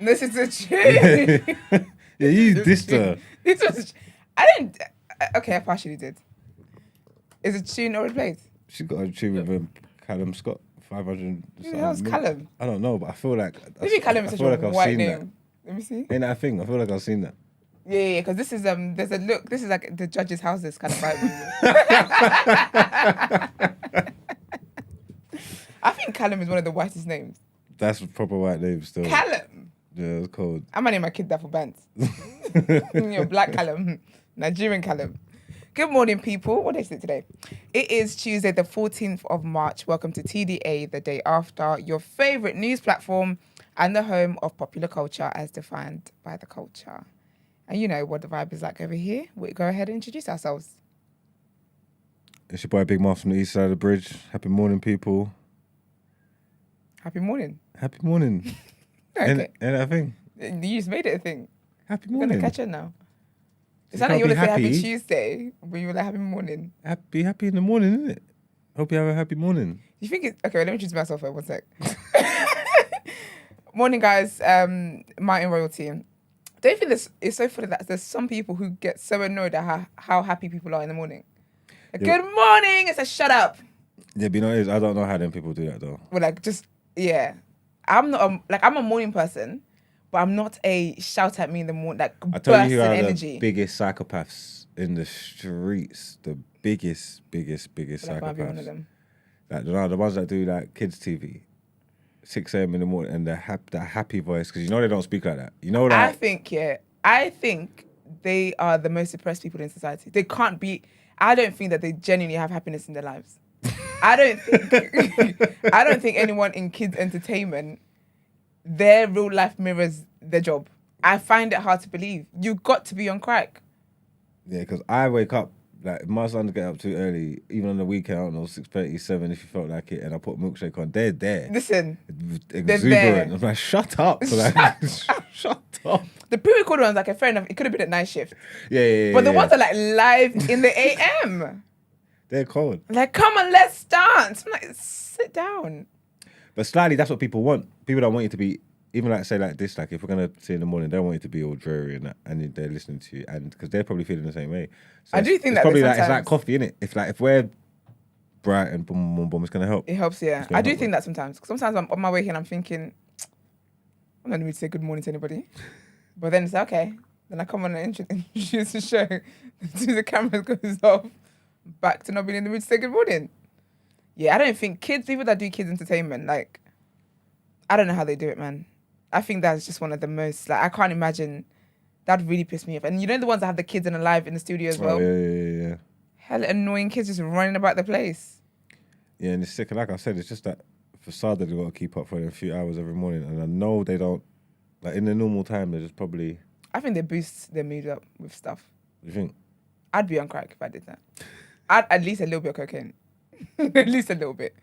This is a tune. Yeah, you dissed her. This was. I didn't. Okay, I partially did. Is it tune or replaced? She got a tune with Callum Scott, 500. Who the hell's Callum? I don't know, but I feel like Maybe Callum is such a white name. Let me see. Ain't that a thing? I feel like I've seen that. Yeah, because this is there's a look. This is like the judges' houses kind of vibe. I think Callum is one of the whitest names. That's a proper white name still. Callum. Yeah, it's cold. I'm gonna name my kid that for bands. Black Callum, Nigerian Callum. Good morning, people. What day is it today? It is Tuesday, the 14th of March. Welcome to TDA, the day after, your favorite news platform and the home of popular culture as defined by the culture. And you know what the vibe is like over here. We go ahead and introduce ourselves. It's your boy Big Mouse from the east side of the bridge. Happy morning, people. Happy morning. Happy morning. Okay. Ain't that a thing? You just made it a thing. Happy We're morning. going to catch it now. It's You not like you can't want to be say Happy happy. Tuesday, but you were like Happy morning. Be happy in the morning, innit? Hope you have a happy morning. You think it's... Okay, let me introduce myself for 1 sec. Morning, guys. Martin Royalty. Don't you think this is so funny that there's some people who get so annoyed at how happy people are in the morning? Like, Yeah. Good morning! It's a shut up. Yeah, but you know what it is? I don't know how them people do that though. Well, like, just, yeah. I'm not, I'm a morning person, but I'm not a shout at me in the morning, like, I tell burst you in who are energy. the biggest psychopaths in the streets. The biggest I might be one of psychopaths. them. Like the ones that do like kids TV, 6 a.m. in the morning, and that happy voice, because you know they don't speak like that. You know that. I think they are the most depressed people in society. They can't be. I don't think that they genuinely have happiness in their lives. I don't think anyone in kids entertainment, their real life mirrors their job. I find it hard to believe. You got to be on crack. Yeah, because I wake up, like, my son get up too early, even on the weekend, I don't know, 6:30, 7 if you felt like it, and I put milkshake on, they're there. Listen, Exuberant. there. I'm like, shut up. Like, shut up. the pre-recorded ones, like, fair enough, it could have been at night shift. Yeah. But the ones that are like live in the AM. They're cold. Like, come on, let's dance. I'm like, sit down. But slightly, that's what people want. People don't want you to be, even like say like this, like if we're gonna say in the morning, they don't want you to be all dreary and that, and they're listening to you, and because they're probably feeling the same way. So I do think it's that probably sometimes... like it's like coffee, innit? If we're bright and boom, boom, boom, it's gonna help. It helps, yeah. gonna I do help, think that sometimes. 'Cause sometimes I'm on my way here and I'm thinking, I'm not in the mood to say good morning to anybody. But then it's like, okay. Then I come on and introduce the show. The camera goes off. Back to not being in the mood to say good morning. Yeah, I don't think people that do kids entertainment, like, I don't know how they do it, man. I think that's just one of the most, like, I can't imagine. That'd really piss me off. And you know the ones that have the kids in alive in the studio as well? Oh, yeah. Hell, annoying kids just running about the place. Yeah, and it's sick. And like I said, it's just that facade that they've got to keep up for a few hours every morning. And I know they don't, like in the normal time, they're just probably... I think they boost their mood up with stuff. You think? I'd be on crack if I did that. I'd at least a little bit of cocaine. At least a little bit.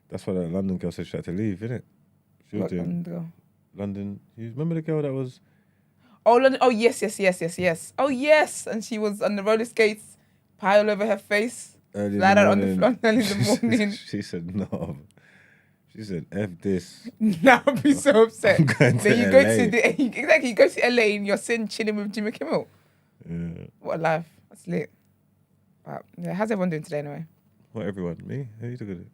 That's why that London girl said she had to leave, innit? She was What, doing girl? London. You remember the girl that was... Oh, London. Oh, yes. Oh, yes. And she was on the roller skates, pile over her face, early in flat the out on the morning. floor early in the morning. She said no. She said F this. Now I'd be so upset. I'm going to Then you LA. go to exactly, you go to LA and you're sitting chilling with Jimmy Kimmel. Yeah. What a life. That's lit. But yeah, how's everyone doing today anyway? What, everyone? Me? How you doing?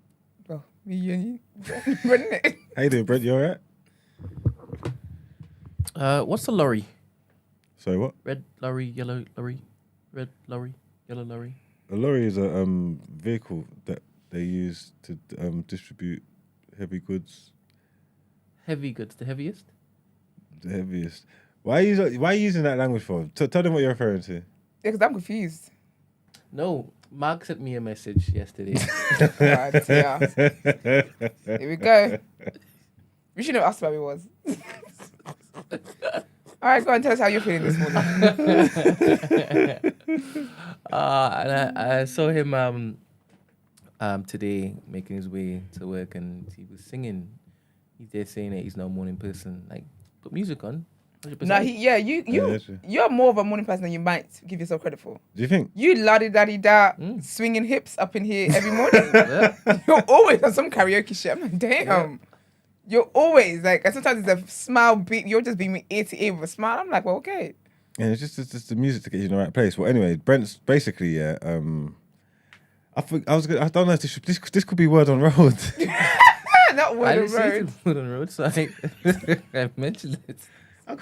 Well, me, you and you. Running it. How you doing, Brent? You alright? What's the lorry? Sorry, what? Red lorry, yellow lorry, red lorry, yellow lorry. A lorry is a vehicle that they use to distribute heavy goods. Heavy goods, the heaviest? The heaviest. Why are you using that language for? Tell them what you're referring to. Yeah, because I'm confused. No, Mark sent me a message yesterday. Right, yeah. Here we go. We should have asked where we was. All right, go and tell us how you're feeling this morning. And I saw him today making his way to work, and he was singing. He's there saying that he's no morning person. Like, put music on. 100%. No, you're more of a morning person than you might give yourself credit for. Do you think? You la-di-da-di-da, swinging hips up in here every morning. Yeah. You're always on some karaoke shit. I'm like, damn. You're always like, and sometimes it's a smile beat. You're just being ear to ear with a smile. I'm like, well, okay. And it's just the music to get you in the right place. Well, anyway, Brent's basically, I don't know if this could be word on road. Not I word didn't on say road. to put on road, so I mentioned it.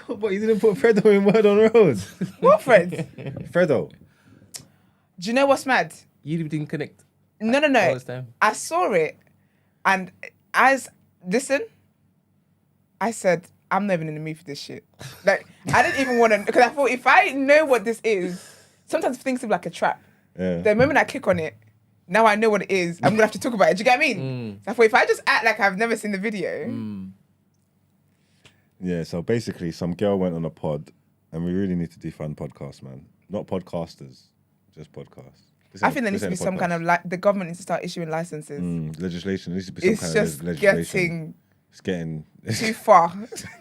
But you didn't put Fredo in word on road. What friends? Fredo. Do you know what's mad? You didn't connect. No. All this time. I saw it, and listen, I said, I'm not even in the mood for this shit. Like, I didn't even want to, because I thought if I know what this is, sometimes things seem like a trap. Yeah. The moment I click on it, now I know what it is. I'm gonna have to talk about it. Do you get what I mean? So I thought if I just act like I've never seen the video, Yeah, so basically, some girl went on a pod, and we really need to defund podcasts, man. Not podcasters, just podcasts. I think there needs to be some kind of the government needs to start issuing licenses. Legislation. There needs to be some It's kind just of legislation. getting It's too far.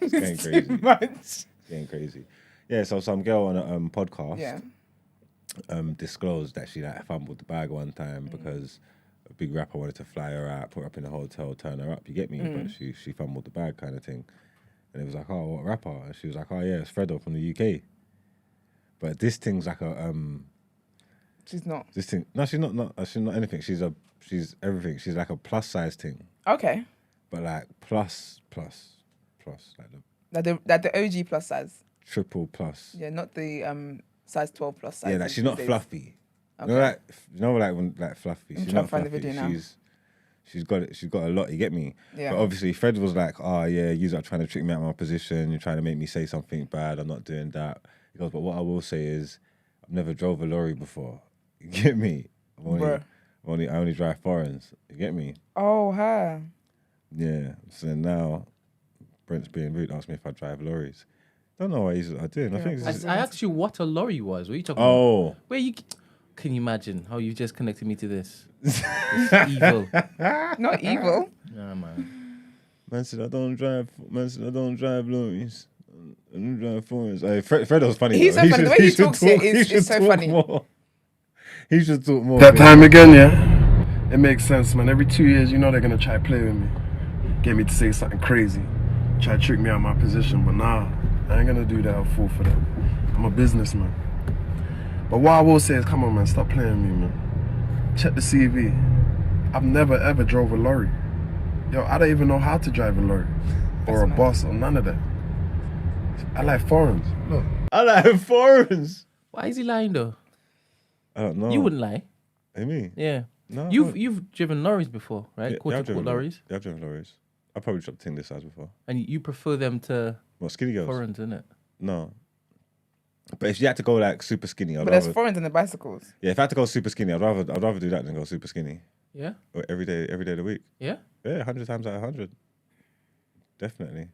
getting It's crazy. too much. getting crazy. Yeah, so some girl on a podcast Yeah. disclosed that she like fumbled the bag one time because a big rapper wanted to fly her out, put her up in a hotel, turn her up. You get me? But she fumbled the bag kind of thing. And it was like, oh, what rapper? And she was like, oh yeah, it's Fredo from the UK. But this thing's like a She's not. This thing, no, she's not anything. She's everything. She's like a plus size thing, Okay. but like plus, like the That the OG plus size. triple plus. Yeah, not the size 12 plus size. Yeah, like she's not these days. fluffy. Okay. You know, like when like fluffy. I'm She's trying not to find the fluffy. video now. She's got it. She's got a lot. You get me? Yeah. But obviously, Fred was like, "Oh yeah, you are trying to trick me out of my position. You're trying to make me say something bad. I'm not doing that." He goes, "But what I will say is, I've never drove a lorry before. You get me? I only drive foreigns. You get me? Oh, her. Yeah. So now, Brent's being rude. Asked me if I drive lorries. Don't know what I did. I think it's I asked you what a lorry was. What are you talking about? oh. Where you? Can you imagine how you just connected me to this? It's evil. Not evil. Nah, man. Man said I don't drive lorries. I don't drive foreigns. Hey, Fredo's funny. He's though. so funny. The way he should talks it he is should so talk funny. more. He should talk more. That time again, yeah. It makes sense, man. Every 2 years, you know they're gonna try to play with me, get me to say something crazy, try to trick me out of my position. But nah, I ain't gonna do that. I'll fall for that. I'm a businessman. But what I will say is, come on, man, stop playing with me, man. Check the CV. I've never ever drove a lorry. Yo, I don't even know how to drive a lorry or a bus or none of that. I like foreigns. Look. I like foreigns. Why is he lying though? I don't know. You wouldn't lie. Hey, me? Yeah. No. You've driven lorries before, right? Yeah, Quarter I've driven lorries. Yeah, I've driven lorries. I probably dropped a thing this size before. And you prefer them to What, skinny girls? foreigns, innit? No. But if you had to go like super skinny, I'd But there's rather. foreigns in the bicycles. Yeah, if I had to go super skinny, I'd rather do that than go super skinny. Yeah? Or every day of the week. Yeah? Yeah, 100 times out of 100. Definitely.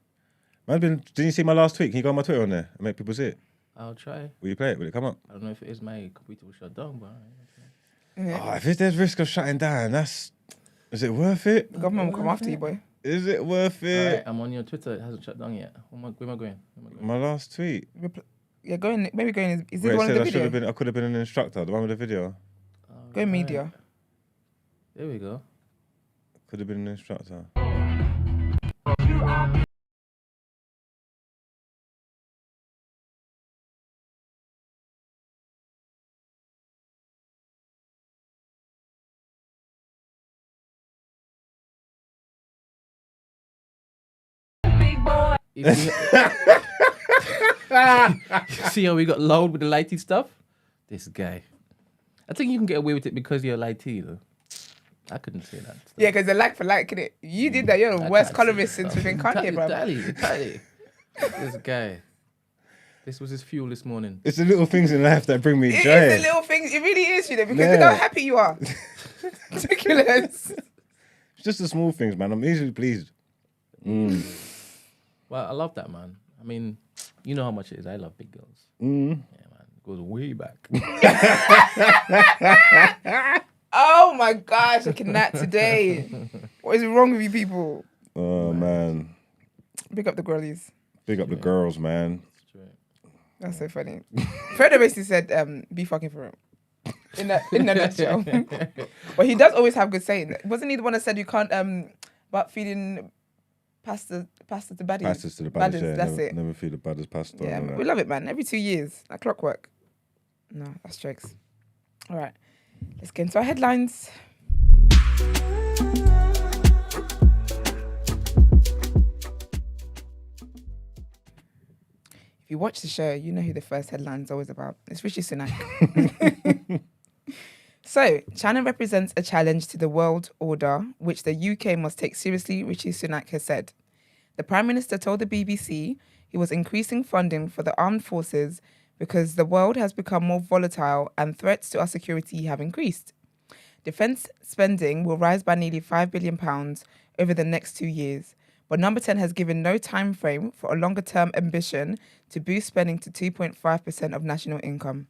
Man, didn't you see my last tweet? Can you go on my Twitter on there and make people see it? I'll try. Will you play it? Will it come up? I don't know if it is my computer will shut down, but Yeah. Oh, if there's risk of shutting down, is it worth it? The government will come after you, boy. Is it worth it? Alright, I'm on your Twitter. It hasn't shut down yet. Where am I going? My last tweet. Yeah, go in. Maybe go in. Is Where it it one of said the video? I could have been an instructor, the one with the video. Go in media. There we go. Could have been an instructor. You see how we got loud with the lighty stuff? This guy. I think you can get away with it because you're lighty, though. I couldn't say that. Yeah, because they're like for like, innit? You did that. You're the worst colorist since we've been Kanye, bro. Dali. This guy. This was his fuel this morning. It's the little things in life that bring me It joy. is the little things. It really is, you know, because look how happy you are. Ridiculous. It's just the small things, man. I'm easily pleased. Well, I love that, man. I mean, you know how much it is. I love big girls. Yeah, man. It goes way back. Oh my gosh, I cannot today. What is wrong with you people? Oh, man. Pick up the girlies. Big up the girls, man. That's so funny. Fredo basically said, be fucking for him. In a nutshell. But he does always have good saying. Wasn't he the one that said you can't, about feeding Pasta to baddies. Passes to the baddest, yeah. That's never, it. Never feed the baddest pasta. Yeah, and all we that. love it, man. Every 2 years, like clockwork. No, that's jokes. All right, let's get into our headlines. If you watch the show, you know who the first headline is always about. It's Rishi Sunak. So, China represents a challenge to the world order, which the UK must take seriously, Rishi Sunak has said. The Prime Minister told the BBC he was increasing funding for the armed forces because the world has become more volatile and threats to our security have increased. Defence spending will rise by nearly £5 billion over the next 2 years, but Number 10 has given no time frame for a longer-term ambition to boost spending to 2.5% of national income.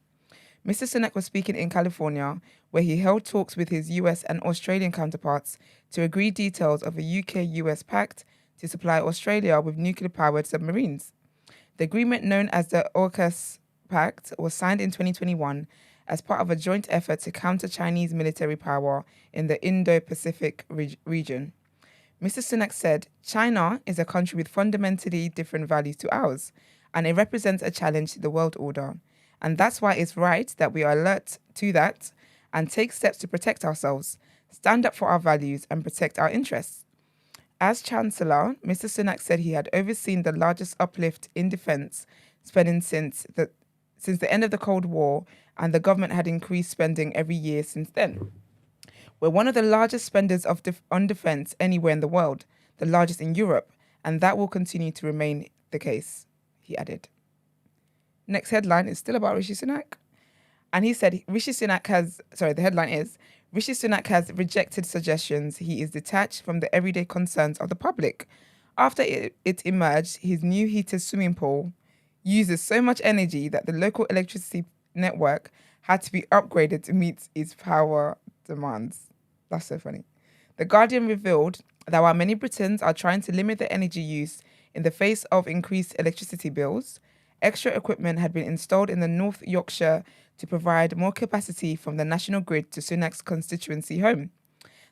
Mr. Sunak was speaking in California, where he held talks with his US and Australian counterparts to agree details of a UK-US pact to supply Australia with nuclear-powered submarines. The agreement, known as the AUKUS Pact, was signed in 2021 as part of a joint effort to counter Chinese military power in the Indo-Pacific region. Mr. Sunak said, China is a country with fundamentally different values to ours, and it represents a challenge to the world order. And that's why it's right that we are alert to that and take steps to protect ourselves, stand up for our values, and protect our interests. As Chancellor, Mr. Sunak said he had overseen the largest uplift in defence spending since the end of the Cold War, and the government had increased spending every year since then. We're one of the largest spenders on defence anywhere in the world, the largest in Europe, and that will continue to remain the case, he added. Next headline is still about Rishi Sunak. And he said, the headline is, Rishi Sunak has rejected suggestions he is detached from the everyday concerns of the public. After it emerged, his new heated swimming pool uses so much energy that the local electricity network had to be upgraded to meet its power demands. That's so funny. The Guardian revealed that while many Britons are trying to limit their energy use in the face of increased electricity bills, extra equipment had been installed in the North Yorkshire to provide more capacity from the national grid to Sunak's constituency home.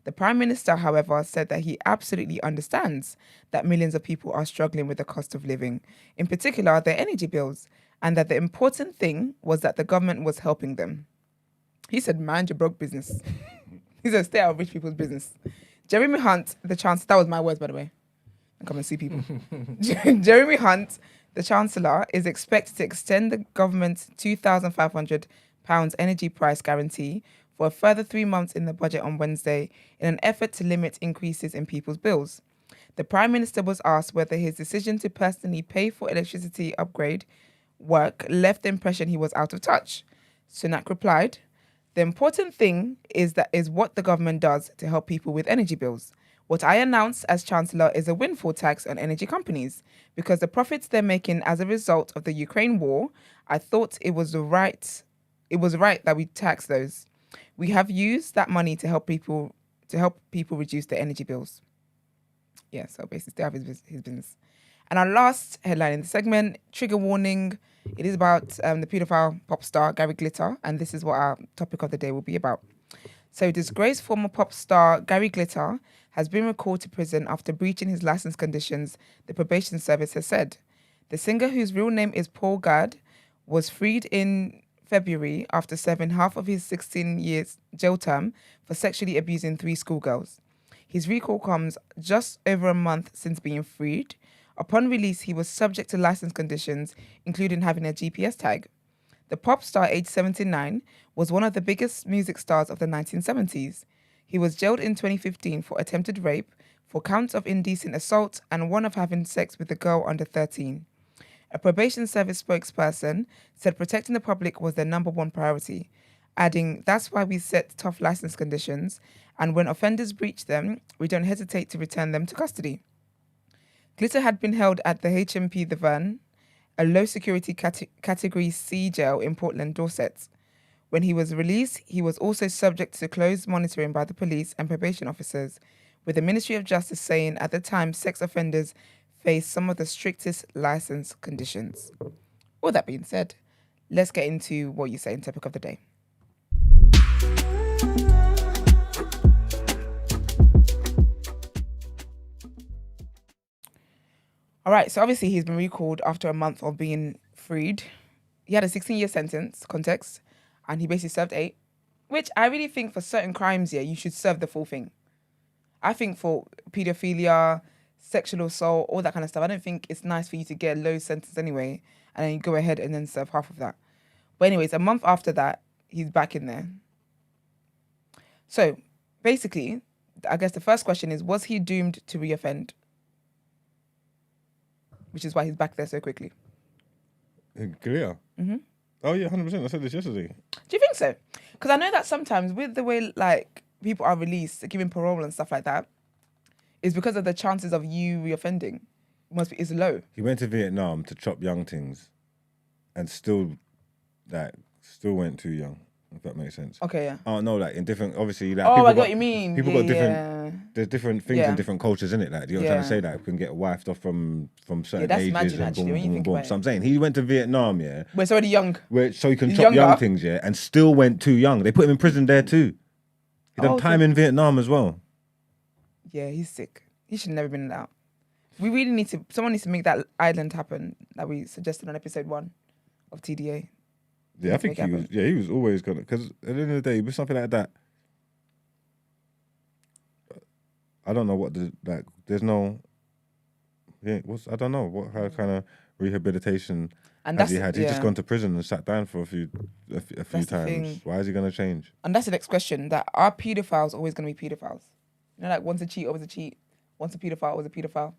The Prime Minister, however, said that he absolutely understands that millions of people are struggling with the cost of living, in particular their energy bills, and that the important thing was that the government was helping them. He said, mind your broke business. He said, stay out of rich people's business. Jeremy Hunt, the Chancellor, that was my words, by the way. I come and see people. Jeremy Hunt, the Chancellor, is expected to extend the government's £2,500 energy price guarantee for a further 3 months in the budget on Wednesday in an effort to limit increases in people's bills. The Prime Minister was asked whether his decision to personally pay for electricity upgrade work left the impression he was out of touch. Sunak replied, the important thing is what the government does to help people with energy bills. What I announced as Chancellor is a windfall tax on energy companies because the profits they're making as a result of the Ukraine war, I thought it was right that we tax those. We have used that money to help people reduce their energy bills. Yeah, so basically stay out of his business. And our last headline in the segment, trigger warning. It is about the paedophile pop star Gary Glitter, and this is what our topic of the day will be about. So, disgraced former pop star Gary Glitter has been recalled to prison after breaching his license conditions, the probation service has said. The singer, whose real name is Paul Gad, was freed in February after serving half of his 16 years jail term for sexually abusing 3 schoolgirls. His recall comes just over a month since being freed. Upon release, he was subject to license conditions, including having a GPS tag. The pop star, aged 79, was one of the biggest music stars of the 1970s. He was jailed in 2015 for attempted rape, for counts of indecent assault, and one of having sex with a girl under 13. A probation service spokesperson said protecting the public was their number one priority, adding, that's why we set tough license conditions, and when offenders breach them, we don't hesitate to return them to custody. Glitter had been held at the HMP The Vern, a low-security Category C jail in Portland, Dorset. When he was released, he was also subject to close monitoring by the police and probation officers, with the Ministry of Justice saying at the time sex offenders face some of the strictest license conditions. All that being said, let's get into what you say in topic of the day. All right, so obviously he's been recalled after a month of being freed. He had a 16-year sentence, context, and he basically served 8, which I really think for certain crimes, yeah, you should serve the full thing. I think for paedophilia, sexual assault, all that kind of stuff, I don't think it's nice for you to get a low sentence anyway, and then you go ahead and then serve half of that. But anyways, a month after that, he's back in there. So basically, I guess the first question is, was he doomed to reoffend? Which is why he's back there so quickly. In Korea? Mm-hmm. Oh, yeah, 100%. I said this yesterday. Do you think so? Because I know that sometimes with the way, like, people are released, given parole and stuff like that, is because of the chances of you reoffending is low. He went to Vietnam to chop young things and still went too young, if that makes sense. Okay, yeah. Oh, no, like, in different, obviously, like... Oh, people I get what you mean. People Yeah, got different... yeah. There's different things in different cultures, innit? Like, you know what I'm trying to say? Like, can get wifed off from certain that's ages imagine, and actually, boom, when you boom, think boom. about So it. I'm saying, he went to Vietnam, yeah, But it's already young. so he can He's chop young younger. things, yeah, and still went too young. They put him in prison there too. He done Oh, time so- in Vietnam as well. Yeah, he's sick. He should have never been out. We really need to... Someone needs to make that island happen that we suggested on episode 1 of TDA. Yeah, I think Make he was. happen. Yeah, he was always gonna. Because at the end of the day, with something like that, I don't know what the like. There's no. Yeah, I don't know what kind of rehabilitation And has that's he had. He's just yeah. gone to prison and sat down for a few That's the times. thing. Why is he gonna change? And that's the next question. That are paedophiles always going to be paedophiles? You know, like once a cheat, always a cheat. Once a paedophile, always a paedophile.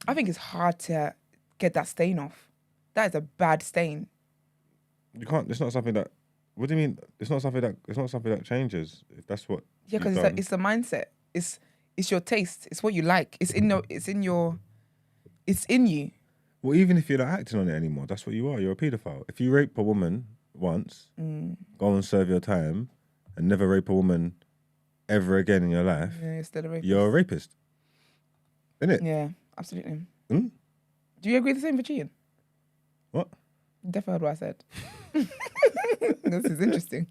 I think it's hard to get that stain off. That is a bad stain. You can't. It's not something that. What do you mean? It's not something that changes. If that's what. Yeah, you've because done. it's the mindset. It's your taste. It's what you like. It's in you. Well, even if you're not acting on it anymore, that's what you are. You're a paedophile. If you rape a woman once, go and serve your time, and never rape a woman ever again in your life, Yeah, you're still a rapist. you're a rapist. Isn't it? Yeah, absolutely. Hmm? Do you agree the same for cheating? What? Definitely heard what I said. This is interesting.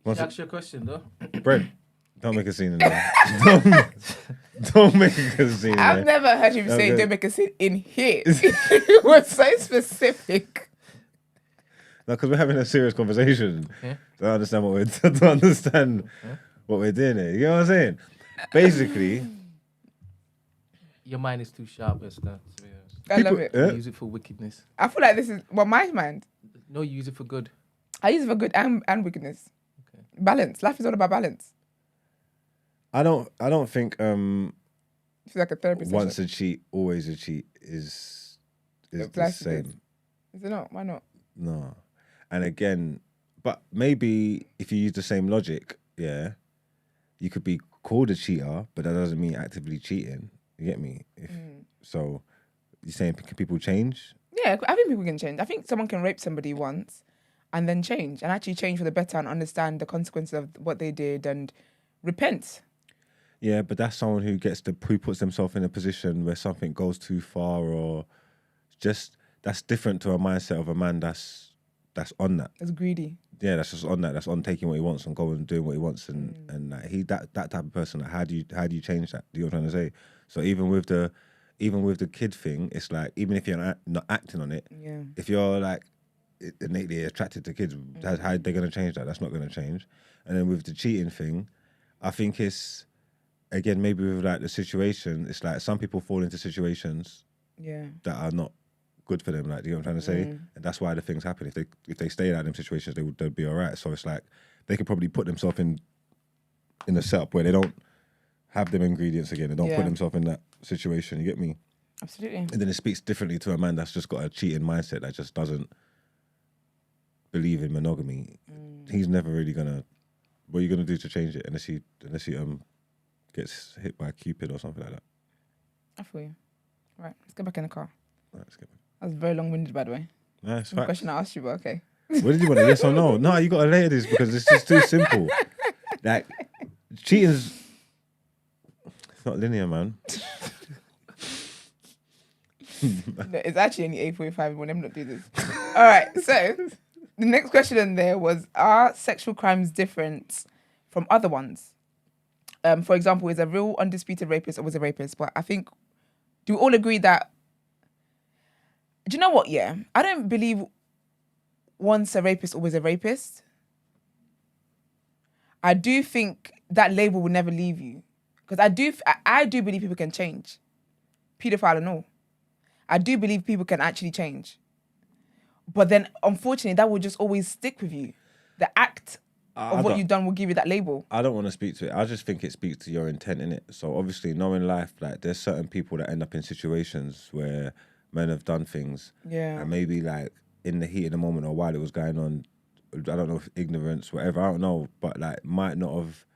Once That's your question, though. Brent, don't make a scene in there. don't make a scene in I've there. never heard him say Okay. don't make a scene in here. It was so specific. No, because we're having a serious conversation. Okay. Don't understand what we're doing here. You know what I'm saying? Basically, Your mind is too sharp, Esther, to be honest. I love People- it. Yeah. Use it for wickedness. I feel like this is my mind. No, use it for good. I use it for good and wickedness. Okay. Balance. Life is all about balance. I don't think It's like a therapy session. once a cheat, always a cheat is the applies to this. same. Is it not? Why not? No. And again, but maybe if you use the same logic, yeah, you could be called a cheater, but that doesn't mean actively cheating. You get me? So you're saying can people change? Yeah, I think people can change. I think someone can rape somebody once and then change and actually change for the better and understand the consequences of what they did and repent. Yeah, but that's someone who puts themselves in a position where something goes too far, or just that's different to a mindset of a man that's on that. It's greedy. Yeah, that's just on that. That's on taking what he wants and going and doing what he wants, and like, that type of person. Like, how do you change that? Do you know what I'm trying to say? So even with the kid thing, it's like even if you're not acting on it, Yeah. if you're like innately attracted to kids, how are they going to change that? That's not going to change. And then with the cheating thing, I think it's again maybe with like the situation, it's like some people fall into situations Yeah. that are not good for them. Like, do you know what I'm trying to say? And that's why the things happen. If they stay out of them situations, they'd be all right. So it's like they could probably put themselves in a setup where they don't have them ingredients again. They don't Yeah. put themselves in that situation. You get me? Absolutely. And then it speaks differently to a man that's just got a cheating mindset that just doesn't believe in monogamy. He's never really gonna. What are you gonna do to change it unless he gets hit by a Cupid or something like that? I feel you. Right, let's get back in the car. Right, let's get back. That was very long-winded, by the way. Nice. The question I asked you, but okay. What did you want? A yes or no? No, you gotta later this because it's just too simple. Like cheating's it's not linear, man. No, it's actually only 8:45 when I'm not do this. All right, so the next question in there was, are sexual crimes different from other ones? for example, is a real undisputed rapist or was a rapist. But I think, do we all agree that, do you know what, yeah? I don't believe once a rapist, always a rapist. I do think that label will never leave you. Because I do believe people can change. Paedophile and all. I do believe people can actually change. But then, unfortunately, that will just always stick with you. The act of what you've done will give you that label. I don't want to speak to it. I just think it speaks to your intent in it. So obviously, knowing life, like there's certain people that end up in situations where men have done things. Yeah. And maybe like in the heat of the moment or while it was going on, I don't know if ignorance, whatever, I don't know, but like might not have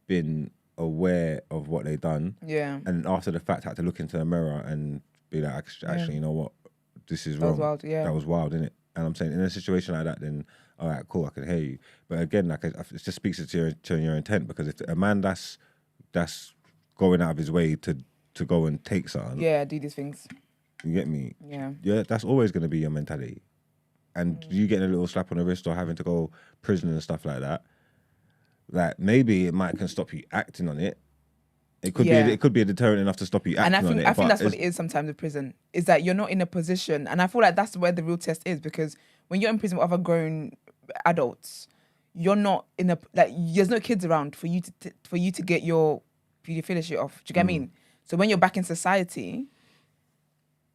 been aware of what they done. Yeah. And after the fact had to look into the mirror and be like, actually, you know what? This is wrong. That was wild, yeah. That was wild, innit? And I'm saying in a situation like that, then all right, cool, I can hear you. But again, like it just speaks to your intent, because if a man that's going out of his way to go and take something, Yeah, do these things. you get me? Yeah. Yeah, that's always going to be your mentality. And you getting a little slap on the wrist or having to go prison and stuff like that, like maybe it can stop you acting on it. It could be a deterrent enough to stop you acting on it. I think that's what it is sometimes with prison, is that you're not in a position, and I feel like that's where the real test is, because when you're in prison with other grown adults, you're not in there's no kids around for you to get your pedophilia shit off. Do you get what I mean? So when you're back in society,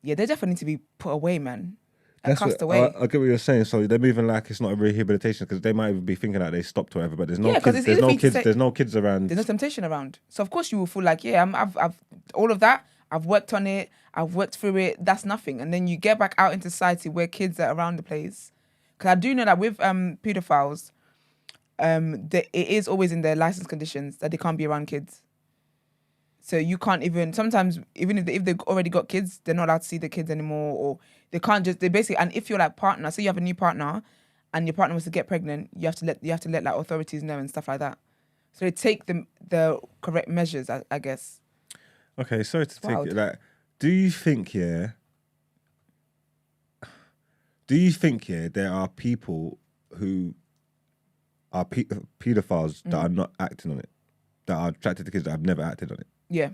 yeah, they definitely need to be put away, man. Cast away. I get what you're saying. So they're moving like it's not a rehabilitation, because they might even be thinking that they stopped or whatever, but there's no kids. There's no kids around. There's no temptation around. So of course you will feel like, yeah, I've all of that. I've worked on it. I've worked through it. That's nothing. And then you get back out into society where kids are around the place. Because I do know that with pedophiles, it is always in their license conditions that they can't be around kids. So you can't sometimes even if they've already got kids, they're not allowed to see the kids anymore, or they basically, and if you're like partner, say you have a new partner and your partner was to get pregnant, you have to let like authorities know and stuff like that. So they take the correct measures, I guess. Okay, sorry to take it. Like, do you think there are people who are pedophiles that are not acting on it, that are attracted to kids that have never acted on it? Yeah.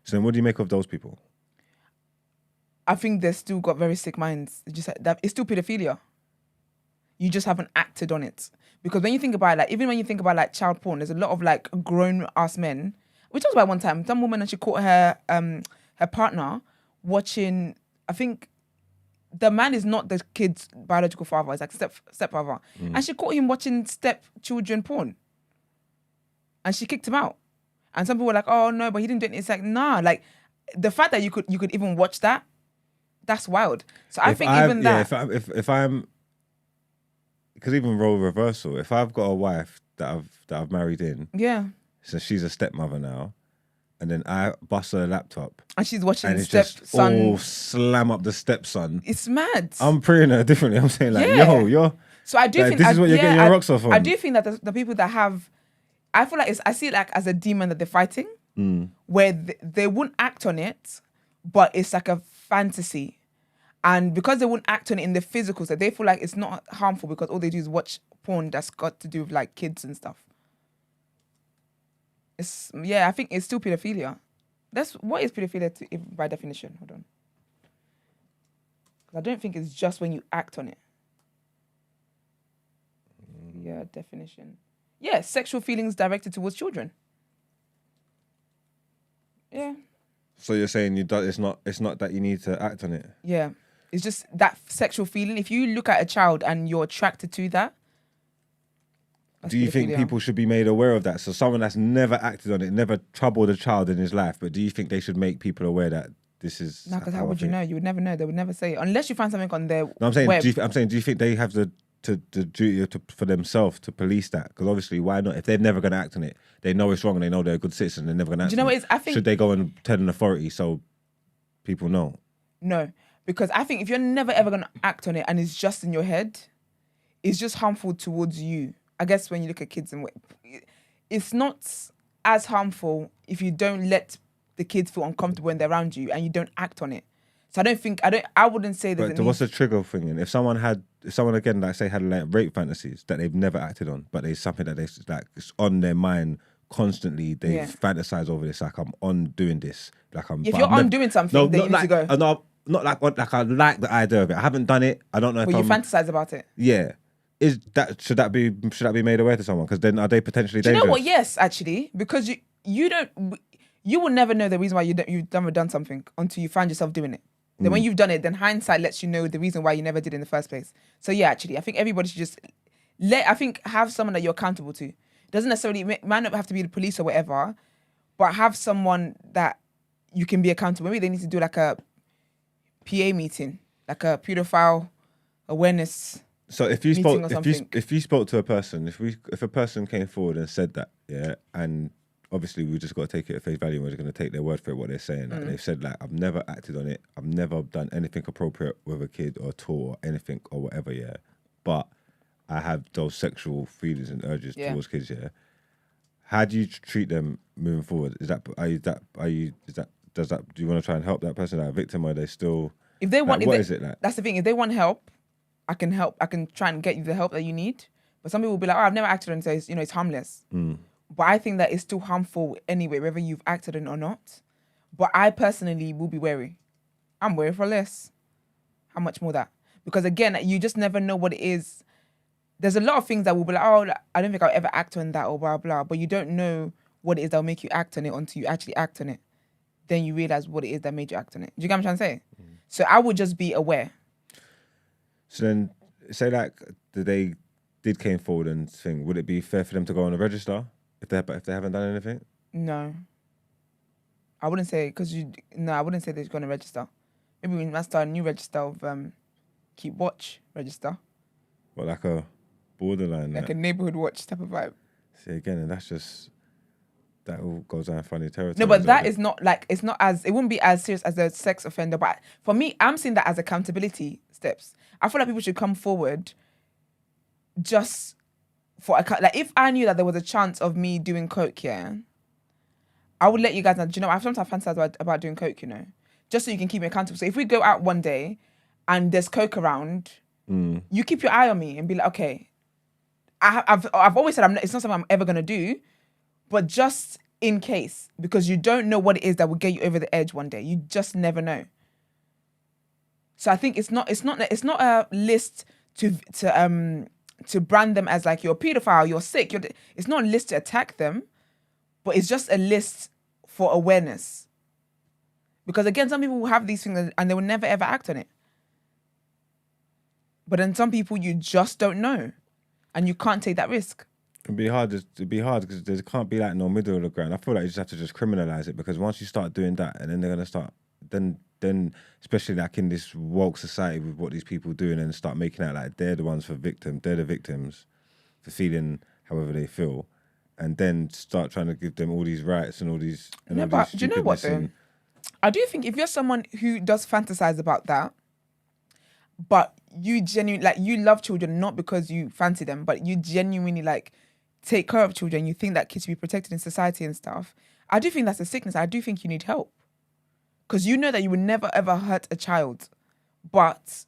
So then what do you make of those people? I think they've still got very sick minds. It's still pedophilia. You just haven't acted on it. Because when you think about it, like, even when you think about like child porn, there's a lot of like grown ass men. We talked about one time, some woman, and she caught her partner watching, I think the man is not the kid's biological father, it's like stepfather. And she caught him watching stepchildren porn. And she kicked him out. And some people were like, oh no, but he didn't do it. It's like, nah, like the fact that you could even watch that, that's wild. So I think even that. If I'm, because even role reversal, if I've got a wife that I've married in, yeah, so she's a stepmother now, and then I bust her laptop, and she's watching and the it's just stepson, all slam up the stepson. It's mad. I'm preying her differently. I'm saying like, Yeah. you're. So I do like, think this is what you're getting your rocks off on. I do think that the people that have, I feel like I see it like as a demon that they're fighting, where they won't act on it, but it's like a fantasy. And because they won't act on it in the physical, so they feel like it's not harmful because all they do is watch porn that's got to do with like kids and stuff. I think it's still pedophilia. What is pedophilia by definition? Hold on. I don't think it's just when you act on it. Yeah, definition. Yeah, sexual feelings directed towards children. Yeah. So you're saying it's not that you need to act on it? Yeah. It's just that sexual feeling. If you look at a child and you're attracted to that. Do you think people should be made aware of that? So someone that's never acted on it, never troubled a child in his life, but do you think they should make people aware that this is... No, because how would you know? You would never know. They would never say it. Unless you find something on their I'm saying, web. do you think they have the duty for themselves to police that? Because obviously, why not? If they're never going to act on it, they know it's wrong and they know they're a good citizen, they're never going to act on it. Do you know what it is? I think... Should they go and tell an authority so people know? No. Because I think if you're never ever going to act on it and it's just in your head, it's just harmful towards you. I guess when you look at kids and it's not as harmful if you don't let the kids feel uncomfortable when they're around you and you don't act on it. So I wouldn't say there's But what's the trigger thing? And if someone again, like say, had like rape fantasies that they've never acted on, but there's something that they like it's on their mind constantly they fantasize over this, like I'm on doing this, like I'm. If you're on doing something, then you need to go. No, not like I like the idea of it. I haven't done it. I don't know if But you fantasize about it. Yeah. Should that be made aware to someone? Because then are they potentially dangerous? Do you know what? Yes, actually, because you will never know the reason why you've never done something until you find yourself doing it. Then when you've done it, then hindsight lets you know the reason why you never did it in the first place. So yeah, actually, I think everybody should just have someone that you're accountable to. It doesn't necessarily might not have to be the police or whatever, but have someone that you can be accountable. Maybe they need to do like a PA meeting, like a pedophile awareness. So if you spoke to a person, if a person came forward and said that, yeah, and obviously we just got to take it at face value, and we're just going to take their word for it, what they're saying. Like they've said, like, I've never acted on it, I've never done anything appropriate with a kid or at all, or anything or whatever, yeah. But I have those sexual feelings and urges towards kids, yeah. How do you treat them moving forward? Do you want to try and help that person, like a victim, or are they still? If they want, what is it like? That's the thing. If they want help, I can help. I can try and get you the help that you need. But some people will be like, "Oh, I've never acted on it, so it's harmless." But I think that it's still harmful anyway, whether you've acted on it or not. But I personally will be wary. I'm wary for less. How much more that? Because again, you just never know what it is. There's a lot of things that will be like, oh, I don't think I'll ever act on that or blah, blah. But you don't know what it is that'll make you act on it until you actually act on it. Then you realize what it is that made you act on it. Do you get what I'm trying to say? So I would just be aware. So then, say like they came forward and thing, would it be fair for them to go on a register if they haven't done anything? No. I wouldn't say, I wouldn't say they're going to register. Maybe we must start a new register of keep watch register. What, like a borderline? Like a neighborhood watch type of vibe. See, again, and that all goes down funny territory. No, but that is not like, it wouldn't be as serious as a sex offender. But for me, I'm seeing that as accountability steps. I feel like people should come forward just for, like, if I knew that there was a chance of me doing coke, yeah, I would let you guys know. Do you know, I've sometimes fantasized about doing coke, you know, just so you can keep me accountable. So if we go out one day and there's coke around, you keep your eye on me and be like, okay, I've always said it's not something I'm ever gonna do, but just in case, because you don't know what it is that will get you over the edge one day. You just never know. So I think it's not a list to brand them as like you're a pedophile, you're sick. It's not a list to attack them, but it's just a list for awareness. Because again, some people will have these things and they will never ever act on it. But then some people you just don't know, and you can't take that risk. It'd be hard because there can't be like no middle of the ground. I feel like you just have to just criminalize it, because once you start doing that, and then they're gonna start then especially like in this woke society with what these people do, and then start making out like they're the ones they're the victims for feeling however they feel, and then start trying to give them all these rights and all these. And all but these do you know what though? I do think if you're someone who does fantasize about that, but you genuinely like you love children not because you fancy them, but you genuinely like take care of children, you think that kids should be protected in society and stuff, I do think that's a sickness. I do think you need help. Because you know that you would never ever hurt a child, but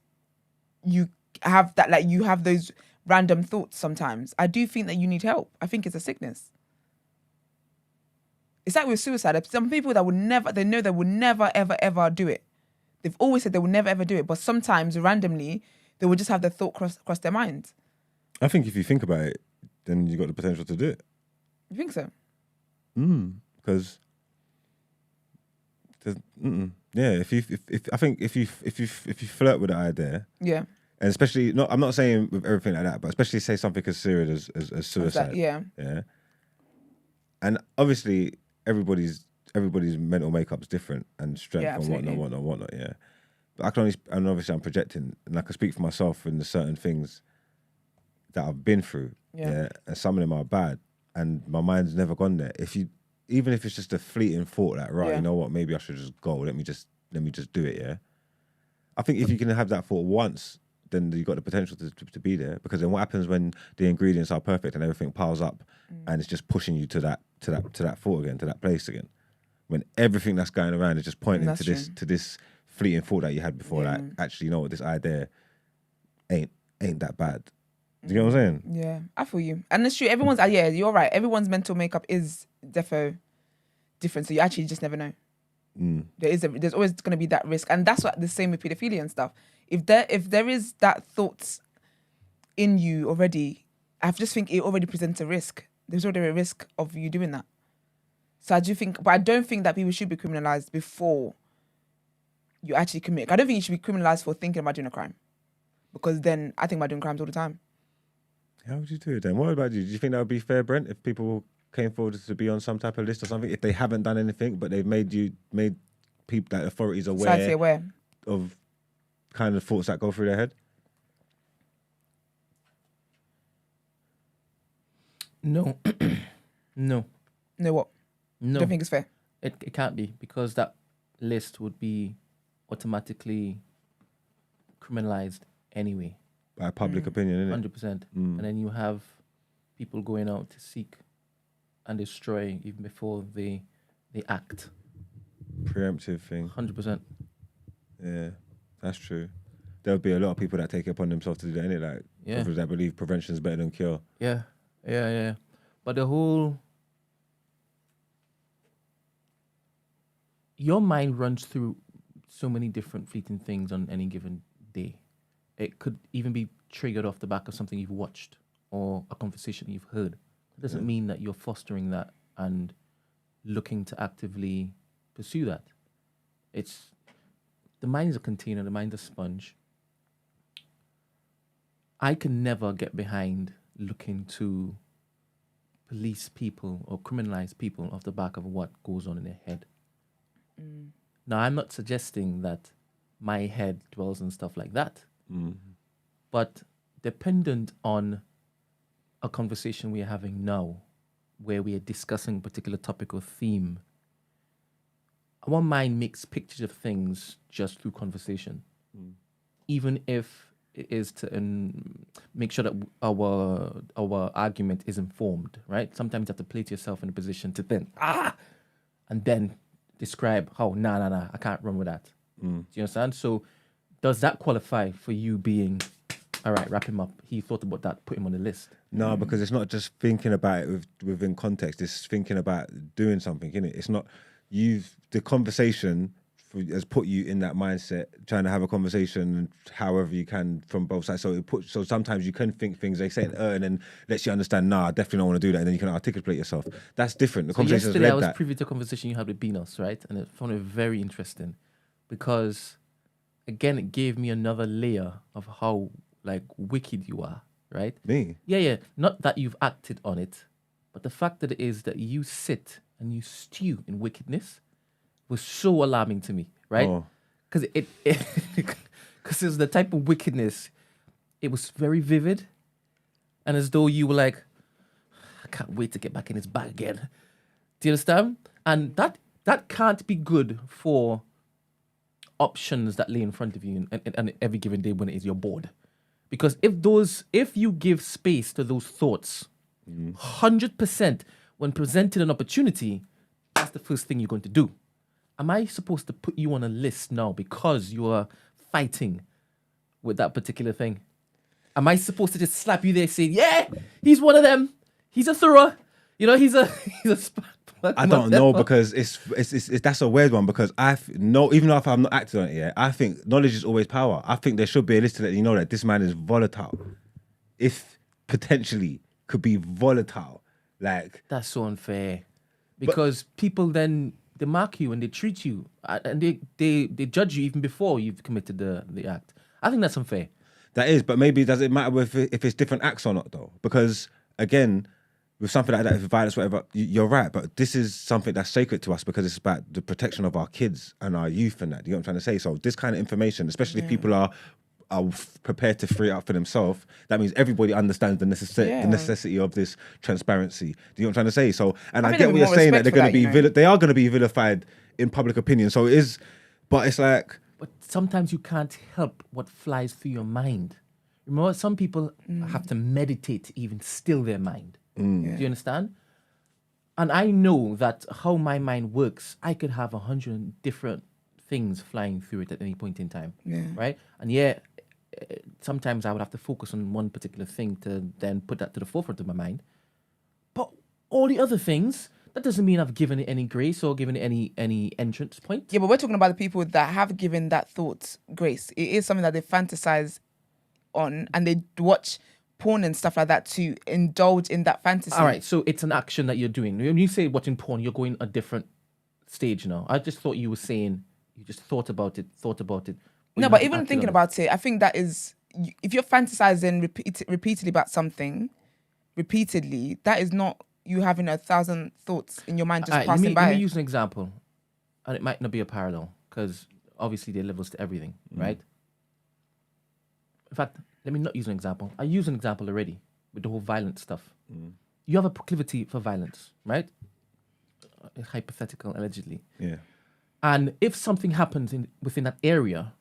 you have that, like you have those random thoughts sometimes. I do think that you need help. I think it's a sickness. It's like with suicide. Some people that they know they would never ever ever do it. They've always said they would never ever do it, but sometimes randomly they will just have the thought cross their mind. I think if you think about it, then you got the potential to do it. You think so? Because yeah, if you flirt with the idea, yeah, and especially I'm not saying with everything like that, but especially say something as serious as suicide, yeah, and obviously everybody's mental makeup's different and strength and whatnot, yeah. But I can only, and obviously I'm projecting, and I can speak for myself in the certain things that I've been through, yeah, and some of them are bad, and my mind's never gone there. Even if it's just a fleeting thought, like, right, you know what, maybe I should just go. Let me just do it, yeah. I think if you can have that thought once, then you got the potential to be there. Because then what happens when the ingredients are perfect and everything piles up, and it's just pushing you to that thought again, to that place again, when everything that's going around is just pointing to this fleeting thought that you had before. Like, actually, you know what, this idea ain't that bad. Do you get what I'm saying? Yeah, I feel you. And it's true. Everyone's, yeah, you're right. Everyone's mental makeup is defo different. So you actually just never know. There's always going to be that risk. And that's what the same with pedophilia and stuff. If there is that thoughts in you already, I just think it already presents a risk. There's already a risk of you doing that. So I do think, but I don't think that people should be criminalized before you actually commit. I don't think you should be criminalized for thinking about doing a crime. Because then I think about doing crimes all the time. How would you do it then? What about you? Do you think that would be fair, Brent, if people came forward to be on some type of list or something? If they haven't done anything, but they've made people, that authorities aware of kind of thoughts that go through their head? No. No. No what? No. Don't think it's fair. It can't be, because that list would be automatically criminalized anyway. By public opinion, innit? 100%. And then you have people going out to seek and destroy even before they act. Preemptive thing. 100%. Yeah, that's true. There'll be a lot of people that take it upon themselves to do that, innit? Like, people that believe prevention is better than cure. Yeah. But the whole... Your mind runs through so many different fleeting things on any given day. It could even be triggered off the back of something you've watched or a conversation you've heard. It doesn't mean that you're fostering that and looking to actively pursue that. It's the mind is a container, the mind is a sponge. I can never get behind looking to police people or criminalize people off the back of what goes on in their head. Now, I'm not suggesting that my head dwells on stuff like that. But dependent on a conversation we are having now, where we are discussing a particular topic or theme, our mind makes pictures of things just through conversation. Even if it is to make sure that our argument is informed, right? Sometimes you have to place yourself in a position to think, and then describe how, nah, I can't run with that. Do you understand? So does that qualify for you being, all right, wrap him up, he thought about that, put him on the list? No, because it's not just thinking about it within context. It's thinking about doing something, innit? It's not, the conversation has put you in that mindset, trying to have a conversation however you can from both sides. So sometimes you can think things, they say and then lets you understand, nah, I definitely don't want to do that. And then you can articulate yourself. That's different. The conversation yesterday I was that. privy to a conversation you had with Benos, right? And I found it very interesting because, again, it gave me another layer of how, like, wicked you are, right? Me? Yeah. Not that you've acted on it, but the fact that it is that you sit and you stew in wickedness was so alarming to me, right? Because because it was the type of wickedness, it was very vivid, and as though you were like, I can't wait to get back in his bag again. Do you understand? And that can't be good for options that lay in front of you and every given day when it is you're bored. Because if you give space to those thoughts, 100%, when presented an opportunity, that's the first thing you're going to do. Am I supposed to put you on a list now because you are fighting with that particular thing? Am I supposed to just slap you there saying, yeah, he's one of them. He's a thorough. You know, he's a I don't know, because it's that's a weird one, because even though if I'm not acting on it yet, I think knowledge is always power. I think there should be a list to let you know that this man is volatile. If potentially could be volatile. Like, that's so unfair. Because people then they mark you and they treat you and they judge you even before you've committed the act. I think that's unfair. That is, but maybe does it matter if it's different acts or not though? Because again, with something like that, if violence, whatever, you're right, but this is something that's sacred to us because it's about the protection of our kids and our youth and that. You know what I'm trying to say? So this kind of information, especially if people are prepared to free it up for themselves, that means everybody understands the necessity of this transparency. Do you know what I'm trying to say? So, and I get what you're saying, that they're going to be they are going to be vilified in public opinion. So it is, but it's like. But sometimes you can't help what flies through your mind. Remember, some people have to meditate to even still their mind. Do you understand? And I know that how my mind works, I could have 100 different things flying through it at any point in time, right? And sometimes I would have to focus on one particular thing to then put that to the forefront of my mind. But all the other things, that doesn't mean I've given it any grace or given it any entrance point. Yeah, but we're talking about the people that have given that thought grace. It is something that they fantasize on, and they watch porn and stuff like that to indulge in that fantasy. All right, so it's an action that you're doing. When you say watching porn, you're going a different stage now. I just thought you were saying you just thought about it. No, but even thinking about it, I think that is, if you're fantasizing repeatedly about something, repeatedly, that is not you having 1,000 thoughts in your mind just passing by. Let me use an example, and it might not be a parallel because obviously there are levels to everything, right? In fact, let me not use an example. I use an example already with the whole violent stuff. You have a proclivity for violence, right? Hypothetical, allegedly. Yeah. And if something happens within that area,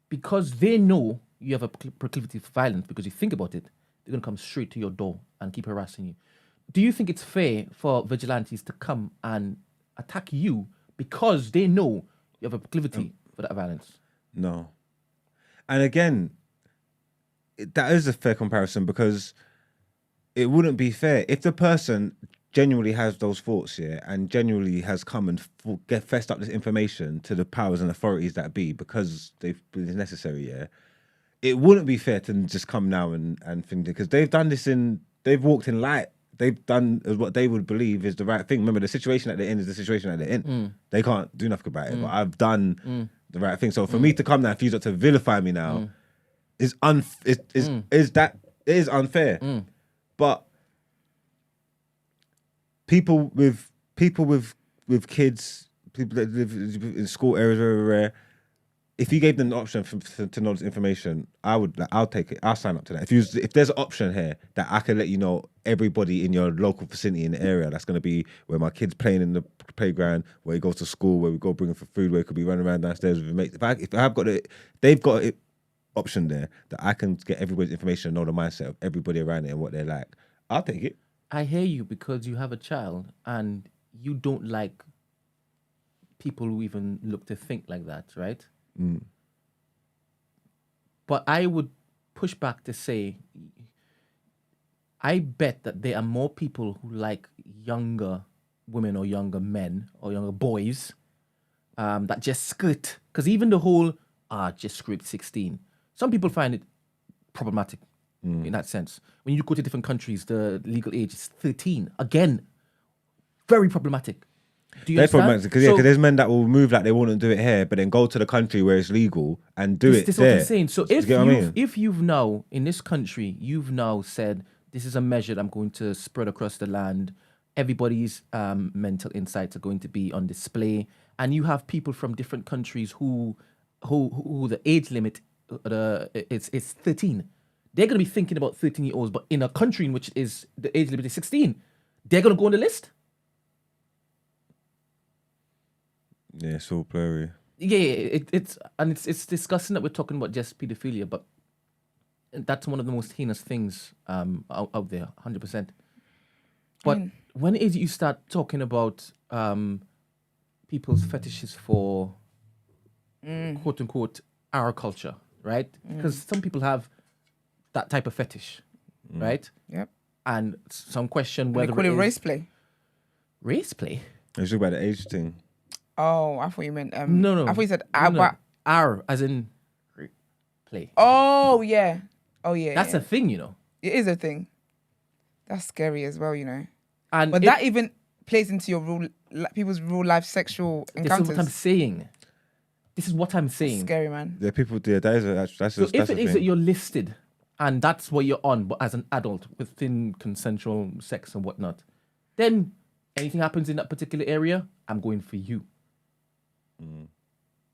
because they know you have a proclivity for violence, because you think about it, they're going to come straight to your door and keep harassing you. Do you think it's fair for vigilantes to come and attack you because they know you have a proclivity for that violence? No. And again, that is a fair comparison because it wouldn't be fair if the person genuinely has those thoughts, yeah, and genuinely has come and fessed up this information to the powers and authorities that be because they've been necessary, yeah. It wouldn't be fair to just come now and think, because they've done this they've walked in light. They've done what they would believe is the right thing. Remember, the situation that they're in is the situation that they're in. They can't do nothing about it, but I've done the right thing. So for me to come now and for you to vilify me now is unfair. But people with kids, people that live in school areas are rare. If you gave them the option to know this information, I'll take it. I'll sign up to that. If there's an option here that I can let you know everybody in your local vicinity in the area, that's going to be where my kid's playing in the playground, where he goes to school, where we go bring him for food, where he could be running around downstairs with his mates. If I've got it, they've got an option there that I can get everybody's information and know the mindset of everybody around it and what they're like. I'll take it. I hear you because you have a child and you don't like people who even look to think like that, right? But I would push back to say, I bet that there are more people who like younger women or younger men or younger boys that just skirt. Because even the whole, just skirt 16. Some people find it problematic in that sense. When you go to different countries, the legal age is 13. Again, very problematic. Do you They're understand? problematic because there's men that will move like they wouldn't do it here, but then go to the country where it's legal and do it This is there. what I'm saying. So if you've now, in this country, you've now said, this is a measure that I'm going to spread across the land, everybody's mental insights are going to be on display, and you have people from different countries who the age limit it's 13. They're going to be thinking about 13-year-olds, but in a country in which is the age limit is 16, they're going to go on the list. Yeah, it's all blurry. Yeah, it's disgusting that we're talking about just paedophilia, but that's one of the most heinous things out there, 100%. But when is it you start talking about people's fetishes for quote unquote our culture, right? Because some people have that type of fetish, right? Yep. And some question whether they call it race play. Race play? I was talking about the age thing. Oh, I thought you meant no. I thought you said R as in play. Oh yeah. That's a thing, you know. It is a thing. That's scary as well, you know. And but that even plays into your people's real life sexual encounters. This is what I'm saying. That's scary, man. Yeah, people do. That's so if it is that you're listed and that's what you're on, but as an adult within consensual sex and whatnot, then anything happens in that particular area, I'm going for you.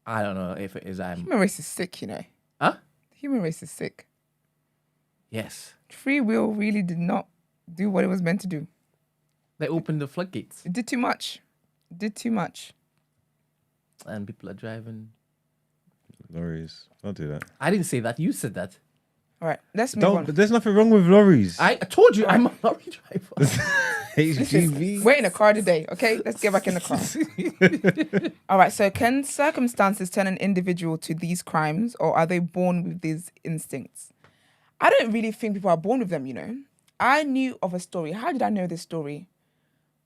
I don't know if it is. Human race is sick, you know. Huh? The human race is sick. Yes. Free will really did not do what it was meant to do. They opened the floodgates. It did too much. And people are driving lorries. Don't do that. I didn't say that. You said that. All right, let's move on. There's nothing wrong with lorries. I told you I'm a lorry driver. HGV. We're in a car today, okay? Let's get back in the car. All right, so can circumstances turn an individual to these crimes, or are they born with these instincts? I don't really think people are born with them, you know. I knew of a story. How did I know this story?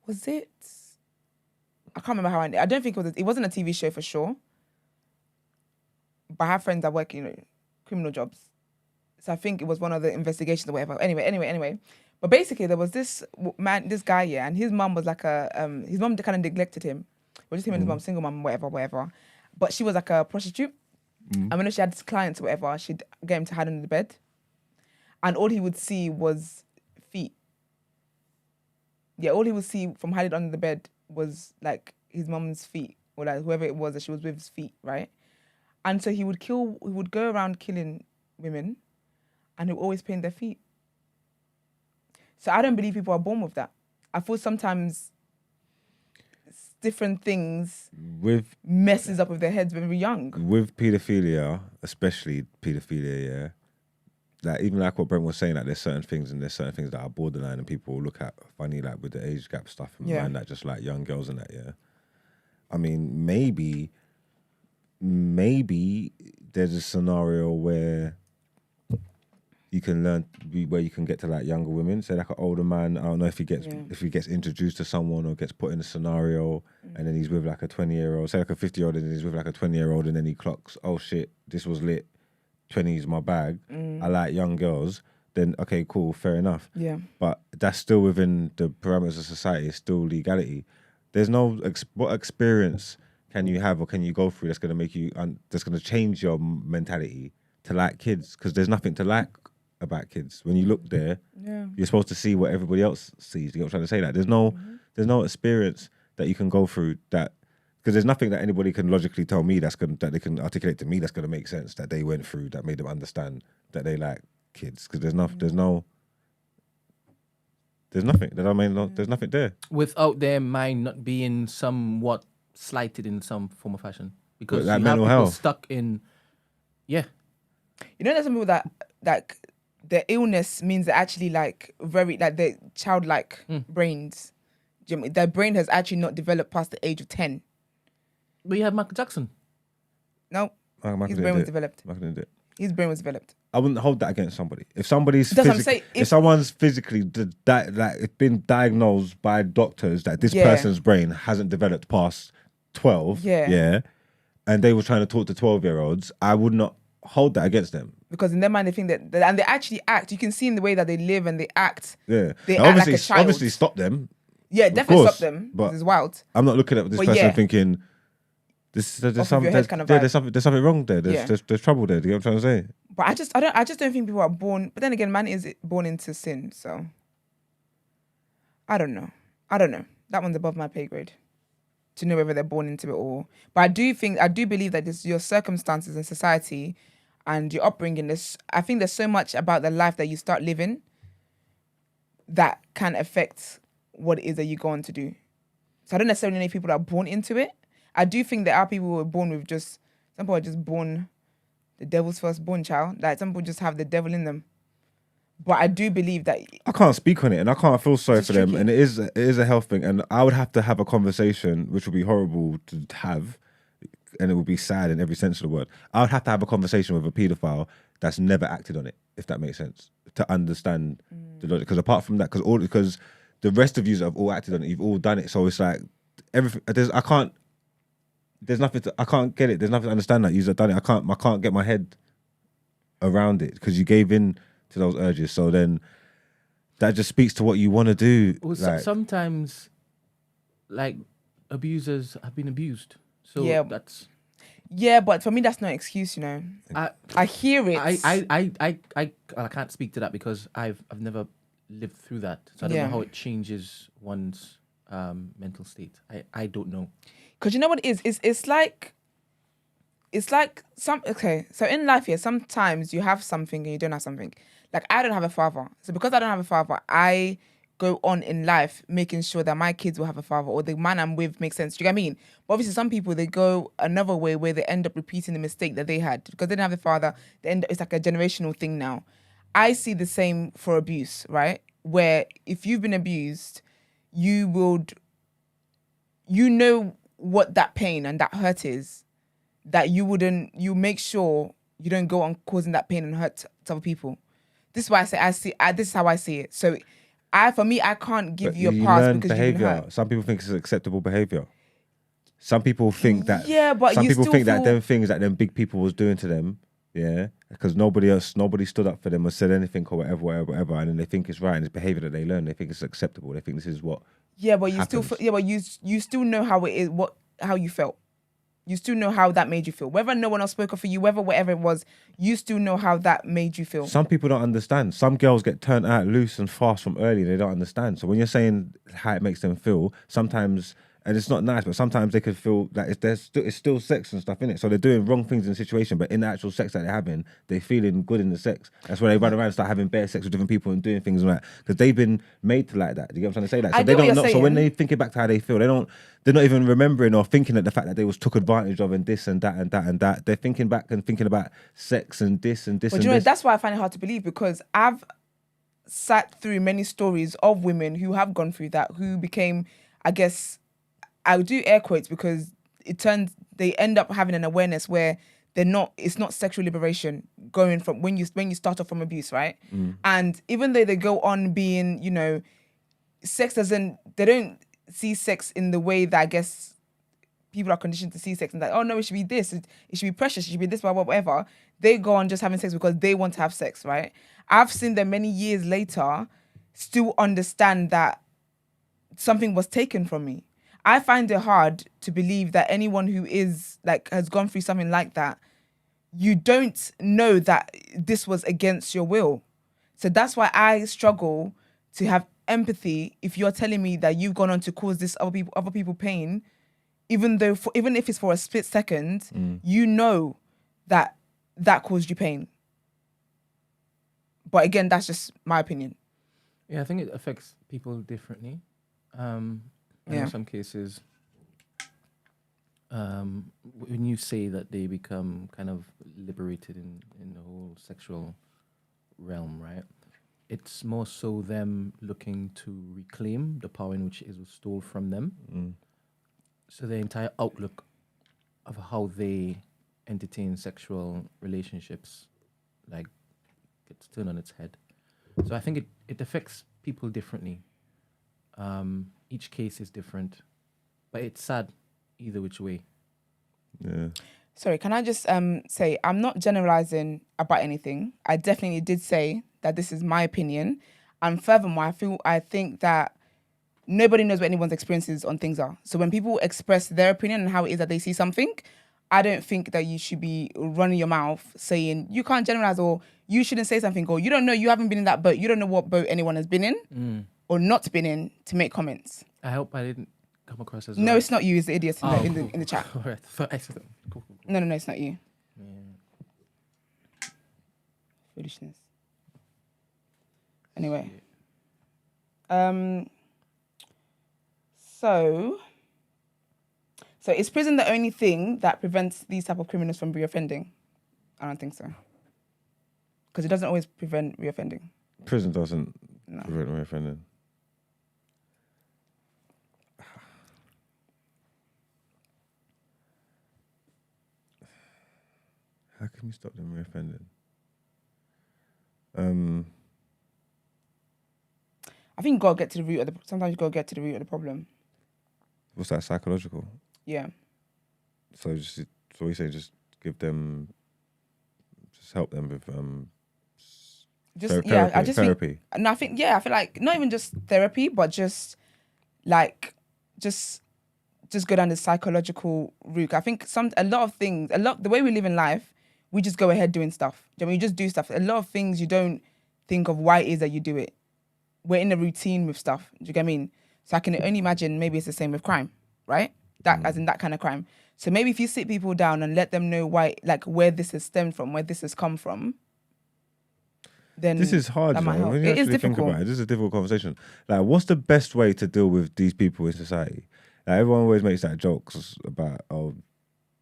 Was it... I can't remember how I don't think it wasn't a TV show for sure. But I have friends that work, you know, criminal jobs. So I think it was one of the investigations or whatever. Anyway. But basically, there was this guy, yeah, and his mum was like his mum kind of neglected him. Or just him and his mum, single mum, whatever. But she was like a prostitute. And when she had clients or whatever, she'd get him to hide under the bed. And all he would see was feet. Yeah, all he would see from hiding under the bed was like his mum's feet, or like whoever it was that she was with's feet, right? And so he would go around killing women, and he would always paint their feet. So I don't believe people are born with that. I feel sometimes different things messes up with their heads when we're young. With paedophilia, especially paedophilia, yeah. Like even like what Brent was saying, like there's certain things that are borderline and people will look at funny, like with the age gap stuff and mind that just like young girls and that, yeah. I mean, maybe there's a scenario where you can where you can get to like younger women. Say like an older man, I don't know if he gets introduced to someone or gets put in a scenario and then he's with like a 20-year-old, say like a 50-year-old and he's with like a 20-year-old and then he clocks, oh shit, this was lit. 20 is my bag. I like young girls. Then okay, cool, fair enough. Yeah. But that's still within the parameters of society. It's still legality. There's no what experience can you have or can you go through that's going to make you that's going to change your mentality to like kids? Because there's nothing to like about kids. When you look there, you're supposed to see what everybody else sees. You know what I'm trying to say? That there's no experience that you can go through that. Because there's nothing that anybody can logically tell me that they can articulate to me that's going to make sense that they went through that made them understand that they like kids. Because there's nothing. There's nothing there. Without their mind not being somewhat slighted in some form of fashion, because like you mental have people health. stuck in, You know, there's some people that like their illness means they're actually like very like they're childlike brains. Their brain has actually not developed past the age of 10. But you have Michael Jackson. No, Michael his brain was developed. Michael didn't do it. His brain was developed. I wouldn't hold that against somebody. If somebody's That's what I'm saying. if someone's physically it's been diagnosed by doctors that this person's brain hasn't developed past 12, and they were trying to talk to 12-year-olds, I would not hold that against them. Because in their mind they think that and they actually act. You can see in the way that they live and they act. Yeah, they act like a child. Obviously stop them. Yeah, definitely course, stop them. but It's wild. I'm not looking at this person thinking there's something wrong there. There's trouble there. Do you know what I'm trying to say? But I just don't think people are born. But then again, man is born into sin. So I don't know. That one's above my pay grade to know whether they're born into it or. But I do believe that this your circumstances in society and your upbringing. I think there's so much about the life that you start living that can affect what it is that you go on to do. So I don't necessarily know people that are born into it. I do think there are people who are born with some people are just born the devil's firstborn child. Like some people just have the devil in them. But I do believe that I can't speak on it and I can't feel sorry for them. tricky. And it is a health thing. And I would have to have a conversation, which would be horrible to have, and it would be sad in every sense of the word. I would have to have a conversation with a paedophile that's never acted on it, if that makes sense, to understand the logic. Because apart from that, because the rest of you have all acted on it, you've all done it. So it's like everything. I can't get it. There's nothing to understand that you've done it. I can't get my head around it because you gave in to those urges. So then that just speaks to what you want to do. Well, sometimes, like, abusers have been abused. So that's... Yeah, but for me, that's no excuse, you know. I hear it. I can't speak to that because I've never lived through that. So I don't know how it changes one's mental state. I don't know. Because you know what it is? It's like so in life, sometimes you have something and you don't have something. Like, I don't have a father. So because I don't have a father, I go on in life making sure that my kids will have a father or the man I'm with makes sense. Do you get what I mean? But obviously some people, they go another way where they end up repeating the mistake that they had. Because they didn't have a father, it's like a generational thing now. I see the same for abuse, right? Where if you've been abused, you would, you know what that pain and that hurt is, that you make sure you don't go on causing that pain and hurt to other people. This is why this is how I see it. So for me, I can't give you a pass because you've been hurt. Some people think it's acceptable behavior. Some people think that. Yeah, but some you people still think that feel- them things that them big people was doing to them, yeah, because nobody stood up for them or said anything or whatever, and then they think it's right and it's behavior that they learn. They think it's acceptable. They think this is what. Yeah, but you happens. you still know how it is, how you felt. You still know how that made you feel. Whether no one else spoke up for you, whatever it was, you still know how that made you feel. Some people don't understand. Some girls get turned out loose and fast from early. They don't understand. So when you're saying how it makes them feel, sometimes, and it's not nice, but sometimes they could feel that it's still sex and stuff in it. So they're doing wrong things in the situation, but in the actual sex that they're having, they're feeling good in the sex. That's why they run around and start having bare sex with different people and doing things like that, because they've been made to like that. Do you get what I'm trying to say? Like, so I they get what don't you're know. So when saying. they think back to how they feel, they're not even remembering or thinking at the fact that they was took advantage of and this and that and that and that. They're thinking back and thinking about sex and this and this But and you know, this. that's why I find it hard to believe, because I've sat through many stories of women who have gone through that, who became, I guess, I would do air quotes because they end up having an awareness where it's not sexual liberation going from when you start off from abuse, right? And even though they go on being, you know, they don't see sex in the way that I guess people are conditioned to see sex, and that, oh no, it should be this, it should be precious, it should be this, blah, blah, whatever. They go on just having sex because they want to have sex, right? I've seen them many years later still understand that something was taken from me. I find it hard to believe that anyone who has gone through something like that, you don't know that this was against your will. So that's why I struggle to have empathy if you're telling me that you've gone on to cause this other people pain, even if it's for a split second, you know that caused you pain. But again, that's just my opinion. Yeah, I think it affects people differently. In some cases, when you say that they become kind of liberated in the whole sexual realm, right? It's more so them looking to reclaim the power in which it was stolen from them. So the entire outlook of how they entertain sexual relationships, like, gets turned on its head. So I think it affects people differently. Each case is different, but it's sad either which way. Yeah. Sorry, can I just say I'm not generalizing about anything. I definitely did say that this is my opinion, and furthermore, I think that nobody knows what anyone's experiences on things are. So when people express their opinion and how it is that they see something, I don't think that you should be running your mouth saying you can't generalize, or you shouldn't say something, or you don't know, you haven't been in that boat, you don't know what boat anyone has been in or not been in to make comments. I hope I didn't come across as No, right. it's not you, it's the idiots in the chat. All right. Cool. No, it's not you. Yeah. Foolishness. Anyway. So is prison the only thing that prevents these type of criminals from reoffending? I don't think so. Because it doesn't always prevent reoffending. Prison doesn't No. prevent reoffending. How can we stop them reoffending? I think you gotta get to the root of sometimes you gotta get to the root of the problem. What's that, psychological? Yeah. So we say just give them, just help them with therapy. I feel like not even just therapy, but just go down the psychological route. I think the way we live in life, we just go ahead doing stuff. Do you know what I mean? You just do stuff. A lot of things you don't think of why it is that you do it. We're in a routine with stuff. Do you get what I mean? So I can only imagine maybe it's the same with crime, right? As in that kind of crime. So maybe if you sit people down and let them know why, like where this has stemmed from, where this has come from, then this is hard. that might help. When you It is actually think difficult. about it, this is a difficult conversation. Like, what's the best way to deal with these people in society? Like, everyone always makes that jokes about,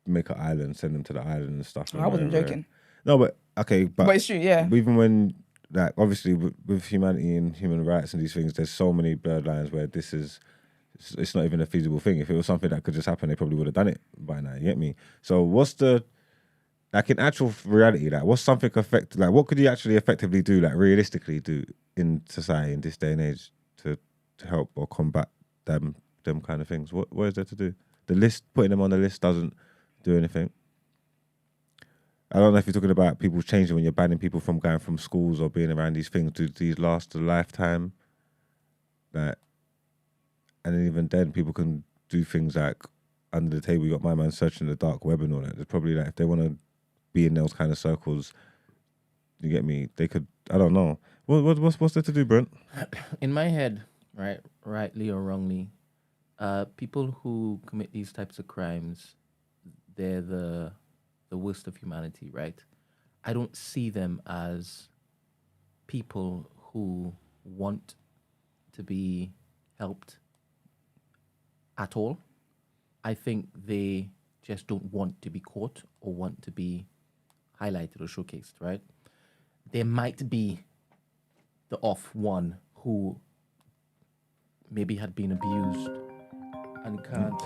make an island, send them to the island and stuff. I wasn't joking. No, but okay, But it's true, yeah. Even when like obviously with humanity and human rights and these things, there's so many blurred lines where it's not even a feasible thing. If it was something that could just happen, they probably would have done it by now. You get me? So what's the like in actual reality? Like what's something like what could you actually effectively do? Like realistically do in society in this day and age to help or combat them kind of things? What is there to do? The list, putting them on the list doesn't do anything. I don't know if you're talking about people changing when you're banning people from going from schools or being around these things. Do these last a lifetime? Like, and then even then, people can do things like under the table. You got my man searching the dark web and all that. There's probably like if they want to be in those kind of circles, you get me. They could. I don't know. What's there to do, Brent? In my head, right, rightly or wrongly, people who commit these types of crimes, they're the worst of humanity, right? I don't see them as people who want to be helped at all. I think they just don't want to be caught or want to be highlighted or showcased, right? There might be the off one who maybe had been abused and can't.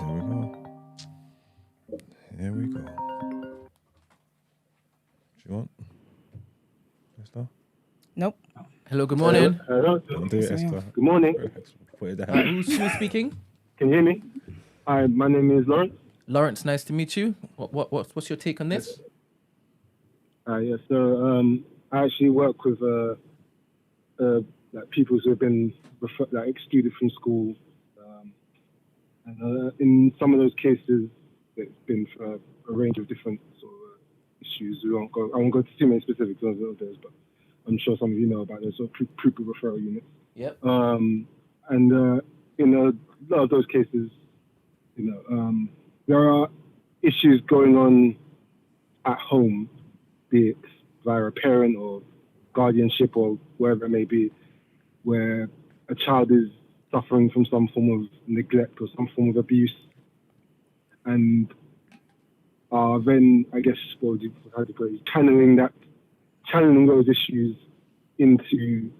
Here we go. Do you want? Esther? Nope. Hello, good morning. Hello. Don't do it, Esther. Good morning. Put it down. Who's speaking? Can you hear me? Hi, my name is Lawrence. Lawrence, nice to meet you. What's your take on this? Yeah, so I actually work with like people who have been excluded from school, and in some of those cases, it's been for a range of different sort of issues. I won't go to too many specifics of those, but I'm sure some of you know about those sort of pupil referral units. Yep. And in a lot of those cases, there are issues going on at home, be it via a parent or guardianship or wherever it may be, where a child is suffering from some form of neglect or some form of abuse, and then I guess how do you put it, channeling those issues into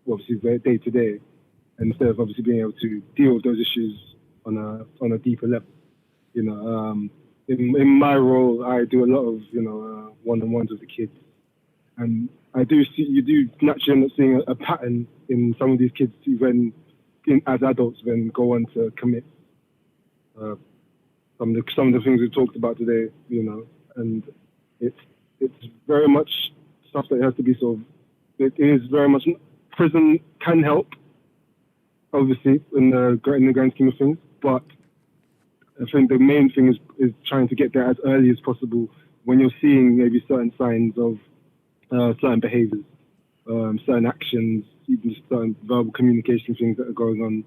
obviously their day to day, instead of obviously being able to deal with those issues on a deeper level. In my role, I do a lot of one-on-ones with the kids, and you do naturally end up seeing a pattern in some of these kids who then, as adults, then go on to commit some of the things we talked about today. And it's very much stuff that has to be solved. It is very much prison can help, obviously, in the grand scheme of things, but I think the main thing is trying to get there as early as possible when you're seeing maybe certain signs of certain behaviours, certain actions, even just certain verbal communication things that are going on,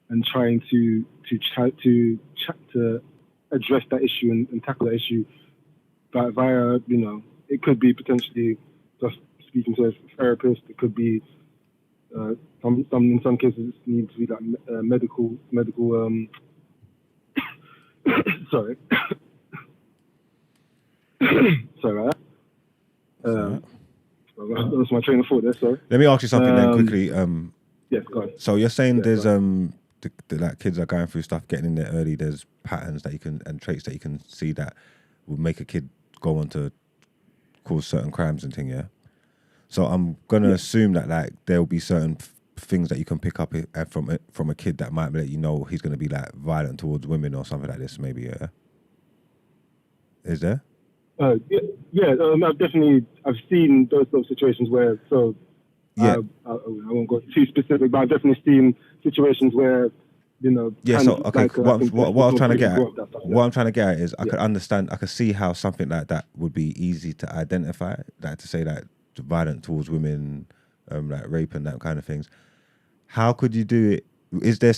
and trying to address that issue and tackle that issue via, it could be potentially just speaking to a therapist. It could be in some cases it needs to be like medical. Sorry. Sorry about that. That was my train of thought there, sorry. Let me ask you something then quickly. Yes, go ahead. So you're saying there's like kids are going through stuff, getting in there early. There's patterns that you can and traits that you can see that will make a kid go on to cause certain crimes and things. Yeah. So I'm gonna assume that like there will be certain things that you can pick up from a kid that might let you know he's gonna be like violent towards women or something like this. Maybe is there? I've seen those sort of situations where I won't go too specific, but I've definitely seen situations where what I'm trying to get at is I could understand, I could see how something like that would be easy to identify, like to say that violent towards women, like rape and that kind of things. How could you do it? Is there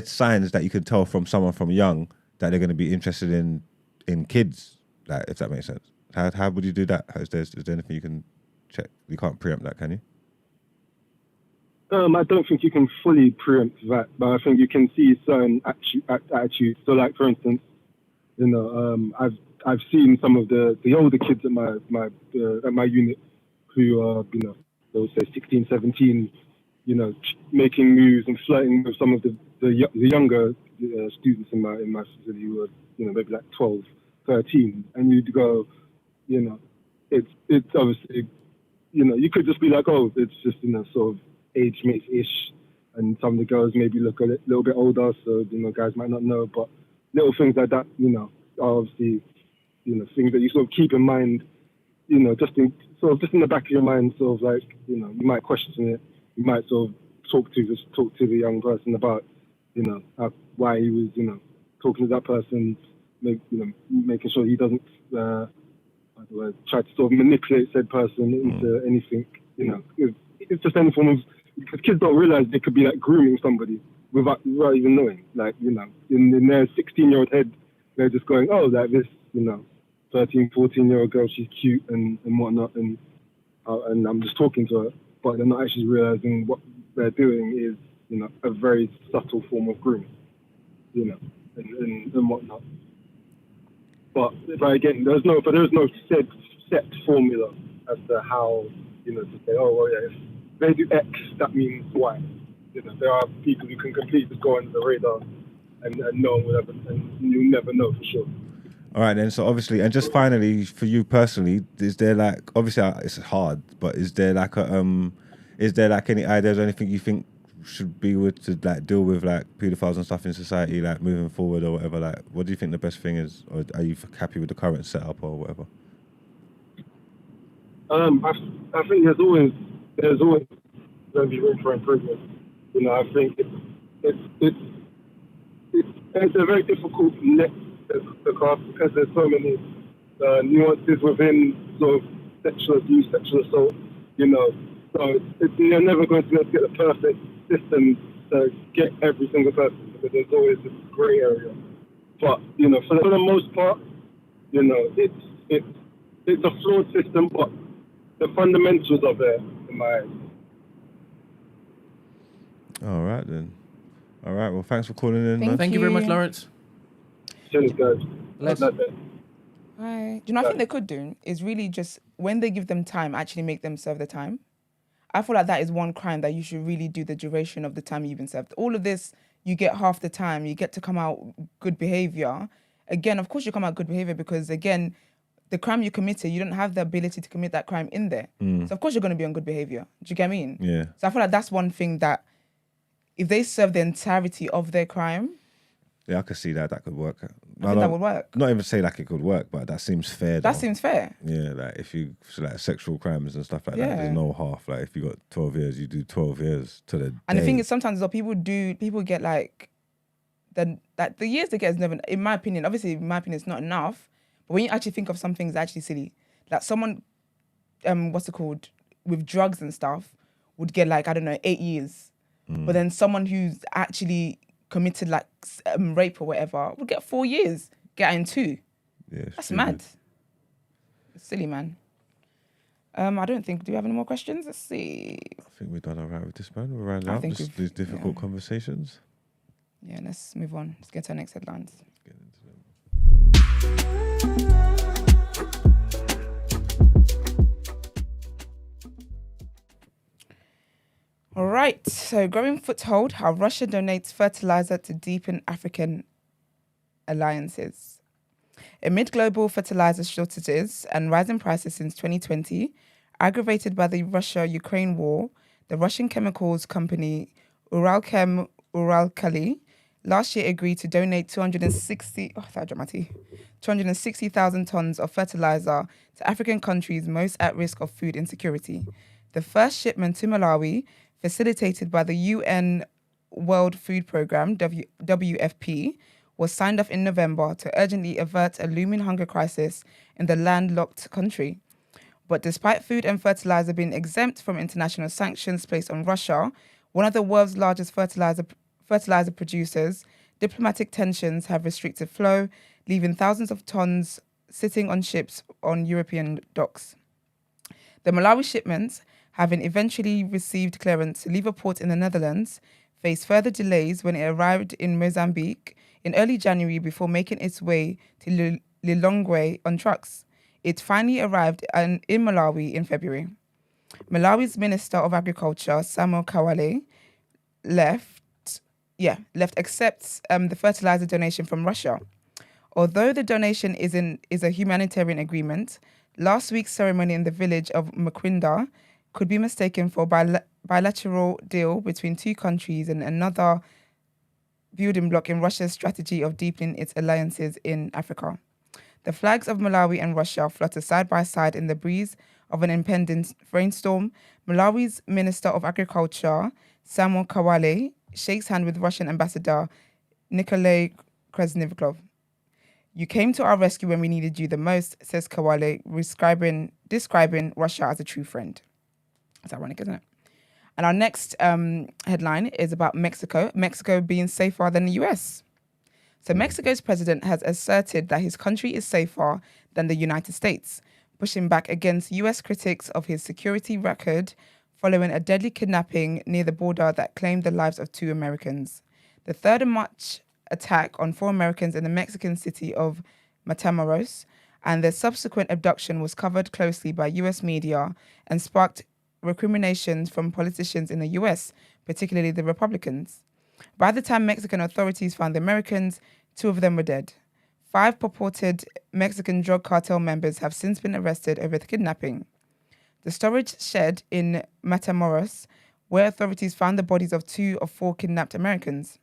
signs that you could tell from someone from young that they're going to be interested in kids? Like, if that makes sense. How would you do that? Is there anything you can check? You can't preempt that, can you? I don't think you can fully preempt that, but I think you can see certain attitudes. So, like for instance, I've seen some of the older kids at my unit who are they'll say 16, 17, you know, making moves and flirting with some of the younger students in my facility who were, you know, maybe like 12, 13, and you'd go, you know, it's obviously, you know, you could just be like, oh, it's just, you know, sort of age mates-ish, and some of the girls maybe look a little bit older, so, you know, guys might not know, but little things like that, you know, are obviously, you know, things that you sort of keep in mind, you know, just in the back of your mind, sort of like, you know, you might question it, you might sort of talk to the young person about, you know, why he was, you know, talking to that person, making sure he doesn't try to sort of manipulate said person into anything, you know. It's just any form of, because kids don't realize they could be like grooming somebody without even knowing. Like, you know, in their 16-year-old head, they're just going, oh, like this, you know, 13, 14-year-old girl, she's cute and whatnot, and I'm just talking to her, but they're not actually realizing what they're doing is, you know, a very subtle form of grooming, you know, and whatnot. But again, there's no set formula as to how, you know, to say, oh, well, yeah, if they do X, that means Y. You know, there are people who can completely just go under the radar and no one will ever, and you'll never know for sure. All right, then. So obviously, and just finally, for you personally, is there like, obviously it's hard, but is there like any ideas or anything you think should be with to like deal with like pedophiles and stuff in society, like moving forward or whatever? Like, what do you think the best thing is, or are you happy with the current setup or whatever? I think there's always going to be room for improvement. You know, I think it's a very difficult net to cast because there's so many nuances within sort of sexual abuse, sexual assault. You know, so you're never going to be able to get the perfect system to get every single person because there's always this grey area. But you know, for the most part, you know, it's a flawed system, but the fundamentals are there in my eyes. All right then. All right. Well, thanks for calling in, man. Thank you very much, Lawrence. Cheers, guys. Bless. Have a nice day. Hi. Do you know what I think they could do is really just, when they give them time, actually make them serve the time. I feel like that is one crime that you should really do the duration of the time you've been served. All of this, you get half the time, you get to come out good behavior. Again, of course you come out good behavior because, again, the crime you committed, you don't have the ability to commit that crime in there. So of course you're going to be on good behavior. Do you get what I mean? Yeah. So I feel like that's one thing that if they serve the entirety of their crime, Yeah, I could see that could work. I think that would work. Not even say like it could work, but that seems fair. That though. seems fair. Yeah, like if you like sexual crimes and stuff like Yeah. that, there's no half. Like if you got 12 years, you do 12 years to the. And the day. thing is, sometimes though, people get like, the years they get is never, in my opinion, obviously in my opinion it's not enough, but when you actually think of some things actually silly, like someone, what's it called, with drugs and stuff would get like, I don't know, 8 years. But then someone who's actually committed like rape or whatever would get 4 years, get in 2. Yeah, That's mad. It's silly, man. I don't think, do we have any more questions? Let's see. I think we've done all right with this, man. We're rounding I up think these difficult conversations. Yeah, let's move on. Let's get to our next headlines. Get into them. All right, so growing foothold, how Russia donates fertiliser to deepen African alliances. Amid global fertiliser shortages and rising prices since 2020, aggravated by the Russia-Ukraine war, the Russian chemicals company Uralchem Uralkali last year agreed to donate 260,000 tons of fertiliser to African countries most at risk of food insecurity. The first shipment to Malawi, facilitated by the UN World Food Programme, WFP, was signed off in November to urgently avert a looming hunger crisis in the landlocked country. But despite food and fertilizer being exempt from international sanctions placed on Russia, one of the world's largest fertilizer producers, diplomatic tensions have restricted flow, leaving thousands of tons sitting on ships on European docks. The Malawi shipments, having eventually received clearance to leave a port in the Netherlands, faced further delays when it arrived in Mozambique in early January before making its way to Lilongwe on trucks. It finally arrived in Malawi in February. Malawi's Minister of Agriculture, Samuel Kawale, accepts the fertilizer donation from Russia. Although the donation is a humanitarian agreement, last week's ceremony in the village of Mkwinda could be mistaken for a bilateral deal between two countries and another building block in Russia's strategy of deepening its alliances in Africa. The flags of Malawi and Russia flutter side by side in the breeze of an impending rainstorm. Malawi's Minister of Agriculture, Samuel Kawale, shakes hands with Russian Ambassador Nikolai Krasnivikov. You came to our rescue when we needed you the most, says Kawale, describing Russia as a true friend. It's ironic, isn't it? And our next headline is about Mexico. Mexico being safer than the US. So Mexico's president has asserted that his country is safer than the United States, pushing back against US critics of his security record following a deadly kidnapping near the border that claimed the lives of 2 Americans. The third of March attack on 4 Americans in the Mexican city of Matamoros and their subsequent abduction was covered closely by US media and sparked recriminations from politicians in the US, particularly the Republicans. By the time Mexican authorities found the Americans, 2 of them were dead. 5 purported Mexican drug cartel members have since been arrested over the kidnapping. The storage shed in Matamoros, where authorities found the bodies of 2 of 4 kidnapped Americans.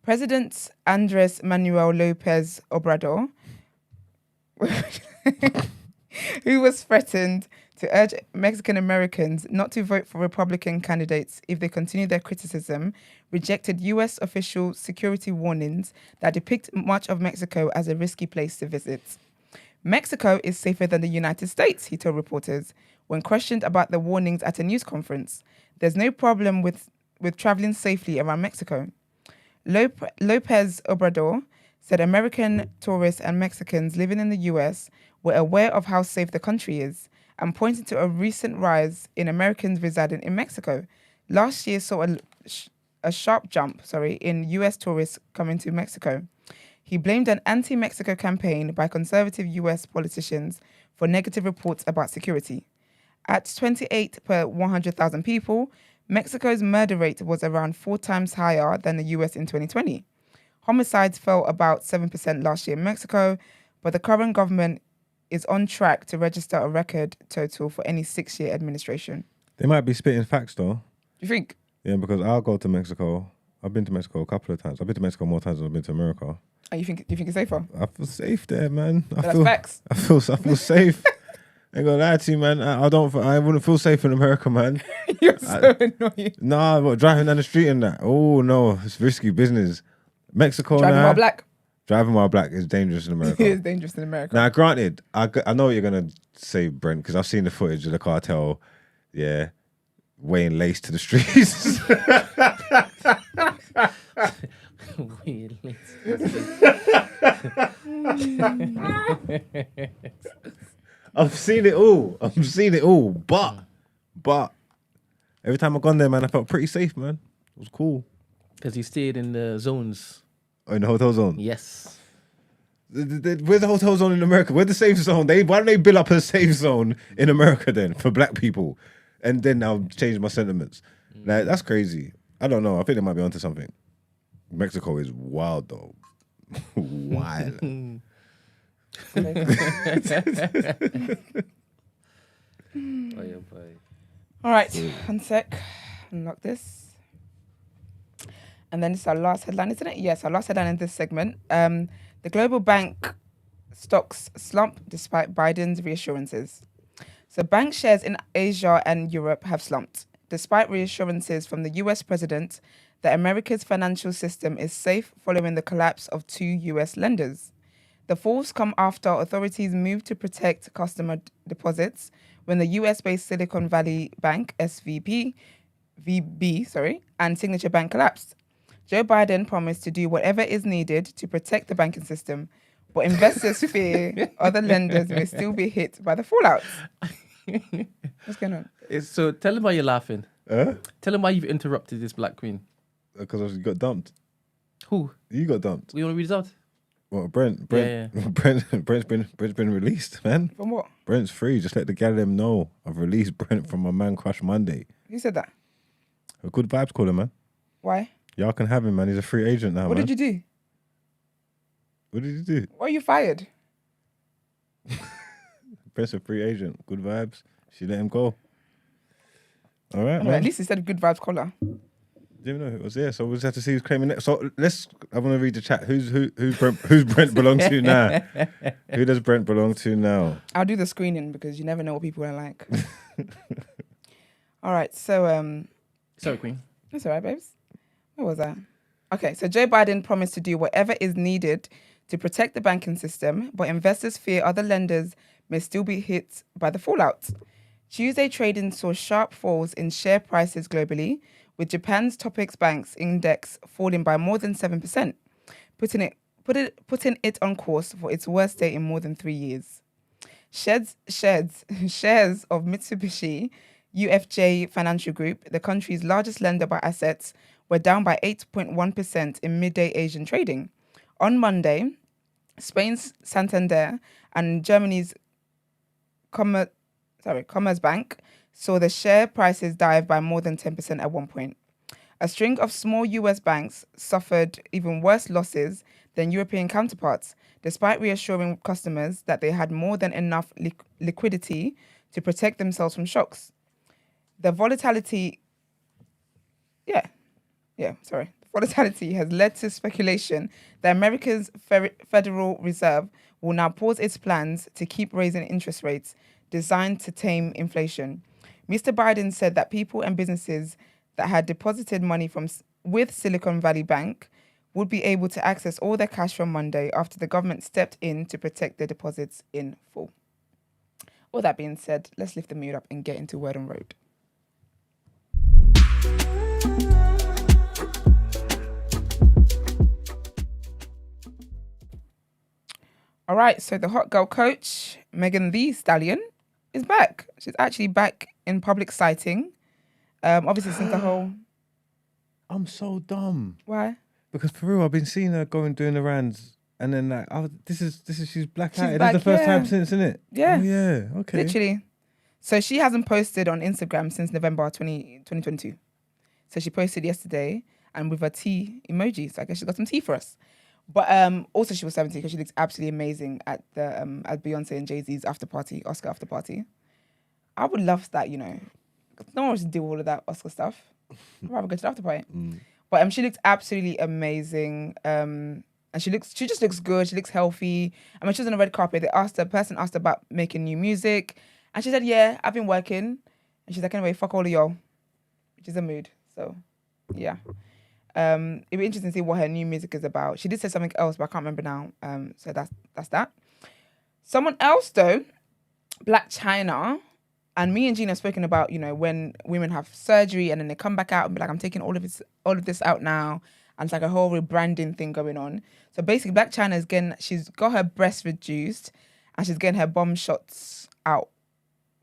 President Andres Manuel Lopez Obrador, who was threatened to urge Mexican Americans not to vote for Republican candidates if they continue their criticism, rejected US official security warnings that depict much of Mexico as a risky place to visit. Mexico is safer than the United States, he told reporters when questioned about the warnings at a news conference. There's no problem with traveling safely around Mexico. Lopez Obrador said American tourists and Mexicans living in the US were aware of how safe the country is and pointed to a recent rise in Americans residing in Mexico. Last year saw a sharp jump in US tourists coming to Mexico. He blamed an anti-Mexico campaign by conservative US politicians for negative reports about security. At 28 per 100,000 people, Mexico's murder rate was around 4 times higher than the US in 2020. Homicides fell about 7% last year in Mexico, but the current government is on track to register a record total for any 6-year administration. They might be spitting facts though. Do you think? Yeah, because I'll go to Mexico. I've been to Mexico a couple of times. I've been to Mexico more times than I've been to America. And do you think it's safer? I feel safe there, man. That's facts. I feel safe. I ain't gonna lie to you, man. I wouldn't feel safe in America, man. You're so annoying. Nah, but driving down the street and that. Oh no, it's risky business. Mexico Driving now. while black. Driving while black is dangerous in America. It is dangerous in America. Now, granted, I know what you're gonna say, Brent, because I've seen the footage of the cartel. Yeah, weighing lace to the streets. Weighing lace. I've seen it all. But every time I've gone there, man, I felt pretty safe, man. It was cool. Because you stayed in the zones. Oh, in the hotel zone? Yes. Where's the hotel zone in America? Where's the safe zone? Why don't they build up a safe zone in America then for black people? And then I'll change my sentiments. Like, that's crazy. I don't know. I think they might be onto something. Mexico is wild though. Wild. Oh, yeah, boy. All right, one sec. Unlock this. And then this is our last headline, isn't it? Yes, our last headline in this segment. The global bank stocks slump despite Biden's reassurances. So bank shares in Asia and Europe have slumped, despite reassurances from the US president that America's financial system is safe following the collapse of 2 US lenders. The falls come after authorities moved to protect customer deposits when the US-based Silicon Valley Bank, SVB, and Signature Bank collapsed. Joe Biden promised to do whatever is needed to protect the banking system, but investors fear other lenders may still be hit by the fallout. What's going on? So tell him why you're laughing. Tell him why you've interrupted this Black Queen. Because you got dumped. Who? You got dumped. We want to read this out? What Brent? Yeah, Brent's been released, man. From what? Brent's free. Just let the gal them know I've released Brent from my man Crush Monday. Who said that? A good vibes caller, man. Why? Y'all can have him, man. He's a free agent now, What man. did you do? What did you do? Why are you fired? Brent's a free agent. Good vibes. She let him go. All right, No, man. at least he said good vibes collar. Didn't even know who it was there, so we'll just have to see who's claiming it. So I want to read the chat. Who's Brent belong to now? Who does Brent belong to now? I'll do the screening because you never know what people are like. All right, so Sorry, Queen. that's all right, babes. Where was that? Okay, so Joe Biden promised to do whatever is needed to protect the banking system, but investors fear other lenders may still be hit by the fallout. Tuesday trading saw sharp falls in share prices globally, with Japan's Topix Bank's index falling by more than 7%, putting it on course for its worst day in more than 3 years. Shares of Mitsubishi UFJ Financial Group, the country's largest lender by assets, were down by 8.1% in midday Asian trading. On Monday, Spain's Santander and Germany's Commerzbank saw the share prices dive by more than 10% at one point. A string of small US banks suffered even worse losses than European counterparts, despite reassuring customers that they had more than enough liquidity to protect themselves from shocks. The volatility has led to speculation that America's Federal Reserve will now pause its plans to keep raising interest rates designed to tame inflation. Mr. Biden said that people and businesses that had deposited money with Silicon Valley Bank would be able to access all their cash from Monday after the government stepped in to protect their deposits in full. All that being said, let's lift the mood up and get into Word on Road. All right, so the hot girl coach, Megan Thee Stallion, is back. She's actually back in public sighting. Obviously, since the whole... I'm so dumb. Why? Because for real, I've been seeing her going doing the rounds, and then like, she's black out. She's That's the back, first yeah. time since, isn't it? Yeah. Oh, yeah. Okay. Literally. So she hasn't posted on Instagram since November 2022. So she posted yesterday and with a tea emoji. So I guess she got some tea for us. But also she was 70 because she looks absolutely amazing at the at Beyonce and Jay-Z's Oscar after party. I would love that, you know. No one wants to do all of that Oscar stuff. I'd rather go to the after party. But she looked absolutely amazing. And she just looks good. She looks healthy. I mean, she was on the red carpet. The person asked about making new music. And she said, yeah, I've been working. And she's like, anyway, fuck all of y'all. Which is a mood. So, yeah. It'd be interesting to see what her new music is about. She did say something else, but I can't remember now. So that's that. Someone else, though, Blac Chyna, and me and Gina have spoken about, you know, when women have surgery and then they come back out and be like, I'm taking all of this out now. And it's like a whole rebranding thing going on. So basically, Blac Chyna she's got her breasts reduced and she's getting her bum shots out.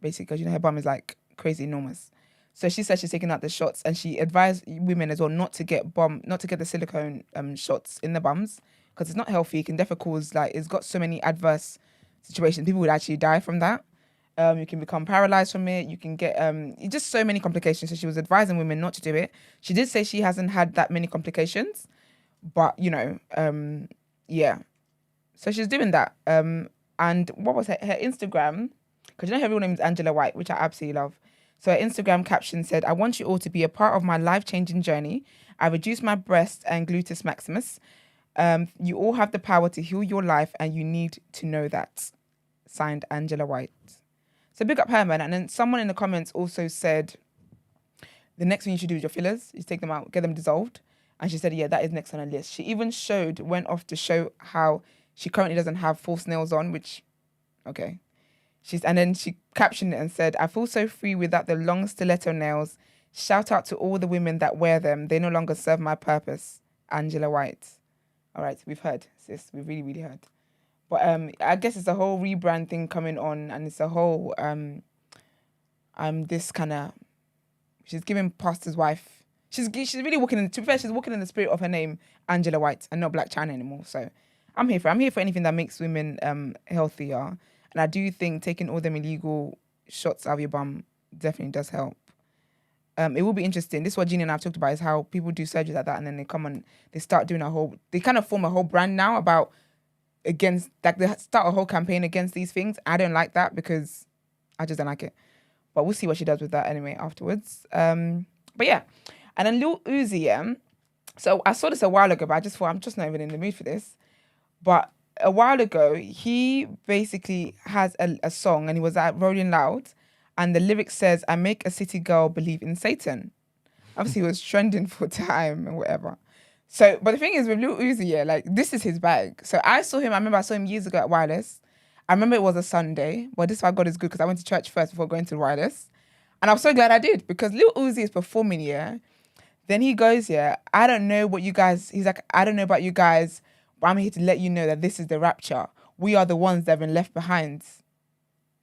Basically, because, you know, her bum is like crazy enormous. So she said she's taking out the shots and she advised women as well not to get the silicone shots in the bums because it's not healthy. It can definitely cause, like, it's got so many adverse situations. People would actually die from that. You can become paralyzed from it. You can get just so many complications. So she was advising women not to do it. She did say she hasn't had that many complications, but, you know, yeah. So she's doing that. And what was her Instagram? Because, you know, her real name is Angela White, which I absolutely love. So her Instagram caption said, I want you all to be a part of my life-changing journey. I reduced my breast and gluteus maximus. You all have the power to heal your life and you need to know that. Signed, Angela White. So big up her, man. And then someone in the comments also said, the next thing you should do is your fillers. You take them out, get them dissolved. And she said, yeah, that is next on her list. She even went off to show how she currently doesn't have false nails on, which, okay. And then she captioned it and said, I feel so free without the long stiletto nails. Shout out to all the women that wear them. They no longer serve my purpose. Angela White. All right, we've heard, sis. We've really, really heard. But I guess it's a whole rebrand thing coming on, and it's a whole this kind of, she's giving pastor's wife. She's really walking in. To be fair, she's walking in the spirit of her name, Angela White, and not Blac Chyna anymore. So I'm here for it. I'm here for anything that makes women healthier. And I do think taking all them illegal shots out of your bum definitely does help. It will be interesting. This is what Jeannie and I have talked about, is how people do surgery like that and then they come and they start doing they kind of form a whole brand now about against, like they start a whole campaign against these things. I don't like that because I just don't like it. But we'll see what she does with that anyway afterwards. But yeah. And then Lil Uzi, yeah. So I saw this a while ago, but I just thought I'm just not even in the mood for this. But a while ago, he basically has a song and he was at Rolling Loud and the lyric says, I make a city girl believe in Satan. Obviously, it was trending for time and whatever. So, but the thing is with Lil Uzi, yeah, like this is his bag. So I remember I saw him years ago at Wireless. I remember it was a Sunday. Well, this is why God is good because I went to church first before going to Wireless. And I'm so glad I did because Lil Uzi is performing, yeah. Then he goes, yeah, I don't know what you guys, he's like, I don't know about you guys, but I'm here to let you know that this is the rapture. We are the ones that have been left behind.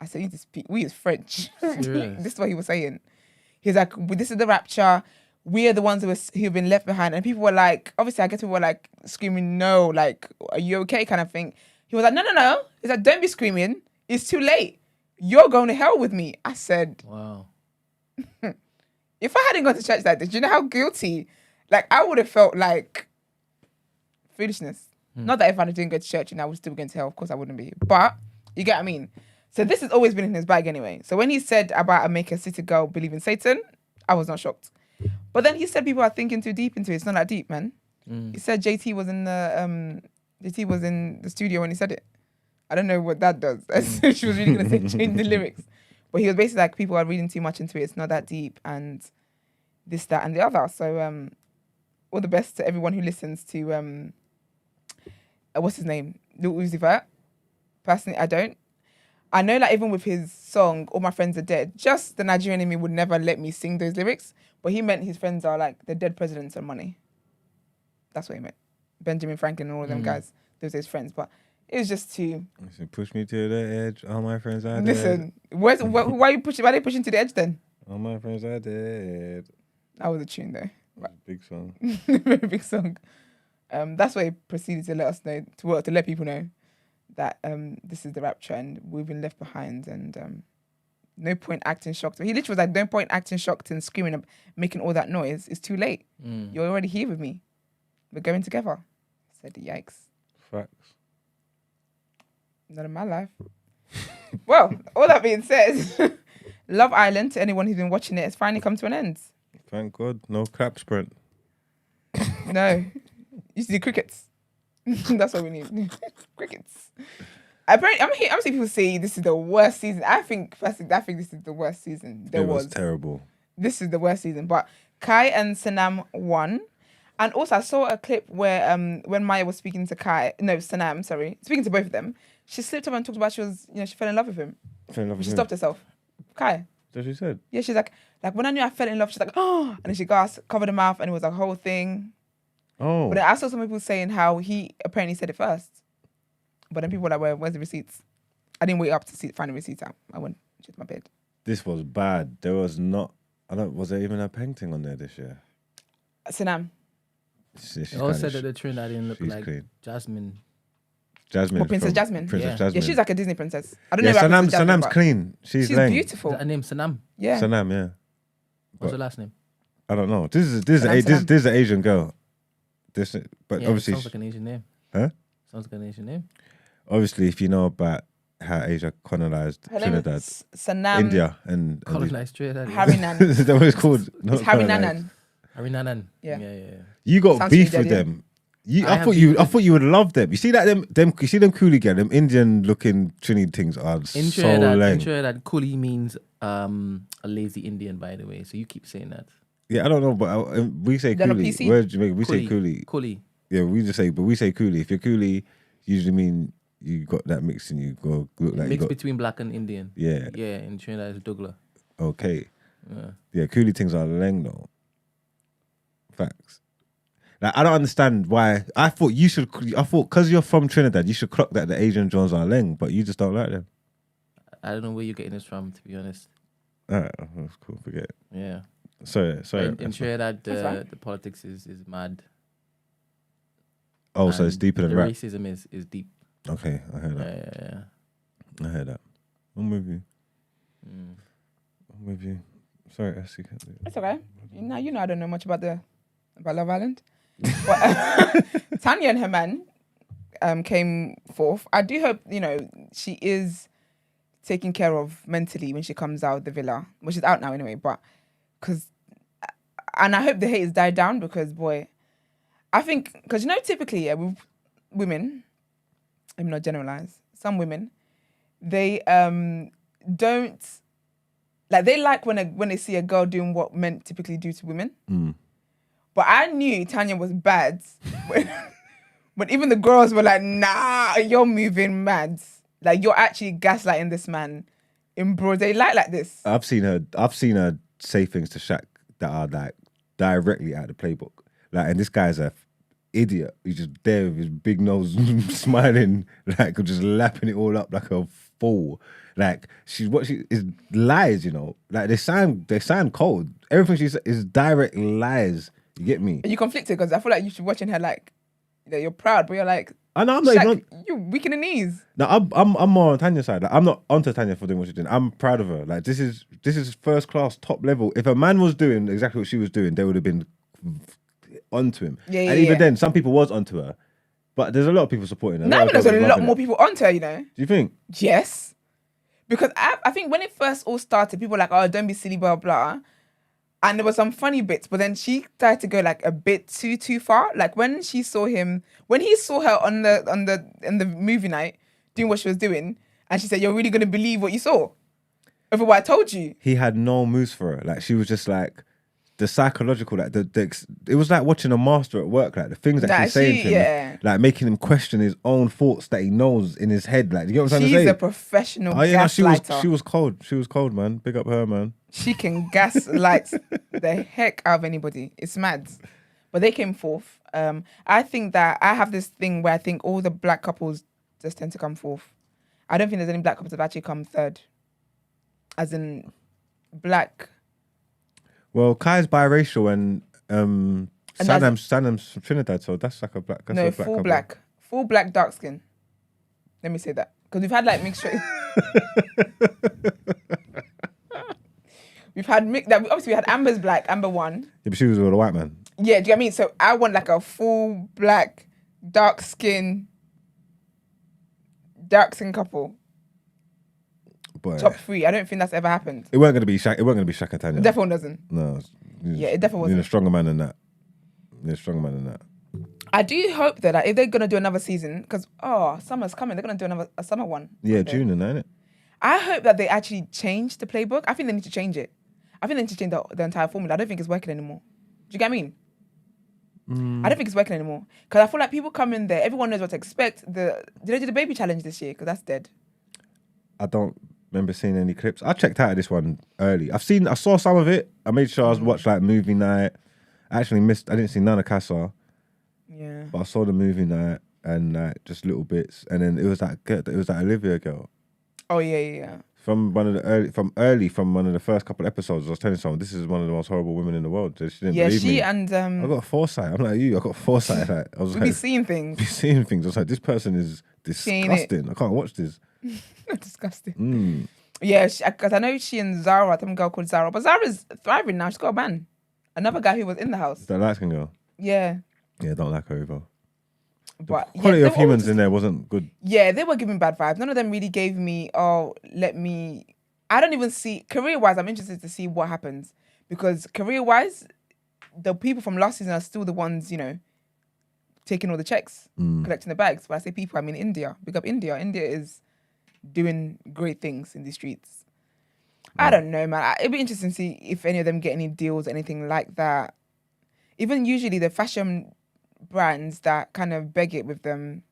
I said, you need to speak, we is French. This is what he was saying. He's like, this is the rapture. We are the ones who have been left behind. And people were like, obviously, I guess people were like screaming, no, like, are you okay kind of thing. He was like, no. He's like, don't be screaming. It's too late. You're going to hell with me. I said, Wow. If I hadn't gone to church like this, do you know how guilty? Like, I would have felt like foolishness. Not that if I didn't go to church and I was still going to hell, of course I wouldn't be. But, you get what I mean? So this has always been in his bag anyway. So when he said about I make a city girl believe in Satan, I was not shocked. But then he said people are thinking too deep into it. It's not that deep, man. He said JT was in the studio when he said it. I don't know what that does. She was really going to say change the lyrics. But he was basically like, people are reading too much into it. It's not that deep and this, that, and the other. So all the best to everyone who listens to, what's his name? Lil Uzi Vert. Personally, I don't. I know that even with his song, All My Friends Are Dead, just the Nigerian in me would never let me sing those lyrics. But he meant his friends are like the dead presidents and money. That's what he meant. Benjamin Franklin and all of them guys. Those are his friends. But it was just too... Push me to the edge, all my friends are dead. Listen, why are you pushing? Why are they pushing to the edge then? All my friends are dead. That was a tune though. Right. Big song. Very big song. That's why he proceeded to let us know, to let people know that this is the rapture and we've been left behind and no point acting shocked. He literally was like, no point acting shocked and screaming and making all that noise. It's too late. You're already here with me. We're going together. I said, yikes. Facts. Not in my life. Well, all that being said, Love Island, to anyone who's been watching it, has finally come to an end. Thank God. No clap sprint. No. Used to do crickets. That's what we need. Crickets. I'm seeing people say this is the worst season. I think this is the worst season there was. It was terrible. This is the worst season. But Kai and Sanam won. And also I saw a clip where when Maya was speaking to Sanam, speaking to both of them, she slipped up and talked about she fell in love with him. She stopped herself. Kai. That's what she said? Yeah, she's like when I knew I fell in love, she's like, oh, and then she covered her mouth and it was a whole thing. Oh. But then I saw some people saying how he apparently said it first. But then people were like, where's the receipts? I didn't wait up to find the receipts out. I went to my bed. This was bad. There was not, was there even a painting on there this year? Sanam. They all said that the Trinidad didn't look like clean. Jasmine. Jasmine. Princess Jasmine. Princess Yeah. Jasmine. Yeah, she's like a Disney princess. I don't know about Sanam, Princess Jasmine, Sanam's but clean. She's beautiful. Is that her name? Sanam? Yeah. Sanam, yeah. What's her last name? I don't know. This is an Asian girl. But Yeah, obviously, sounds like an Asian name. Huh? Sounds like an Asian name. Obviously, if you know about how Asia colonized Her name Trinidad, is Sanam India, and Colonized Trinidad. Harinan. is that what it's called? It's Harinanan. Harinanan. Yeah. Yeah. You got Sounds beef really with dead, them. I I thought you would love them. You see that you see them coolie girl, them Indian looking Trini things are In so Trinidad, lame. coolie means a lazy Indian, by the way. So you keep saying that. Yeah, I don't know, but we say They're not coolie. PC? Where in Jamaica we say Coolie. coolie. Coolie. Yeah, we say coolie. If you're coolie, usually mean you got that mix and you go look like Mix you got. between black and Indian. Yeah. Yeah, in Trinidad it's Douglas. Okay. Yeah. Yeah, coolie things are leng though. Facts. Like I don't understand why. I thought because you're from Trinidad, you should clock that the Asian Johns are leng, but you just don't like them. I don't know where you're getting this from, to be honest. Alright, that's cool. Forget it. Yeah. Sorry. In Trinidad, That's fine. the politics is mad. Oh, so it's and deeper than the rap. racism is deep. Okay, I heard Yeah, that. yeah, I heard that. I'm with you. yeah. I'm with you. Sorry, SC. It's okay. I don't know much about Love Island. But Tanya and her man came forth. I do hope, she is taken care of mentally when she comes out of the villa. Well, she's out now anyway, but and I hope the hate has died down because, boy, I think, because typically, with women, I'm not generalize, some women, they don't, like, they like when they see a girl doing what men typically do to women. But I knew Tanya was bad when even the girls were like, nah, you're moving mad. Like, you're actually gaslighting this man in broad daylight like this. I've seen her say things to Shaq that are like directly out of the playbook. Like, and this guy's a idiot. He's just there with his big nose smiling, like just lapping it all up like a fool. Like, she is lies, Like, they sound cold. Everything she says is direct lies. You get me? Are you conflicted? Because I feel like you should be watching her like, you're proud, but you're like, I know I'm not Shaq, even. you're weak in the knees. No, I'm more on Tanya's side. Like, I'm not onto Tanya for doing what she's doing. I'm proud of her. Like, this is first class, top level. If a man was doing exactly what she was doing, they would have been onto him. Yeah, and even then, some people was onto her, but there's a lot of people supporting her. Now there's a lot more Do people onto her, you think? Yes. Because I think when it first all started, people were like, oh, don't be silly, blah, blah. And there were some funny bits, but then she tried to go like a bit too far. Like when he saw her on the movie night doing what she was doing, and she said, "You're really gonna believe what you saw over what I told you." He had no moves for her. Like, she was just like the psychological, like it was like watching a master at work. Like the things that she's saying to him, like making him question his own thoughts that he knows in his head. Like, do you get what I'm trying to say? She's a professional gaslighter. gaslighter. She was cold. She was cold, man. Big up her, man. She can gaslight the heck out of anybody. It's mad. But they came forth. I think that I have this thing where I think all the black couples just tend to come forth. I don't think there's any black couples that have actually come third. As in black. Well, Kai's biracial and Sanam's from Trinidad, so that's like a black. That's No, a black full couple. black. Full black, dark skin. Let me say that. Because we've had like mixture. We've had obviously we had Amber's black, Amber one. Yeah, but she was with a white man. Yeah, do you get what I mean? So I want like a full black, dark skin couple. But Top 3. I don't think that's ever happened. it weren't gonna be Shaq. It weren't gonna be Shaq and Tanya. Definitely doesn't. No. Yeah, it definitely You need wasn't. a stronger man than that. You need a stronger man than that. I do hope that if they're gonna do another season, because summer's coming, they're gonna do a summer one. Yeah, June and that, innit? I hope that they actually change the playbook. I think they need to change it. I think they need to change the entire formula. I don't think it's working anymore. Do you get what I mean? I don't think it's working anymore. Because I feel like people come in there, everyone knows what to expect. Did they do the baby challenge this year? Because that's dead. I don't remember seeing any clips. I checked out of this one early. I saw some of it. I made sure I watched like movie night. I didn't see none of Casa, Yeah. but I saw the movie night and like just little bits. And then it was that Olivia girl. Oh, yeah. From one of the first couple of episodes, I was telling someone this is one of the most horrible women in the world. She didn't believe me. And I got foresight. I'm like you. I got foresight. Like, I was we'll like, be seeing things. be seeing things. I was like, this person is disgusting. I can't watch this. Disgusting. Yeah, because I know she and Zara, I think a girl called Zara, but Zara's thriving now. She's got a man. Another guy who was in the house. That light skin girl. Yeah. Yeah, don't like her either. But Quality they of were all humans just- in there wasn't good. Yeah, they were giving bad vibes. None of them really gave me, I don't even see, career-wise, I'm interested to see what happens. Because career-wise, the people from last season are still the ones, taking all the checks, collecting the bags. When I say people, I mean India. Big up India. India is doing great things in the streets. I don't know, man. It'd be interesting to see if any of them get any deals, anything like that. Even usually the fashion brands that kind of beg it with them,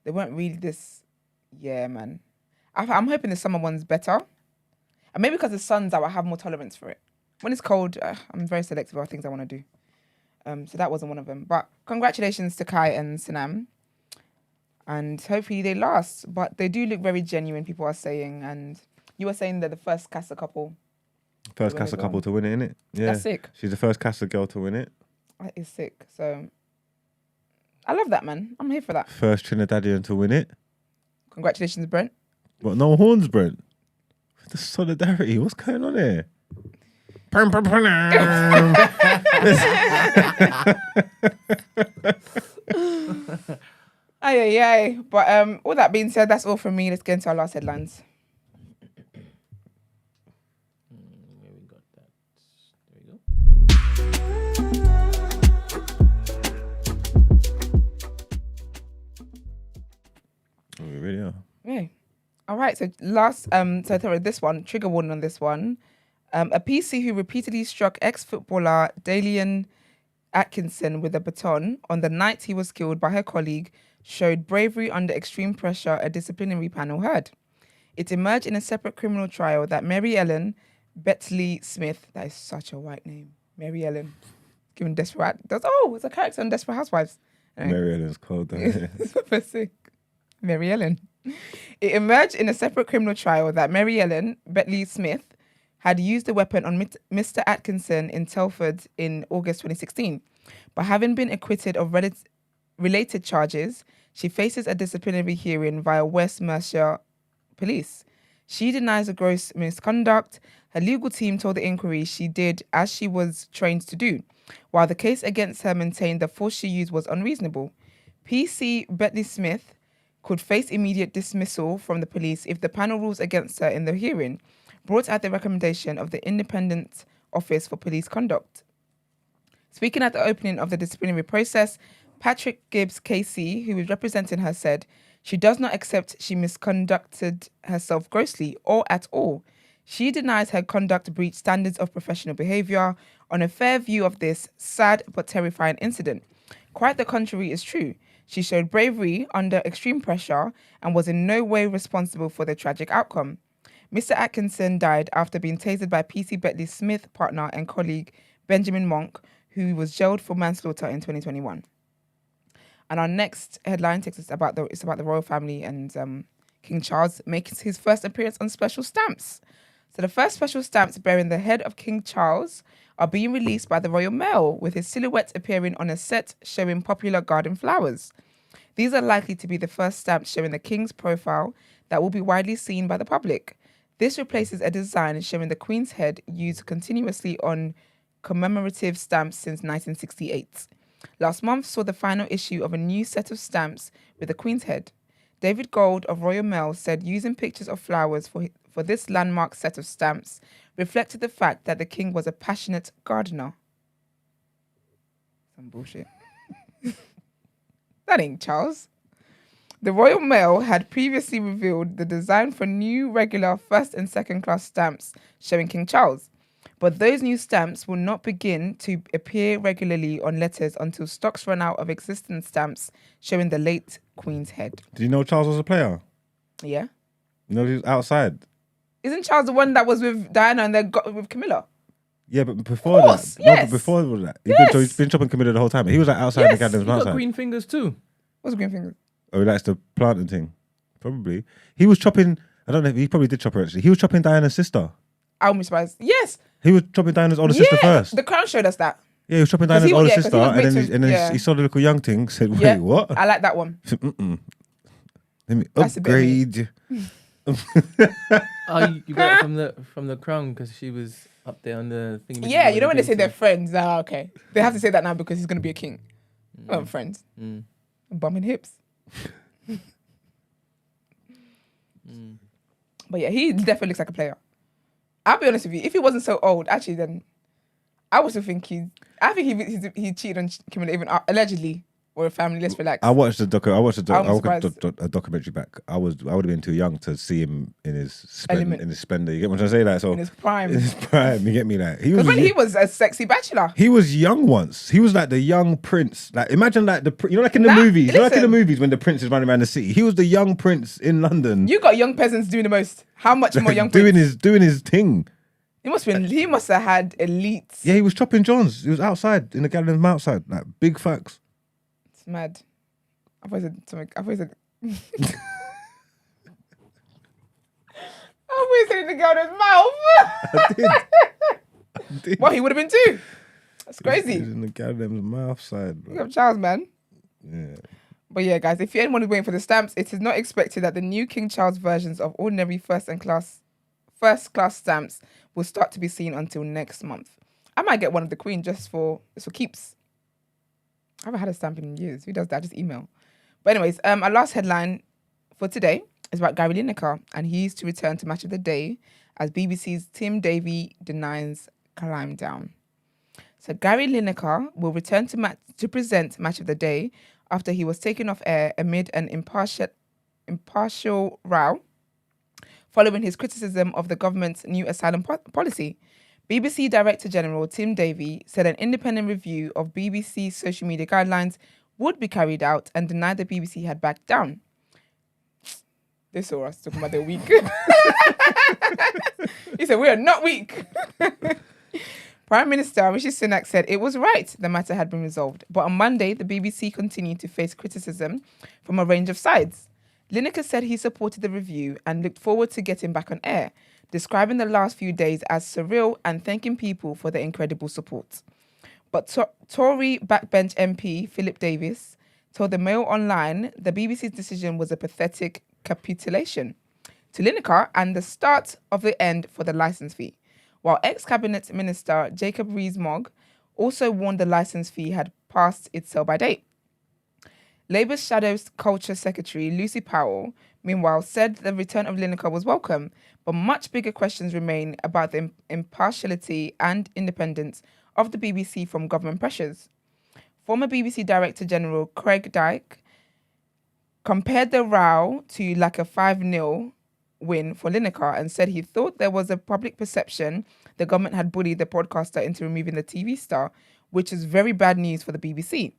they weren't really this. Yeah, man. I'm hoping the summer one's better. And maybe because the sun's out, I have more tolerance for it. When it's cold, I'm very selective about things I want to do. So that wasn't one of them. But congratulations to Kai and Sanam. And hopefully they last. But they do look very genuine, people are saying. And you were saying they're the first Casa couple. First Casa couple to win it, innit? Yeah. That's sick. She's the first Casa girl to win it. That is sick. So I love that, man. I'm here for that. First Trinidadian to win it. Congratulations, Brent. But no horns, Brent. The solidarity. What's going on here? Aye. But all that being said, that's all from me. Let's get into our last headlines. Where we got that? There we go. Oh, we really are. Yeah. All right. So this one, trigger warning on this one. A PC who repeatedly struck ex-footballer Dalian Atkinson with a baton on the night he was killed by her colleague showed bravery under extreme pressure, a disciplinary panel heard. It emerged in a separate criminal trial that Mary Ellen Betley Smith, that is such a white name, Mary Ellen, given Desperate, it's a character on Desperate Housewives. Mary Ellen's cold. It's super sick. Mary Ellen. It emerged in a separate criminal trial that Mary Ellen Betley Smith had used the weapon on Mr. Atkinson in Telford in August 2016. But having been acquitted of related charges, she faces a disciplinary hearing via West Mercia Police. She denies a gross misconduct. Her legal team told the inquiry she did as she was trained to do, while the case against her maintained the force she used was unreasonable. PC Betley Smith could face immediate dismissal from the police if the panel rules against her in the hearing, brought at the recommendation of the Independent Office for Police Conduct. Speaking at the opening of the disciplinary process, Patrick Gibbs KC, who was representing her, said she does not accept she misconducted herself grossly or at all. She denies her conduct breached standards of professional behaviour on a fair view of this sad but terrifying incident. Quite the contrary is true. She showed bravery under extreme pressure and was in no way responsible for the tragic outcome. Mr. Atkinson died after being tasered by PC Betley Smith partner and colleague Benjamin Monk, who was jailed for manslaughter in 2021. And our next headline takes us about the royal family and King Charles makes his first appearance on special stamps. So the first special stamps bearing the head of King Charles are being released by the Royal Mail, with his silhouette appearing on a set showing popular garden flowers. These are likely to be the first stamps showing the King's profile that will be widely seen by the public. This replaces a design showing the Queen's head used continuously on commemorative stamps since 1968. Last month saw the final issue of a new set of stamps with the Queen's head. David Gold of Royal Mail said using pictures of flowers for this landmark set of stamps reflected the fact that the King was a passionate gardener. Some bullshit. That ain't Charles. The Royal Mail had previously revealed the design for new regular first and second class stamps showing King Charles. But those new stamps will not begin to appear regularly on letters until stocks run out of existing stamps showing the late Queen's head. Did you know Charles was a player? Yeah. You know he was outside? Isn't Charles the one that was with Diana and then got with Camilla? Yeah, but before course, that. yes. No, but before that. Yes. He's been chopping Camilla the whole time. He was like outside Yes. the gardens. He got outside. green fingers too. What's green fingers? Oh, he likes the planting thing. Probably. He was chopping, I don't know, he probably did chop her actually. He was chopping Diana's sister. I wouldn't be surprised. Yes. He was chopping Diana's older sister first. The Crown showed us that. Yeah, he was chopping 'Cause Diana's he- older yeah, 'cause he sister, was and then, made to- and then yeah. he saw the little young thing, said, wait, Yeah. what? I like that one. Said, mm-mm. Let me That's a bit upgrade. Oh, you got it from the Crown because she was up there on the thing. Yeah, you know when they say they're friends. Okay. They have to say that now because he's going to be a king. Well, friends. Bumming hips. But yeah, he definitely looks like a player. I'll be honest with you. If he wasn't so old, actually, then I would still think he cheated on Camilla, even allegedly, or a family. Let's relax. I watched a surprised. documentary back. I would have been too young to see him in his Element. in his splendor. You get what I'm trying to say? Like, so In his prime. In his prime, you get me? Like he Because was. when he was a sexy bachelor. He was young once. He was like the young prince. Like imagine like like in the Nah, movies. You know, like in the listen. movies when the prince is running around the city. He was the young prince in London. You got young peasants doing the most. How much more young prince? doing his thing. He must have had elite. Yeah, he was chopping Johns. He was outside in the gardens outside. Like big facts. It's mad. I've always said something. I've always said in the garden's mouth. I did. Well, he would have been too. That's He crazy. was in the gardens mouth side. Bro. Look up Charles, man. Yeah. But yeah, guys, if anyone is waiting for the stamps, it is not expected that the new King Charles versions of ordinary first class stamps will start to be seen until next month. I might get one of the Queen just for keeps. I haven't had a stamp in years. Who does that? Just email. But anyways, our last headline for today is about Gary Lineker, and he's to return to Match of the Day as BBC's Tim Davie denies climb down. So Gary Lineker will return to present Match of the Day after he was taken off air amid an impartial row following his criticism of the government's new asylum policy. BBC Director General Tim Davie said an independent review of BBC's social media guidelines would be carried out and denied the BBC had backed down. They saw us talking about their week. He said, we are not weak. Prime Minister Rishi Sunak said it was right the matter had been resolved. But on Monday, the BBC continued to face criticism from a range of sides. Lineker said he supported the review and looked forward to getting back on air, describing the last few days as surreal and thanking people for their incredible support. But Tory backbench MP Philip Davis told the Mail Online the BBC's decision was a pathetic capitulation to Lineker and the start of the end for the licence fee, while ex-Cabinet Minister Jacob Rees-Mogg also warned the licence fee had passed its sell-by date. Labour's Shadow Culture Secretary Lucy Powell, meanwhile, said the return of Lineker was welcome, but much bigger questions remain about the impartiality and independence of the BBC from government pressures. Former BBC Director General Craig Dyke compared the row to like a 5-0 win for Lineker and said he thought there was a public perception the government had bullied the broadcaster into removing the TV star, which is very bad news for the BBC.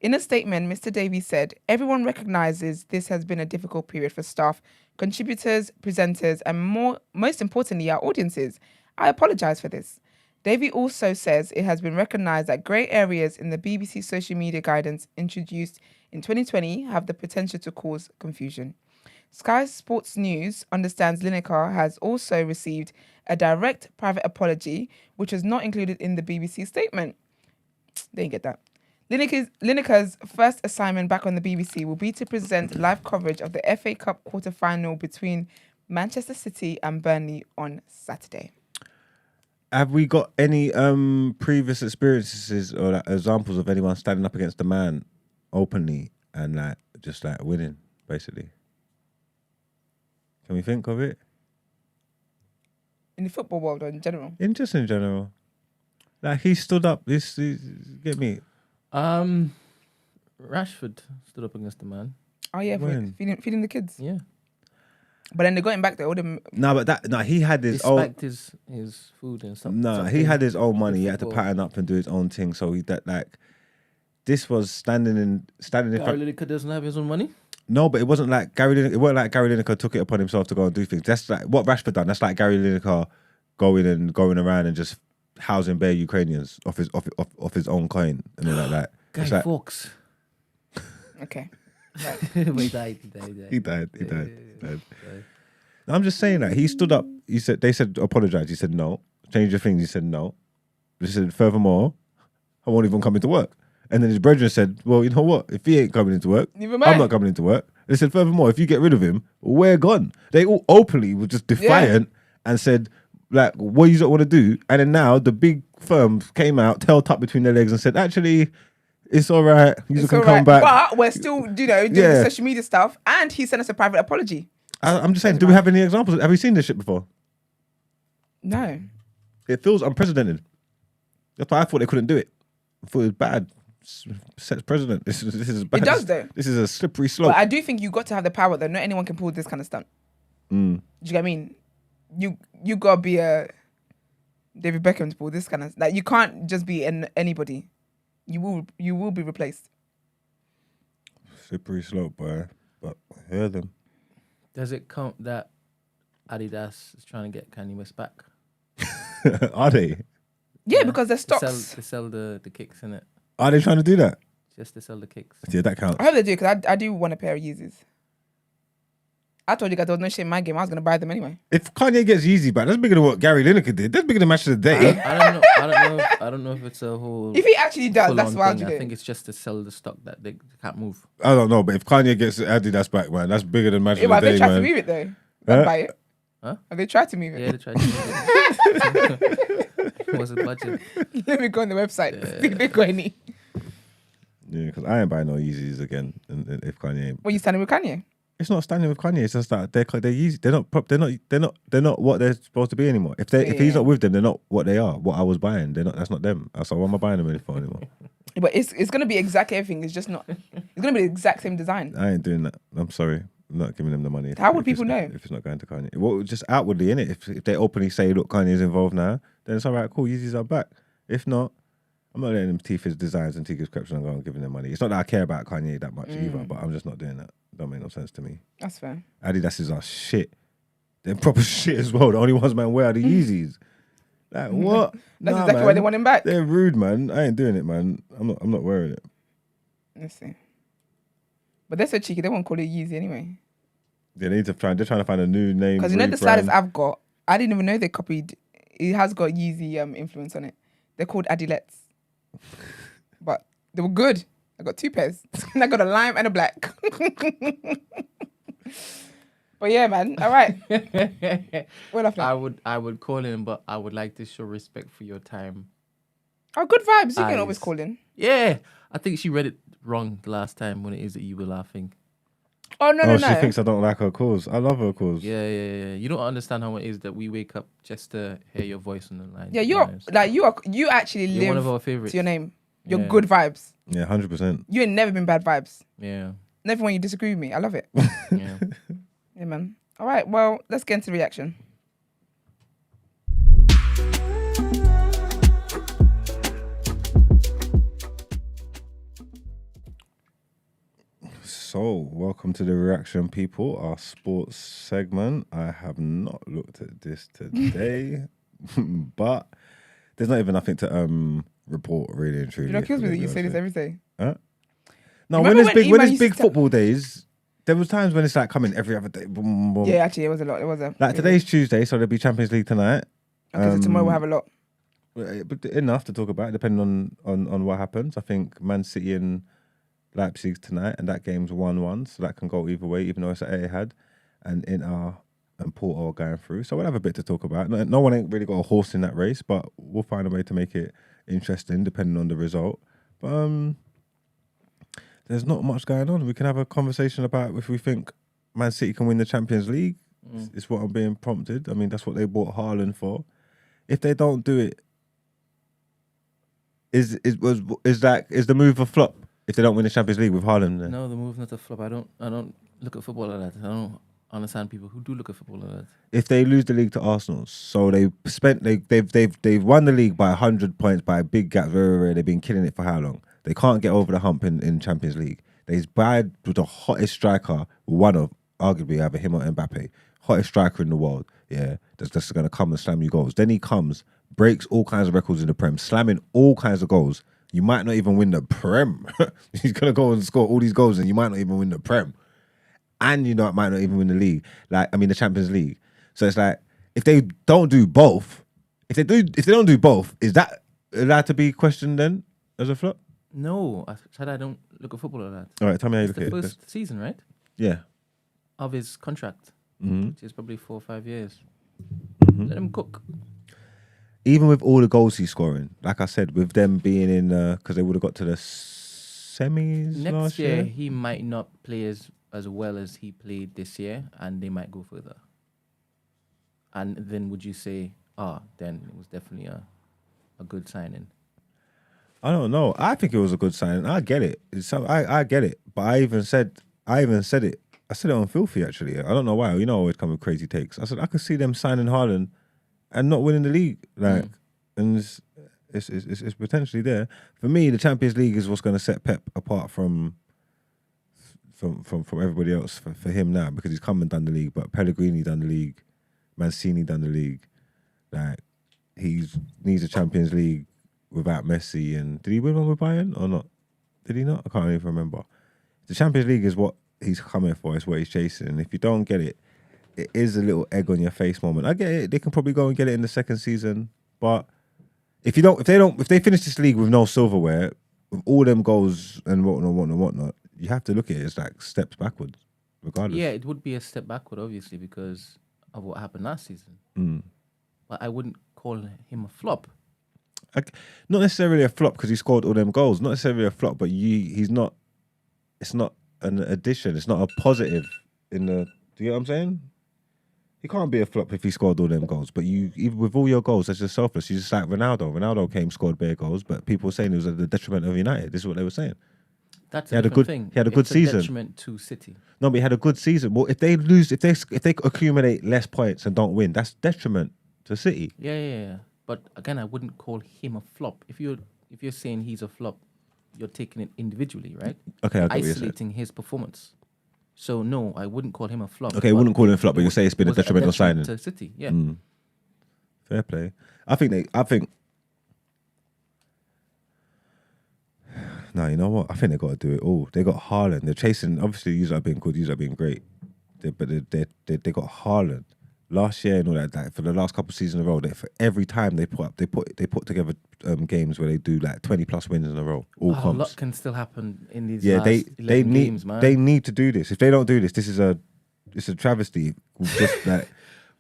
In a statement, Mr. Davie said, everyone recognises this has been a difficult period for staff, contributors, presenters, and most importantly, our audiences. I apologise for this. Davie also says it has been recognised that grey areas in the BBC social media guidance introduced in 2020 have the potential to cause confusion. Sky Sports News understands Lineker has also received a direct private apology, which was not included in the BBC statement. They didn't get that. Lineker's first assignment back on the BBC will be to present live coverage of the FA Cup quarter-final between Manchester City and Burnley on Saturday. Have we got any previous experiences or like, examples of anyone standing up against a man openly and like just like winning, basically? Can we think of it? In the football world or in general? In general. Like he stood up, this get me. Rashford stood up against the man. Oh yeah, feeding the kids. Yeah. But then they got him back there. All them. He had his own. Respect his food and stuff. No, he had his own money. He had to pattern up and do his own thing. So this was standing in Gary front. Lineker doesn't have his own money. No, but it wasn't like Gary Lineker took it upon himself to go and do things. That's like what Rashford done. That's like Gary Lineker going around and just housing bare Ukrainians off his own coin and all like that. Guy Fawkes. Okay. Right. He died. He died. I'm just saying that he stood up. They said apologize. He said no. Change your things. He said no. He said furthermore, I won't even come into work. And then his brethren said, well, you know what? If he ain't coming into work, I'm not coming into work. They said furthermore, if you get rid of him, we're gone. They all openly were just defiant and said, like, what you don't want to do. And then now the big firms came out, tail tucked between their legs and said, actually, it's all right. You can come back. But we're still, doing the social media stuff. And he sent us a private apology. I'm just saying, do we have any examples? Have we seen this shit before? No. It feels unprecedented. That's why I thought they couldn't do it. I thought it was bad. Sex president. This is bad. It does though. This is a slippery slope. But I do think you got to have the power though. Not anyone can pull this kind of stunt. Do you get what I mean? You gotta be a David Beckham to pull this kind of like. You can't just be anybody. You will be replaced. Slippery slope, boy. But I hear them. Does it count that Adidas is trying to get Kanye West back? Are they? Yeah, because their stocks. They sell the kicks in it. Are they trying to do that? Just to sell the kicks. Yeah, that counts. I hope they do because I do want a pair of Yeezys. I told you guys there was no shit in my game. I was gonna buy them anyway. If Kanye gets Yeezy back, that's bigger than what Gary Lineker did. That's bigger than Match of the Day. I I don't know if it's a whole. If he actually does, that's full-on why I'll thing. do I think it. it's just to sell the stock that they can't move. I don't know, but if Kanye gets Adidas back, man, that's bigger than Match Yeah, of but the they Day, tried to man. move it though. They'll buy it. Huh? Have they tried to move it? Yeah, they tried to move it. What's the budget? Let me go on the website. Yeah. See if they got any. Yeah, because I ain't buying no Yeezys again. And if Kanye, ain't. What, you standing with Kanye? It's not standing with Kanye. It's just that they're Yeezy. They're not what they're supposed to be anymore. If he's not with them, they're not what they are. What I was buying, they're not. That's not them. So why am I buying them for anymore? But it's gonna be exactly everything. It's just not. It's gonna be the exact same design. I ain't doing that. I'm sorry. I'm not giving them the money. How would people know? If it's not going to Kanye? Well, just outwardly, innit? If they openly say, look, Kanye's involved now, then it's all right, cool, Yeezys are back. If not, I'm not letting them teeth his designs and teeth his crepes and go and giving them money. It's not that I care about Kanye that much either, but I'm just not doing that. Don't make no sense to me. That's fair. Adidas are shit. They're proper shit as well. The only ones man wear are the Yeezys. Like, what? That's Nah, exactly why man. they want him back. They're rude, man. I ain't doing it, man. I'm not wearing it. Let's see. But they're so cheeky. They won't call it Yeezy anyway. They're trying to find a new name. Because you know the sliders I've got, I didn't even know they copied. It has got Yeezy influence on it. They're called Adilets. But they were good. I got 2 pairs. I got a lime and a black. But yeah, man. All right. We're laughing. I would call in, but I would like to show respect for your time. Oh, good vibes. You can Eyes. always call in. Yeah, I think she read it wrong the last time when it is that you were laughing. Oh, no. She thinks I don't like her calls. I love her calls. Yeah. You don't understand how it is that we wake up just to hear your voice on the line. Yeah, to be you're honest. like you actually You're one live of our to favorites. your name. You're Yeah. good vibes. Yeah, 100%. You ain't never been bad vibes. Yeah. Never when you disagree with me. I love it. Yeah. Yeah, man. All right. Well, let's get into the reaction. So, welcome to the reaction, people. Our sports segment. I have not looked at this today, but there's not even nothing to report, really and truly. You know, it kills me that you say this every. every day. No, Remember when when Iman it's used big to football days, there was times when it's like coming every other day. Boom, boom. Yeah, actually, it was a lot. It was a Like today's Tuesday, so there'll be Champions League tonight. Okay, so tomorrow we'll have a lot. But enough to talk about, depending on what happens. I think Man City and Leipzig tonight, and that game's 1-1, so that can go either way, even though it's at Etihad, and Inter and Porto are going through. So we'll have a bit to talk about. No one ain't really got a horse in that race, but we'll find a way to make it interesting, depending on the result. But there's not much going on. We can have a conversation about if we think Man City can win the Champions League. It's what I'm being prompted. I mean, that's what they bought Haaland for. If they don't do it, is the move a flop? If they don't win the Champions League with Haaland, then? No, the move's not a flop. I don't look at football like that. I don't understand people who do look at football like that. If they lose the league to Arsenal, so they've won the league by 100 points by a big gap. They've been killing it for how long? They can't get over the hump in Champions League. They've bad with the hottest striker, one of arguably either him or Mbappe, hottest striker in the world. Yeah, that's going to come and slam you goals. Then he comes, breaks all kinds of records in the Prem, slamming all kinds of goals. You might not even win the Prem. He's going to go and score all these goals and you might not even win the Prem. And you might not even win the league. The Champions League. So it's like, if they don't do both, if they don't do both, is that allowed to be questioned then as a flop? No, I said I don't look at football like that. All right, tell me how you It's look the at it. first season, right? Yeah. Of his contract, Mm-hmm. which is probably 4 or 5 years. Let him cook. Even with all the goals he's scoring, like I said, with them being in, because they would have got to the semis Next last year, year. he might not play as well as he played this year, and they might go further. And then would you say, then it was definitely a good signing? I don't know. I think it was a good sign. I get it. I get it. But I even said it. I said it on Filthy, actually. I don't know why. You know, I always come with crazy takes. I said, I could see them signing Haaland and not winning the league. And it's potentially there. For me, the Champions League is what's going to set Pep apart from everybody else for him now, because he's come and done the league. But Pellegrini done the league. Mancini done the league. Like, he needs a Champions League without Messi. And did he win one with Bayern or not? Did he not? I can't even remember. The Champions League is what he's coming for. It's what he's chasing. And if you don't get it, it is a little egg on your face moment. I get it. They can probably go and get it in the second season. But if they finish this league with no silverware, with all them goals and whatnot, you have to look at it as like steps backwards, regardless. Yeah, it would be a step backward, obviously, because of what happened last season. But I wouldn't call him a flop. Not necessarily a flop because he scored all them goals. Not necessarily a flop, but he's not. It's not an addition. It's not a positive in the. Do you know what I'm saying? He can't be a flop if he scored all them goals. But even with all your goals, that's just selfless. You're just like Ronaldo. Ronaldo came, scored bare goals, but people were saying it was at the detriment of United. This is what they were saying. That's a different thing. He had a good season. Detriment to City. No, but he had a good season. Well, if they lose, if they accumulate less points and don't win, that's detriment to City. Yeah. But again, I wouldn't call him a flop. If you're saying he's a flop, you're taking it individually, right? Okay, I get what you're saying. Isolating his performance. So no, I wouldn't call him a flop. Okay, I wouldn't call him a flop, but you say it's been a detrimental signing to City. Yeah. Fair play. I think. No, you know what? I think they got to do it all. They got Haaland. They're chasing. Obviously, you are being good. You are being great. But they got Haaland. Last year and all that, for the last couple of seasons in a row, for every time they put together games where they do like 20+ wins in a row. All comps. A lot can still happen in these last 11 games, man. They need to do this. If they don't do this, it's a travesty. Just like,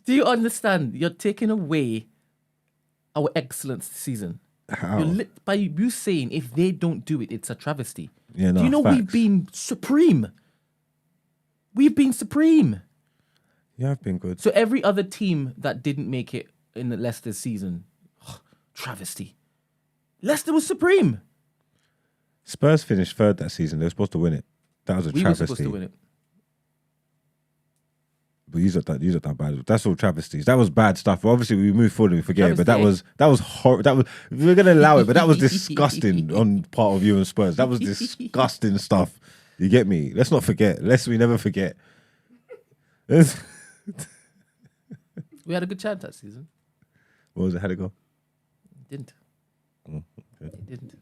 do you understand? You're taking away our excellence this season. how? By you saying if they don't do it, it's a travesty. Yeah, no, do you know facts. we've been supreme? We've been supreme. You have been good. So every other team that didn't make it in the Leicester season, travesty. Leicester was supreme. Spurs finished third that season. They were supposed to win it. That was a We were travesty. supposed to win it. But you done bad. That's all travesties. That was bad stuff. Obviously, we move forward and we forget it. But that was horrible. That was, we're gonna allow it. But that was disgusting on part of you and Spurs. That was disgusting stuff. You get me? Let's not forget. Lest we never forget. We had a good chance that season. What was it? How'd it go? Didn't. Okay. It didn't.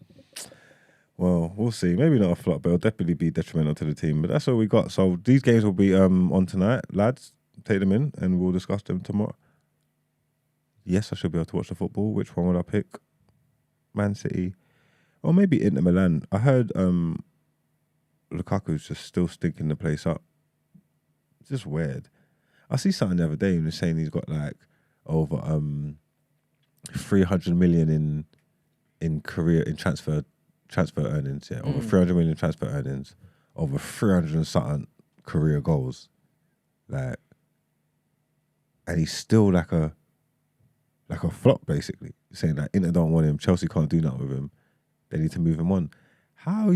Well, we'll see. Maybe not a flop, but it'll definitely be detrimental to the team. But that's all we got. So these games will be on tonight, lads. Take them in, and we'll discuss them tomorrow. Yes, I should be able to watch the football. Which one would I pick? Man City, or maybe Inter Milan. I heard Lukaku's just still stinking the place up. It's just weird. I see something the other day and was saying he's got like over 300 million in transfer earnings. Yeah, over 300 million transfer earnings, over 300 and something career goals. Like, and he's still like a flop basically. Saying that Inter don't want him, Chelsea can't do nothing with him. They need to move him on. How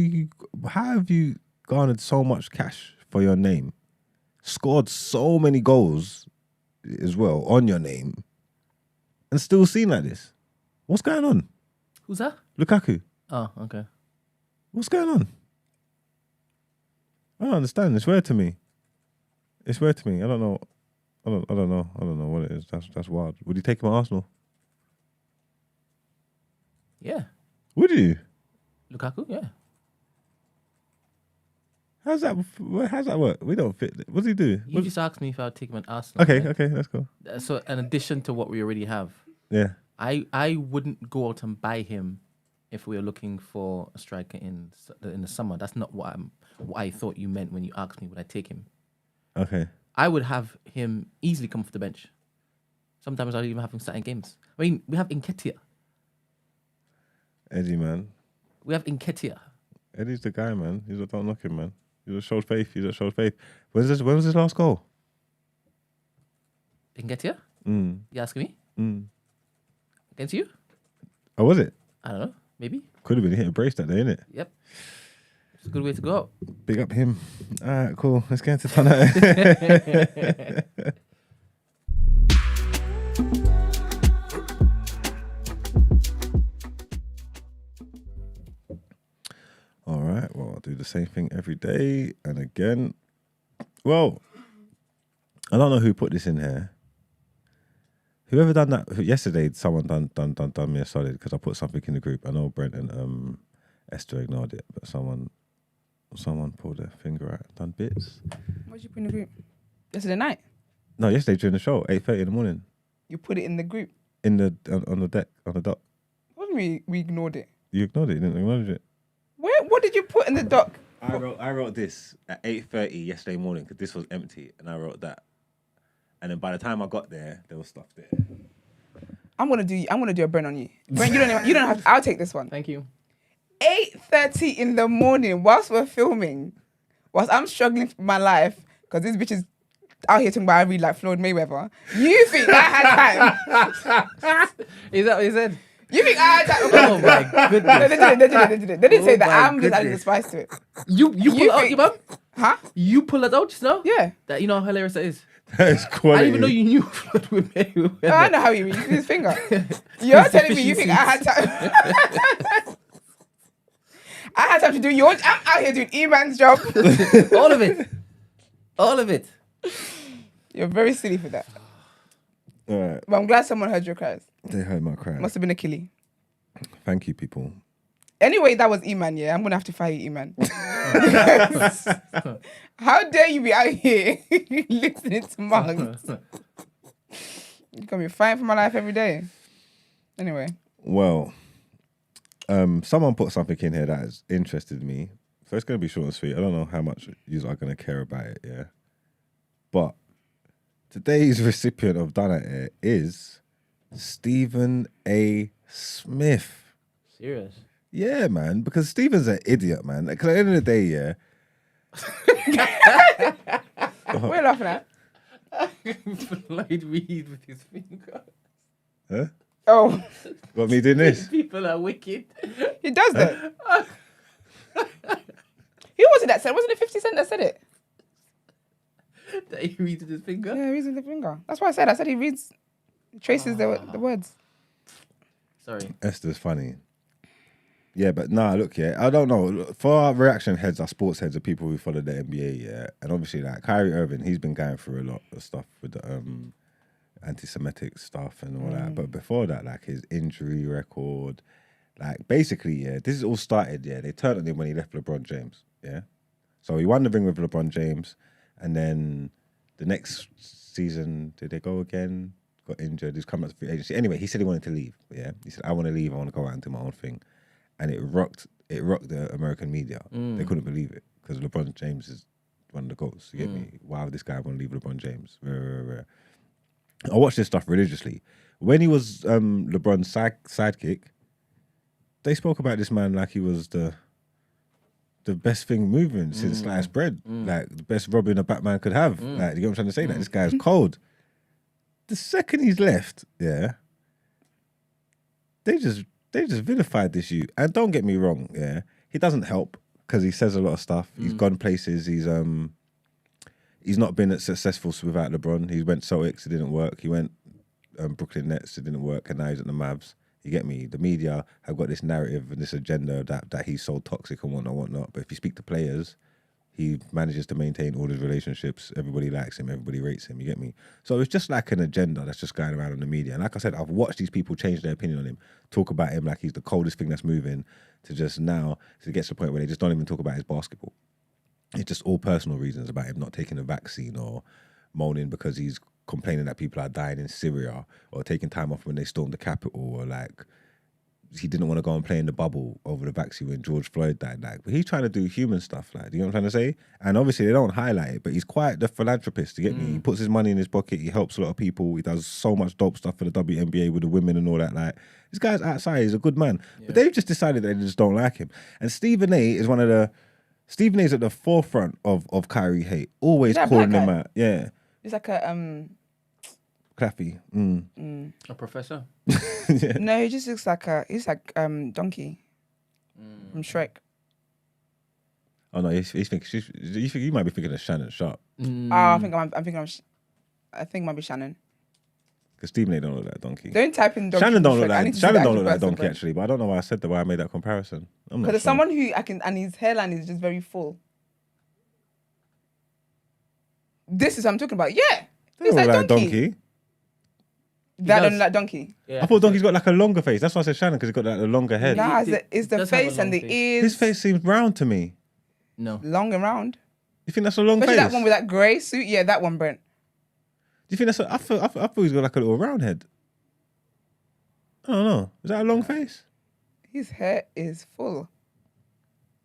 have you garnered so much cash for your name? Scored so many goals as well on your name and still seen like this? What's going on? Who's that? Lukaku. Oh, okay. What's going on? I don't understand. It's weird to me. I don't know. I don't know what it is. That's wild. Would you take him at Arsenal? Yeah. Would you? Lukaku, yeah. How's that work? We don't fit. What does he do? You just asked me if I would take him at Arsenal. Okay, right? okay, let's go. So in addition to what we already have, Yeah. I wouldn't go out and buy him if we were looking for a striker in the summer. That's not what I thought you meant when you asked me would I take him. Okay. I would have him easily come off the bench. Sometimes I'd even have him starting games. I mean, we have Nketiah. Eddie, man. We have Nketiah. Eddie's the guy, man. Don't knock him, man. He just showed faith. When was his last goal? Nketiah? You asking me? Against you? Oh, was it? I don't know. Maybe. Could have been. He hit a brace that day, innit? Yep. It's a good way to go out. Big up him. All right, cool. Let's get into tonight. All right. Well, I'll do the same thing every day and again. Well, I don't know who put this in here. Whoever done that yesterday, someone done me a solid because I put something in the group. I know Brent and Esther ignored it, but someone pulled their finger out, done bits. What did you put in the group? Yesterday night? No, yesterday during the show, 8:30 in the morning. You put it in the group? On the deck, on the dock. What What do you mean we ignored it? You ignored it, you didn't acknowledge it. What did you put in the doc? I wrote this at 8:30 yesterday morning because this was empty, and I wrote that. And then by the time I got there was stuff there. I'm gonna do a burn on you. Brent, you don't have. I'll take this one. Thank you. 8:30 in the morning, whilst we're filming, whilst I'm struggling for my life because this bitch is out here talking about I read like Floyd Mayweather. You think I had time? Is that what he said? You think I had time? Oh my goodness. They didn't say that. my I'm just adding the goodness. spice to it. You pull it out, think- you man? Huh? You pull it out just now? Yeah. That, you know how hilarious that is? That is I quality. didn't even know you knew Floyd with Mayweather. Oh, I know how he reads. Use his finger. You're telling me you think I had time? I had time to do yours. I'm out here doing E-man's job. All of it. All of it. You're very silly for that. All right, But I'm glad someone heard your cries. they heard my cry. Must have been a killie. Thank you, people. Anyway, that was E-man, yeah. I'm going to have to fire you, E-man. How dare you be out here listening to mugs? You got me fighting for my life every day. Anyway. Well, someone put something in here that has interested me. So it's going to be short and sweet. I don't know how much you are going to care about it, yeah? But today's recipient of Out Ere is Stephen A. Smith. Serious? Yeah, man, because Stephen's an idiot, man. Because at the end of the day, yeah. What are you laughing at? Floyd Reed with his finger. Huh? Oh, Got me doing this? People are wicked. he does that. Who was it that said? Wasn't it 50 Cent that said it? That he reads with his finger? Yeah, reads with the finger. That's what I said. I said he reads, traces the words. Sorry. Esther's funny. Yeah, but nah, look, yeah, I don't know. For our reaction heads, our sports heads are people who follow the NBA, yeah. And obviously, like, Kyrie Irving, he's been going through a lot of stuff with the anti-Semitic stuff and all that. But before that, like, his injury record, like, basically, yeah, this is all started, yeah. They turned on him when he left LeBron James, yeah. So he won the ring with LeBron James. And then the next season, did they go again? Got injured. He's come out to free agency. Anyway, he said he wanted to leave, yeah. He said, I want to leave. I want to go out and do my own thing. And it rocked the American media. They couldn't believe it because LeBron James is one of the GOATs. You get me? Why would this guy want to leave LeBron James? I watched this stuff religiously. When he was LeBron's sidekick, they spoke about this man like he was the best thing moving since sliced bread. Like the best Robin a Batman could have. Like, you get what I'm trying to say? Like, this guy's cold. The second he's left, yeah, they just vilified this youth. And don't get me wrong, yeah, he doesn't help because he says a lot of stuff. He's gone places. He's not been as successful without LeBron. He went Celtics, it didn't work. He went Brooklyn Nets, it didn't work, and now he's at the Mavs. You get me? The media have got this narrative and this agenda that he's so toxic and whatnot. But if you speak to players, he manages to maintain all his relationships. Everybody likes him. Everybody rates him. You get me? So it's just like an agenda that's just going around in the media. And like I said, I've watched these people change their opinion on him, talk about him like he's the coldest thing that's moving, to just now to get to the point where they just don't even talk about his basketball. It's just all personal reasons about him not taking a vaccine or moaning because he's complaining that people are dying in Syria or taking time off when they stormed the Capitol, or like he didn't want to go and play in the bubble over the vaccine when George Floyd died. Like, but he's trying to do human stuff. Like, do you know what I'm trying to say? And obviously they don't highlight it, but he's quite the philanthropist. You get me? He puts his money in his pocket. He helps a lot of people. He does so much dope stuff for the WNBA with the women and all that. Like, this guy's outside. He's a good man. Yeah. But they've just decided that they just don't like him. And Stephen A is one of the. Stephen A's at the forefront of Kyrie hate. Always calling him out. Yeah. It's like a Claffy. A professor? Yeah. No, he just looks like Donkey from Shrek. Oh no, you think you might be thinking of Shannon Sharp. Oh, I think it might be Shannon. Because Stephen A don't look like Donkey. Don't type in Donkey. Shannon don't look Shrek. I need like to see Shannon the don't look like actual Donkey person, actually, but I don't know why I said that. Why I made that comparison. I'm not because there's sure. someone who and his hairline is just very full. This is what I'm talking about. Yeah, They he's don't like look Donkey. That don't look like Donkey. Yeah. I thought Donkey's got like a longer face. That's why I said Shannon, because he's got like a longer head. Nah, He it's the does have a face long and the face. ears. His face seems round to me. No. long and round. You think that's a long Especially face? that one with that grey suit. Yeah, that one, Brent. Do you think that's I thought he's got like a little round head. I don't know. Is that a long face? His hair is full.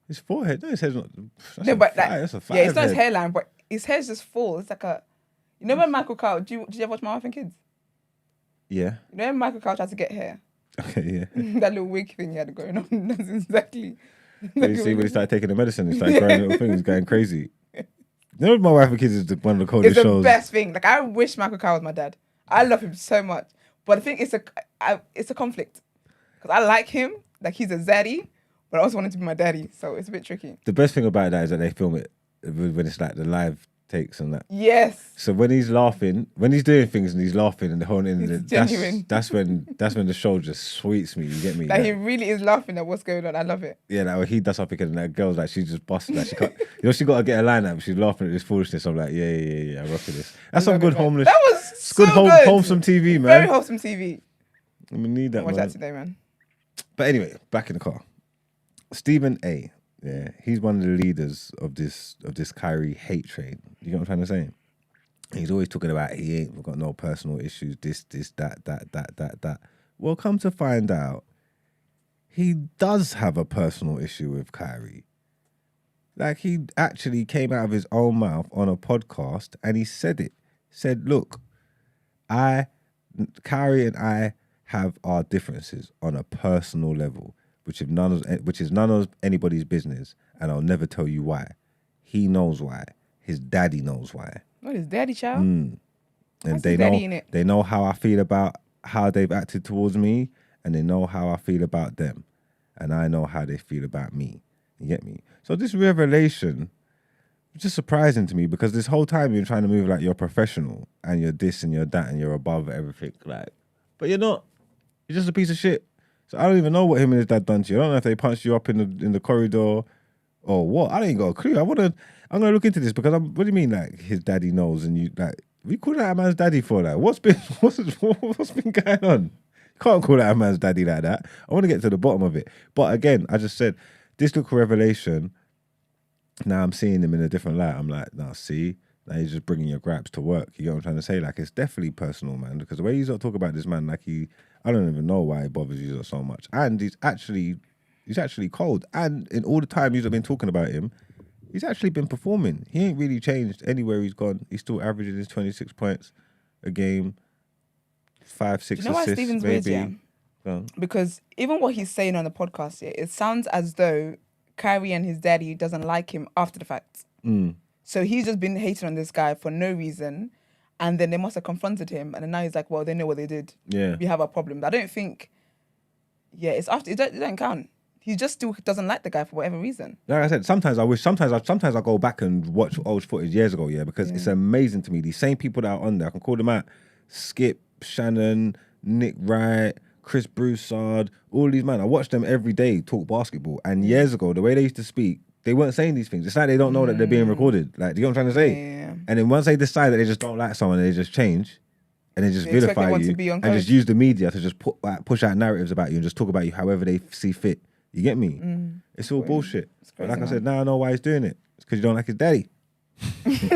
His forehead. No, his head's not. No, but like, That's a five yeah, it's not his head. hairline, but his hair's just full. It's like a, you know when Michael Kyle, did you ever watch My Wife and Kids? Yeah. You know when Michael Kyle tried to get hair? Okay, yeah. That little wig thing he had going on. That's exactly. But you see when he started taking the medicine, he started growing little things, going crazy. You know, My Wife and Kids is one of the coldest It's the shows. best thing. Like I wish Michael Kyle was my dad. I love him so much, but I think it's a conflict because I like him, like he's a zaddy, but I also want him to be my daddy, so it's a bit tricky. The best thing about that is that they film it when it's like the live takes and that. Yes. So when he's laughing, when he's doing things and he's laughing and the whole It's genuine. that's when the show just sweets me. You get me? Like he really is laughing at what's going on. I love it. Yeah, like when he does something and that girl's like she's just busted. Like she can't, she got to get a line out. But she's laughing at this foolishness. I'm like, yeah, I'm rocking this. That's some Love good it, man. homeless. That was It's so good good. wholesome TV, man. Very wholesome TV. We need that, Watch man. that today, man. But anyway, back in the car. Stephen A. Yeah, he's one of the leaders of this Kyrie hate train. You know what I'm trying to say? He's always talking about he ain't got no personal issues, this, that. Well, come to find out, he does have a personal issue with Kyrie. Like, he actually came out of his own mouth on a podcast and he said it. Said, look, Kyrie and I have our differences on a personal level, which is none of anybody's business, and I'll never tell you why. He knows why. His daddy knows why. What is daddy, child? And What's they his know daddy in it? they know how I feel about how they've acted towards me, and they know how I feel about them, and I know how they feel about me. You get me? So this revelation was just surprising to me because this whole time you're trying to move like you're professional and you're this and you're that and you're above everything, like, but you're not. You're just a piece of shit. So I don't even know what him and his dad done to you. I don't know if they punched you up in the corridor or what. I ain't got a clue. I'm gonna look into this because what do you mean like his daddy knows and you like we call that a man's daddy for that? What's been going on? You can't call that a man's daddy like that. I want to get to the bottom of it. But again, I just said this little revelation. Now I'm seeing him in a different light. I'm like, nah, see, now you're just bringing your gripes to work. You know what I'm trying to say? Like, it's definitely personal, man. Because the way you talk about this man, like I don't even know why it bothers you so much. And he's actually cold. And in all the time you've been talking about him, he's actually been performing. He ain't really changed anywhere he's gone. He's still averaging his 26 points a game, 5, 6 You know why assists, Stephen's maybe. weird, yeah? Because even what he's saying on the podcast here, it sounds as though Kyrie and his daddy doesn't like him after the fact. So he's just been hating on this guy for no reason. And then they must have confronted him. And then now he's like, well, they know what they did. Yeah. We have a problem. I don't think, it's after, it don't count. He just still doesn't like the guy for whatever reason. Like I said, sometimes I go back and watch old footage years ago, because it's amazing to me. These same people that are on there, I can call them out. Skip, Shannon, Nick Wright, Chris Broussard, all these men. I watch them every day talk basketball. And years ago, the way they used to speak, they weren't saying these things. It's like they don't know that they're being recorded. Like, do you know what I'm trying to say? Yeah. And then once they decide that they just don't like someone, they just change. And they just They expect vilify everyone you. to be on And code. just use the media to just push out narratives about you and just talk about you however they see fit. You get me? It's all bullshit. But crazy, like I man. said, now I know why he's doing it. It's because you don't like his daddy.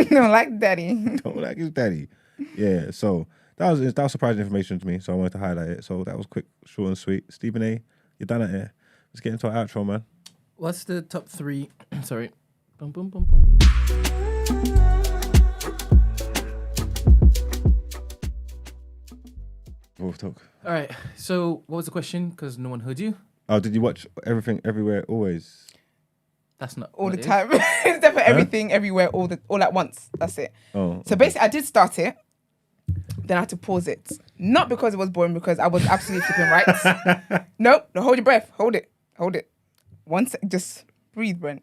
don't like daddy. Don't like his daddy. Yeah, so that was surprising information to me, so I wanted to highlight it. So that was quick, short and sweet. Stephen A., you're done at here. Let's get into our outro, man. What's the top 3? Sorry. Boom, boom, boom, boom. Wolf talk. All right. So what was the question? Because no one heard you. Oh, did you watch Everything, Everywhere, Always? That's not All what the it is. time. It's definitely everything, everywhere, all at once. That's it. Oh, So basically, I did start it. Then I had to pause it. Not because it was boring, because I was absolutely flipping right. Nope. No, hold your breath. Hold it. One sec. Just breathe, Brent.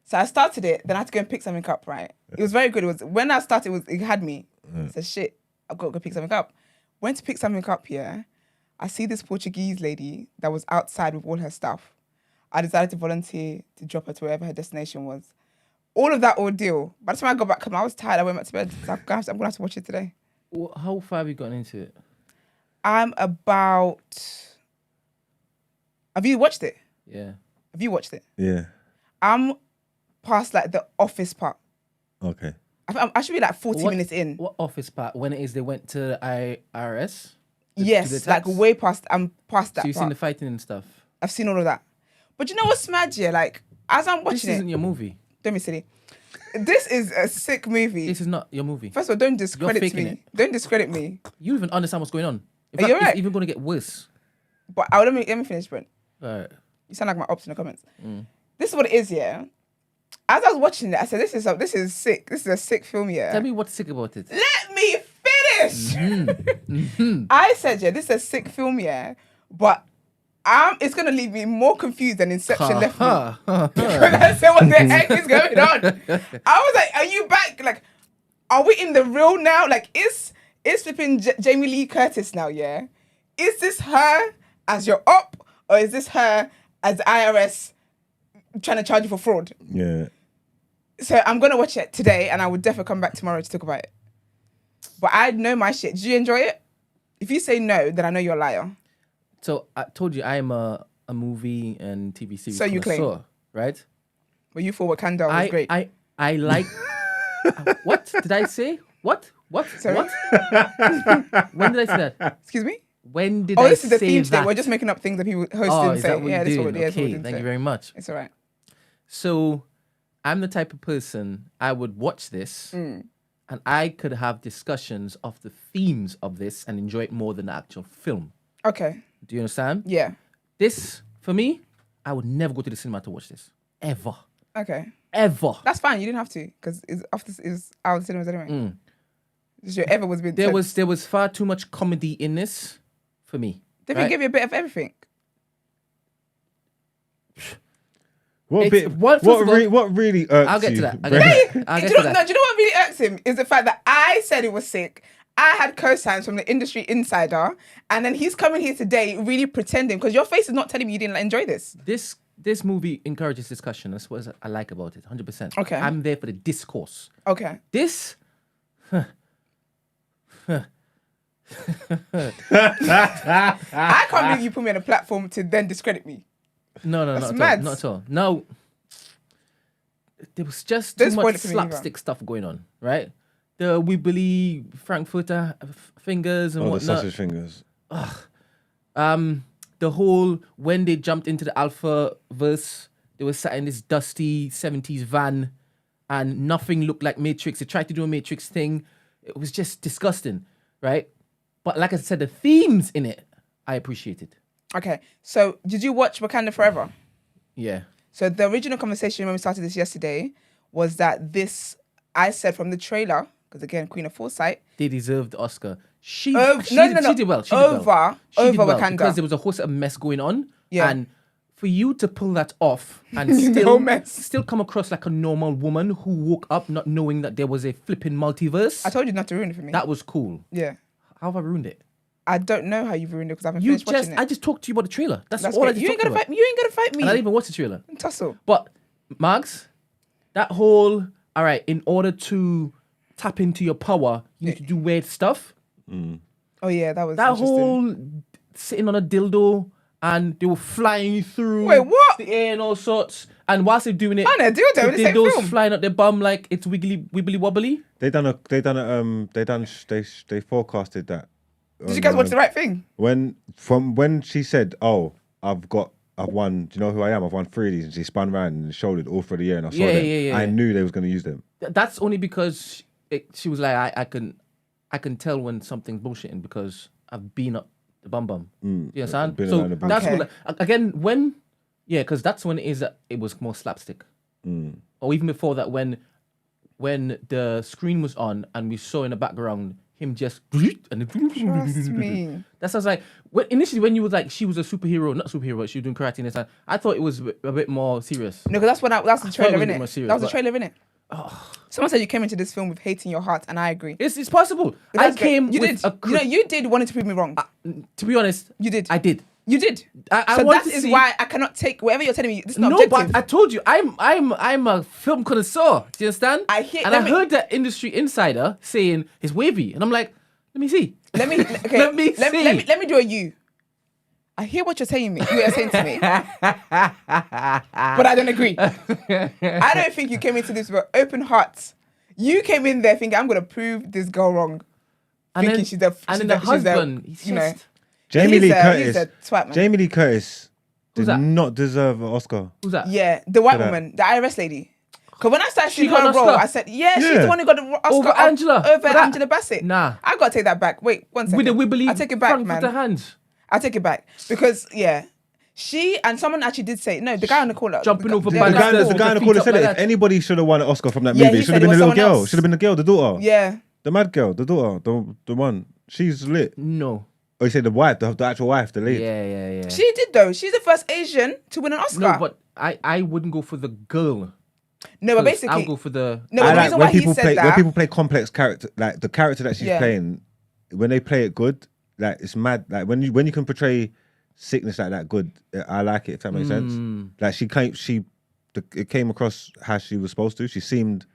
So I started it. Then I had to go and pick something up, right? It was very good. It was when I started, it had me. I said, shit, I've got to go pick something up. Went to pick something up here. I see this Portuguese lady that was outside with all her stuff. I decided to volunteer to drop her to wherever her destination was. All of that ordeal. By the time I got back home, I was tired. I went back to bed. So I'm going to have to watch it today. How far have you gotten into it? I'm about... Have you watched it? Yeah. Have you watched it? yeah. I'm past like the office part. Okay. I should be like 40 minutes in. What office part? When it is they went to the IRS? Yes, like attacks? way past. I'm past that So you've part. seen the fighting and stuff. I've seen all of that. But you know what's mad? Yeah, like as I'm This watching isn't it, your movie. don't be silly. This is a sick movie. This is not your movie. First of all, don't discredit faking me. it. Don't discredit me. You don't even understand what's going on. In Are fact, you it's right? even going to get worse. But let me finish, Brent. All right. You sound like my ops in the comments. This is what it is, yeah. As I was watching it, I said, "This is sick. This is a sick film, yeah." Tell me what's sick about it. Let me finish. I said, yeah, this is a sick film, yeah, but it's gonna leave me more confused than Inception left me. Because I said, what the heck is going on? I was like, are you back? Like, are we in the real now? Like, is flipping Jamie Lee Curtis now? Yeah, is this her as your op, or is this her as the IRS trying to charge you for fraud? Yeah. So I'm gonna watch it today, and I will definitely come back tomorrow to talk about it. But I know my shit. Did you enjoy it? If you say no, then I know you're a liar. So I told you I am a movie and TV series So you claim. connoisseur, right? But you thought Wakanda was great. I like. What did I say? What? Sorry? What? When did I say that? Excuse me? When did Oh, I this is the say theme that? today. We're just making up things that people hosts Oh, didn't is say. that what Yeah, you're this is what doing? it is. Okay, thank you very much. It's all right. So, I'm the type of person I would watch this, and I could have discussions of the themes of this and enjoy it more than the actual film. Okay. Do you understand? Yeah. This, for me, I would never go to the cinema to watch this. Ever. Okay. Ever. That's fine. You didn't have to because it's out of the cinemas anyway. Just your ever was being There was far too much comedy in this for me. They didn't give you a bit of everything. What It's one- first of all- what really irks I'll get you? to that. I'll Brent? get to that. I'll Do get you to know, that. no, do you know what really irks him is the fact that I said it was sick. I had cosigns from the industry insider, and then he's coming here today really pretending because your face is not telling me you didn't enjoy this. This movie encourages discussion. That's what I like about it, 100%. Okay. I'm there for the discourse. Okay. This, I can't believe you put me on a platform to then discredit me. no, That's not mad. at all. Not at all. No, there was just Don't too spoil much it for me either. slapstick stuff going on, right? The wibbly Frankfurter fingers and Oh, the whatnot. sausage fingers. The whole when they jumped into the Alpha verse, they were sat in this dusty 70s van and nothing looked like Matrix. They tried to do a Matrix thing. It was just disgusting, right? But like I said, the themes in it, I appreciated. Okay. So did you watch Wakanda Forever? Yeah. So the original conversation when we started this yesterday was that I said from the trailer, because again, Queen of Foresight, They deserved the Oscar. She no. did well. She did well. Over She did well Wakanda. because there was a whole set of mess going on. Yeah. And for you to pull that off and The whole mess. still come across like a normal woman who woke up not knowing that there was a flipping multiverse, I told you not to ruin it for me. that was cool. Yeah. How have I ruined it? I don't know how you've ruined it because I haven't finished watching it. I just talked to you about the trailer. That's That's all I great. just You ain't talked gonna about. fight me. You ain't gonna fight me. And I didn't even watch the trailer. Tussle. But Mags, that whole all right, in order to tap into your power, you need to do weird stuff. Oh yeah, that was That interesting. whole sitting on a dildo and they were flying through Wait, what? the air and all sorts. And whilst they're doing it, Oh, no, dildo in the same dildos film. flying up their bum like it's wibbly wobbly. They forecasted that. Did you guys watch the right thing? When she said, "Oh, I've won. Do you know who I am? I've won 3 of these," and she spun around and showed it all for the year, and I saw them. Yeah. I knew they was going to use them. That's only because she was like, I can tell when something's bullshitting because I've been up the bum. Do you understand? Been So around the bum. that's Okay. what, again, because that's when it is that it was more slapstick. Or even before that, when the screen was on and we saw in the background him just and Trust me. That sounds like initially when you was like she was a superhero, not superhero, but she was doing karate in this time. I thought it was a bit more serious. No, because that's the thought it trailer, was a bit innit? more serious, That was the but- trailer, innit? Someone said you came into this film with hate in your heart, and I agree. It's possible. That's I came great. You with did. a You did wanting to prove me wrong. to be honest, You did. I did. You did. I So want that to is see- why I cannot take whatever you're telling me. This is not No, objective. but I told you, I'm a film connoisseur. Do you understand? I hear- And let I me- heard that industry insider saying it's wavy, and I'm like, let me see. Let me okay. Let me see. Let me do a you. I hear what you're saying me. You're saying to me, but I don't agree. I don't think you came into this with open hearts. You came in there thinking I'm gonna prove this girl wrong. And thinking then, she's the and then the she's the- husband, he's you know. just... Jamie Lee He's Curtis. a twat, man. Jamie Lee Curtis Who's did that? not deserve an Oscar. Who's that? Yeah, the white Look at woman, the IRS lady. Because when I started She seeing got her an role, Oscar? I said, yeah, she's Yeah. the one who got the Oscar Over Angela. Over For that? Angela Bassett. Nah. I got to take that back. Wait, one second. With the wibbly I take it back, front man. with the hands. I take it back. Because, yeah, she and someone actually did say, no, the guy on the corner. Jumping over The banisters guy, the with guy in the the corner feet said up it. like If that. anybody should have won an Oscar from that Yeah, movie, he it should said have been it the was little someone girl. else. Should have been the girl, the daughter. Yeah. The mad girl, the daughter, the one. She's lit. No. Oh, you said the wife, the actual wife, the lead. Yeah. She did, though. She's the first Asian to win an Oscar. No, but I wouldn't go for the girl. No, but 'Cause basically... I'll go for the... No, I but the like reason when why he people said play that... when people play complex character, like the character that she's Yeah. playing. When they play it good, like it's mad. Like when you can portray sickness like that good, I like it. If that makes sense. Like it came across how she was supposed to. She seemed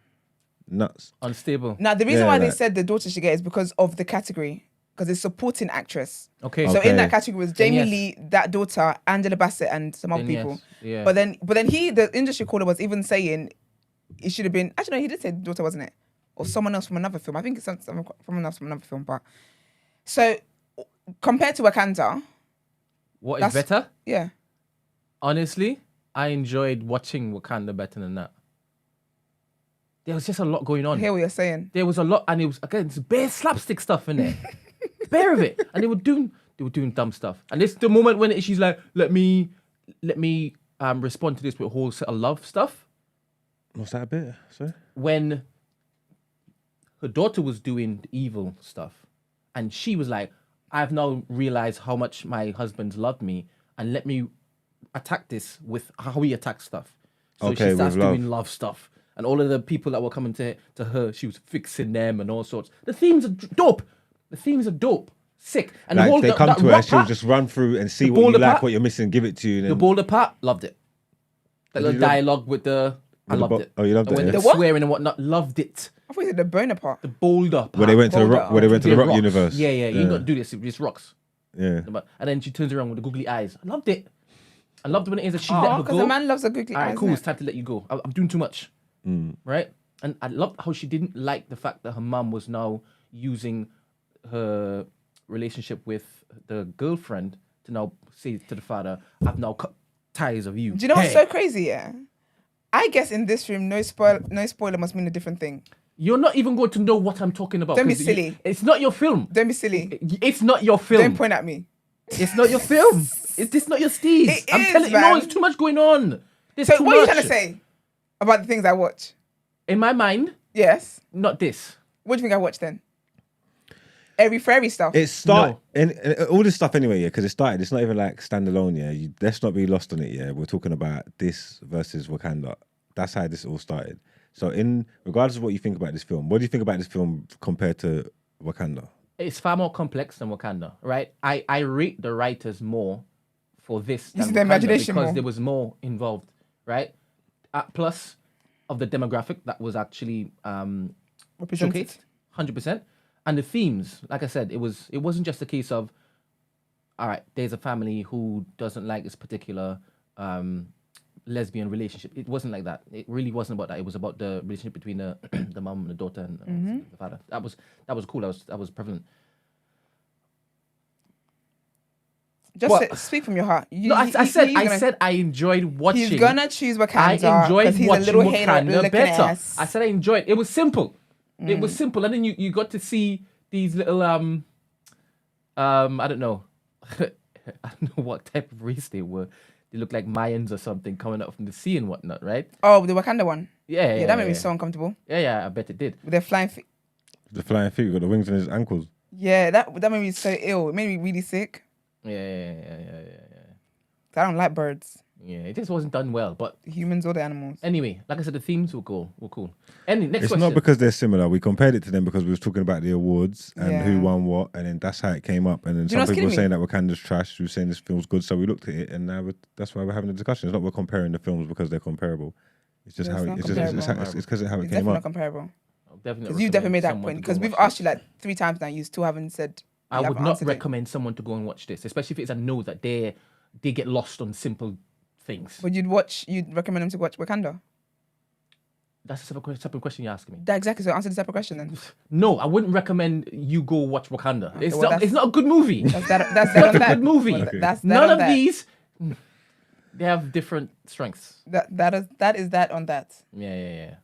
nuts. Unstable. Now, the reason Yeah, why they like- said the daughter should get it is because of the category. Because it's supporting actress. Okay. So Okay. in that category was Jamie yes. Lee, that daughter, Angela Bassett, and some other Then yes, people. yeah. But then the industry caller was even saying it should have been. Actually, no, he did say the daughter, wasn't it, or someone else from another film? I think it's someone else from another film. But so compared to Wakanda, What is that's- better? yeah, Honestly, I enjoyed watching Wakanda better than that. There was just a lot going I on. hear what you're saying. There was a lot, and it was again it's bare slapstick stuff in there, bare of it, and they were doing dumb stuff. And it's the moment when she's like, let me respond to this with a whole set of love stuff. What's that a bit? Sorry. When her daughter was doing the evil stuff, and she was like, I've now realized how much my husband's loved me, and let me attack this with how he attacks stuff. So Okay, she starts with love. doing love stuff. And all of the people that were coming to her, she was fixing them and all sorts. The themes are dope. The themes are dope. Sick. And Like the whole they that come to her, rock she'll part, just run through and see The what you boulder like, part- what you're missing, give it to you. And the then, boulder part, loved it. That Did little you love- dialogue with the... I With the loved bo- it. oh, you loved And it, when yeah? they The what? swearing and whatnot, loved it. I thought you said the boner part. The boulder part. where they went to the Boulder. rock, where they went to the rock rocks. universe. Yeah. You ain't got to do this. It's rocks. Yeah. And then she turns around with the googly eyes. I loved it. I loved when it is that she Oh, let her because go. the man loves a googly All right, eyes. cool. innit? It's time to let you go. I'm doing too much. Right? And I loved how she didn't like the fact that her mum was now using her relationship with the girlfriend to now say to the father, I've now cut ties of you. Do you know what's Hey. so crazy? Yeah, I guess in this room, no spoiler must mean a different thing. You're not even going to know what I'm talking about. Don't be 'cause silly. It's not your film. Don't be silly. It's not your film. Don't point at me. It's not your film. It's not your steez. It I'm is, telling you, no, man. it's too much going on. There's So too what are you much. trying to say about the things I watch? In my mind, Yes. not this. What do you think I watch then? Airy fairy stuff. It started and all this stuff anyway, yeah, because it started. It's not even like standalone, yeah. Let's not be lost on it, yeah. We're talking about this versus Wakanda. That's how this all started. So, regardless of what you think about this film, what do you think about this film compared to Wakanda? It's far more complex than Wakanda, right? I rate the writers more for this than see the Wakanda imagination because more. there was more involved, right? Plus of the demographic that was actually Represented. showcased, 100%. And the themes, like I said, it wasn't just a case of, all right, there's a family who doesn't like this particular lesbian relationship. It wasn't like that. It really wasn't about that. It was about the relationship between the the mum and the daughter and the father. That was cool. That was prevalent. Just What? speak from your heart. No, I said I enjoyed watching. He's gonna choose Wakanda. I enjoyed 'cause he's watching a little hater Wakanda looking better. ass. I said I enjoyed. It was simple. It was simple, and then you got to see these little I don't know, I don't know what type of race they were. They looked like Mayans or something coming up from the sea and whatnot, right? Oh, the Wakanda one. Yeah, Yeah, that made me so uncomfortable. Yeah, I bet it did. With their flying feet. The flying feet got the wings on his ankles. Yeah, that made me so ill. It made me really sick. Yeah. 'Cause I don't like birds, Yeah, it just wasn't done well. But the humans or the animals. anyway, like I said, the themes were cool. Any next It's question? not because they're similar. We compared it to them because we was talking about the awards and Yeah. who won what, and then that's how it came up. And then Do you know some what's people were killing saying that Wakanda's trash. We were saying this film's good, so we looked at it, and now that's why we're having a discussion. It's not we're comparing the films because they're comparable. It's just Yeah, how it's it, not it's just comparable. it's because of how it It's came definitely not up. comparable. I'll definitely Because you definitely made that recommend someone point. to go Because and we've watch asked this. you like 3 times now. You still haven't said. I you would haven't not answered it. recommend someone to go and watch this, especially if it's a know that they get lost on simple things. But you'd recommend them to watch Wakanda? That's a separate question you're asking me. That exactly. So answer the separate question then. No, I wouldn't recommend you go watch Wakanda. Okay, It's not a good movie. That's that not on a that. good movie. Well, that's that None on of that. these, they have different strengths. That is that on that. Yeah.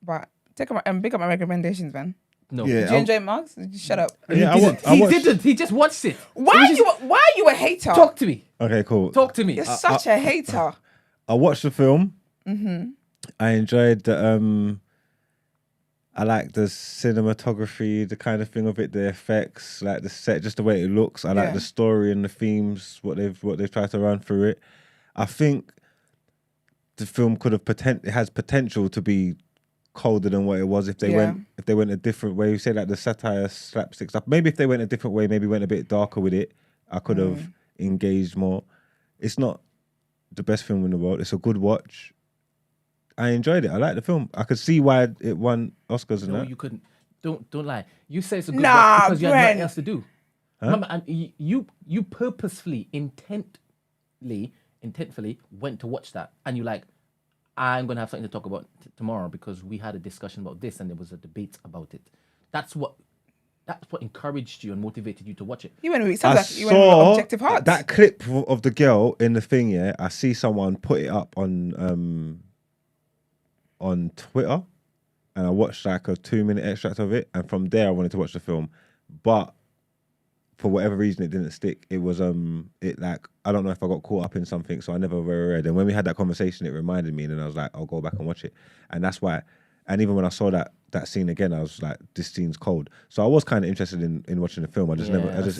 But take up pick up my recommendations, man. No. Yeah. Did you enjoy Marks? Just shut up. Yeah, He didn't. He just watched it. Why are you a hater? Talk to me. Okay, cool. Talk to me. You're such a hater. I watched the film. I enjoyed the I like the cinematography, the kind of thing of it, the effects, like the set, just the way it looks. I like the story and the themes, what they've tried to run through it. I think the film could have it has potential to be colder than what it was if they went a different way. You say like the satire, slapstick stuff. Maybe if they went a different way, maybe went a bit darker with it, I could have engaged more. It's not the best film in the world. It's a good watch. I enjoyed it. I liked the film. I could see why it won Oscars and No, that. you couldn't. Don't lie. You say it's a good Nah, watch because you had Brent. nothing else to do. Remember, and you purposefully, intentfully went to watch that, and you like, I'm gonna have something to talk about tomorrow because we had a discussion about this and there was a debate about it. That's what encouraged you and motivated you to watch it. You went with I you went with saw objective hearts. that clip of the girl in the thing. Yeah, I see someone put it up on Twitter, and I watched like a 2-minute extract of it, and from there I wanted to watch the film, but for whatever reason it didn't stick. It was it like, I don't know if I got caught up in something, so I never read. And when we had that conversation, it reminded me, and then I was like, I'll go back and watch it. And that's why. And even when I saw that scene again, I was like, this scene's cold. So I was kind of interested in watching the film. I just never. I've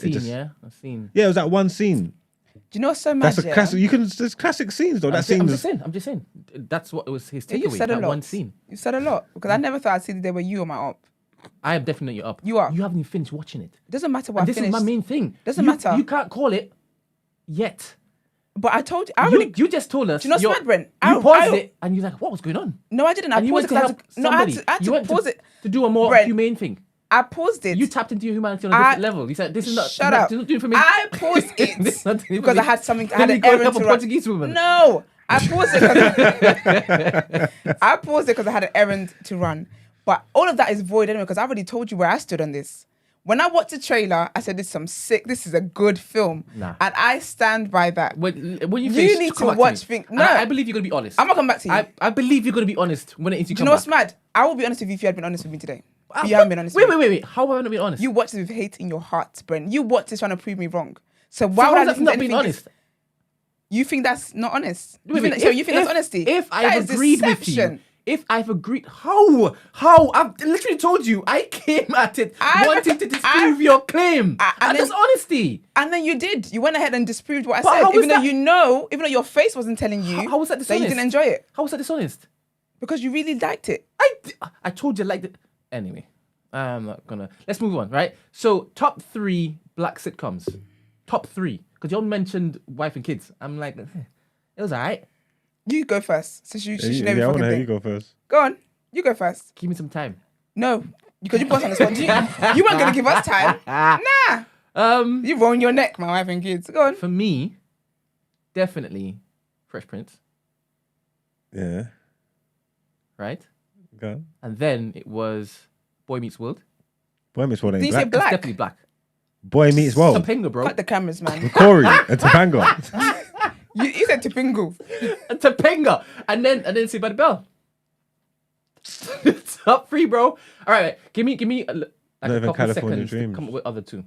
seen. Yeah, it was that one scene. Do you know what's so mad? That's a classic. There's classic scenes though. I'm just saying. That's what it was his takeaway. You've said a that lot. one scene. You said a lot because I never thought I'd see the day where you or my up. I am definitely up. You are. You haven't even finished watching it. Doesn't matter what And I this finished. is my main thing. Doesn't matter. You can't call it yet. But I told you. You just told us. Do you know what's mad, Brent? You paused it and you're like, what was going on? No, I didn't. I And you paused went it to because help somebody. I had You to went pause it. to do a more Brent, humane thing. I paused it. You tapped into your humanity on a different level. You said, this is not. Shut up. This is not doing for me. I paused it This is not doing for because me. I had something. I Then had you an go errand help a to run. Portuguese woman. No, I paused it because I paused it because I had an errand to run. But all of that is void anyway because I already told you where I stood on this. When I watched the trailer, I said, this is a good film. Nah. And I stand by that. When you You finish, need come to back watch me. things. And No. I believe you're going to be honest. I'm not coming back to you. I believe you're going to be honest when it is you Do come you know what's back. mad? I will be honest with you if you had been honest with me today. But you haven't been honest with me. Wait. How have I not been honest? You watched it with hate in your heart, Brent. You watched this trying to prove me wrong. So So why would I how is that listen to not being anything honest? You think that's not honest? Wait, You think that's honesty? If That I've is agreed with you, deception. if I've agreed, how? I've literally told you, I came at it wanting to disprove your claim. And that's honesty. And then you did. You went ahead and disproved what I But said, how was even though that- even though your face wasn't telling you How was that that dishonest? you didn't enjoy it How was that dishonest? because you really liked it. I told you like that. Anyway, I'm not gonna. Let's move on, right? So, top 3 black sitcoms. Top 3. Because you all mentioned Wife and Kids. I'm like, it was alright. You go first, since you should know I every want fucking to hear thing. you go first. Go on, you go first. Give me some time. No, because you put us on the spot. You weren't gonna give us time. Nah, you ruined your neck, my wife and kids. Go on. For me, definitely Fresh Prince, Yeah. right? Go on. And then it was Boy Meets World. Boy Meets World Did ain't you say black. black? It's definitely black. Boy Meets World. Topanga, bro. Cut the cameras, man. Corey and Topanga. You said Topingu. Topanga. And then Saved by the Bell. Top 3, bro. All right, give me like Not a even couple California seconds Dreams. to come up with other 2.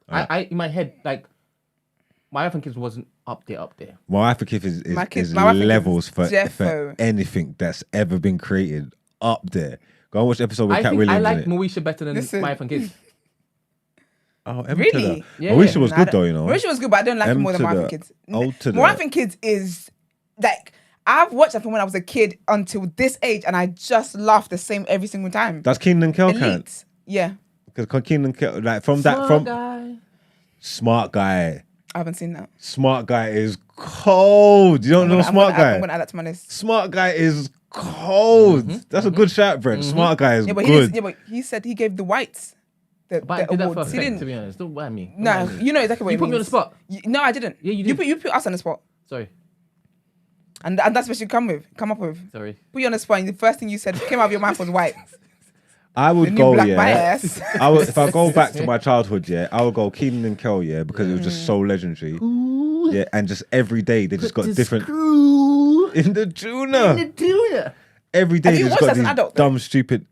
Alright. I in my head, like, My Wife and Kids wasn't up there. My Wife and Kids is My Wife and Kids levels is for defo. anything that's ever been created up there. Go and watch the episode with I Cat think Williams I in like it. Moesha better than Listen. My Wife and Kids. Oh, M Really? to the. Yeah. Moesha was Nah, good though, you know. Marisha was good, but I don't like it M more than to My Wife the and Kids. O to My Wife the- and Kids is like I've watched that from when I was a kid until this age, and I just laugh the same every single time. That's Keenan and Kel count. Elite. Yeah, Because Keenan and Kel, like from Guy. Smart Guy. I haven't seen that. Smart Guy is cold. You don't know Smart I'm Guy? gonna add that to my list. Smart Guy is cold. That's a good shout, Brent. Smart Guy is Yeah, but good. but he said he gave the whites the But I did that for awards. He effect, didn't. to be honest. Don't mind me. Don't No, mind me. you know exactly what You it put me on the means. spot. No, I didn't. Yeah, you did. You put us on the spot. Sorry. And that's what you come up with. Sorry. Put you on the spot. And the first thing you said came out of your mouth was white. I The would new go, black yeah. bias. I would, if I go back to my childhood, yeah, I would go Keenan and Kel, yeah, because it was just so legendary. Yeah, and just every day they just got different. In the tuna. Every day Have you they just watched got as an these adult, though? dumb, stupid.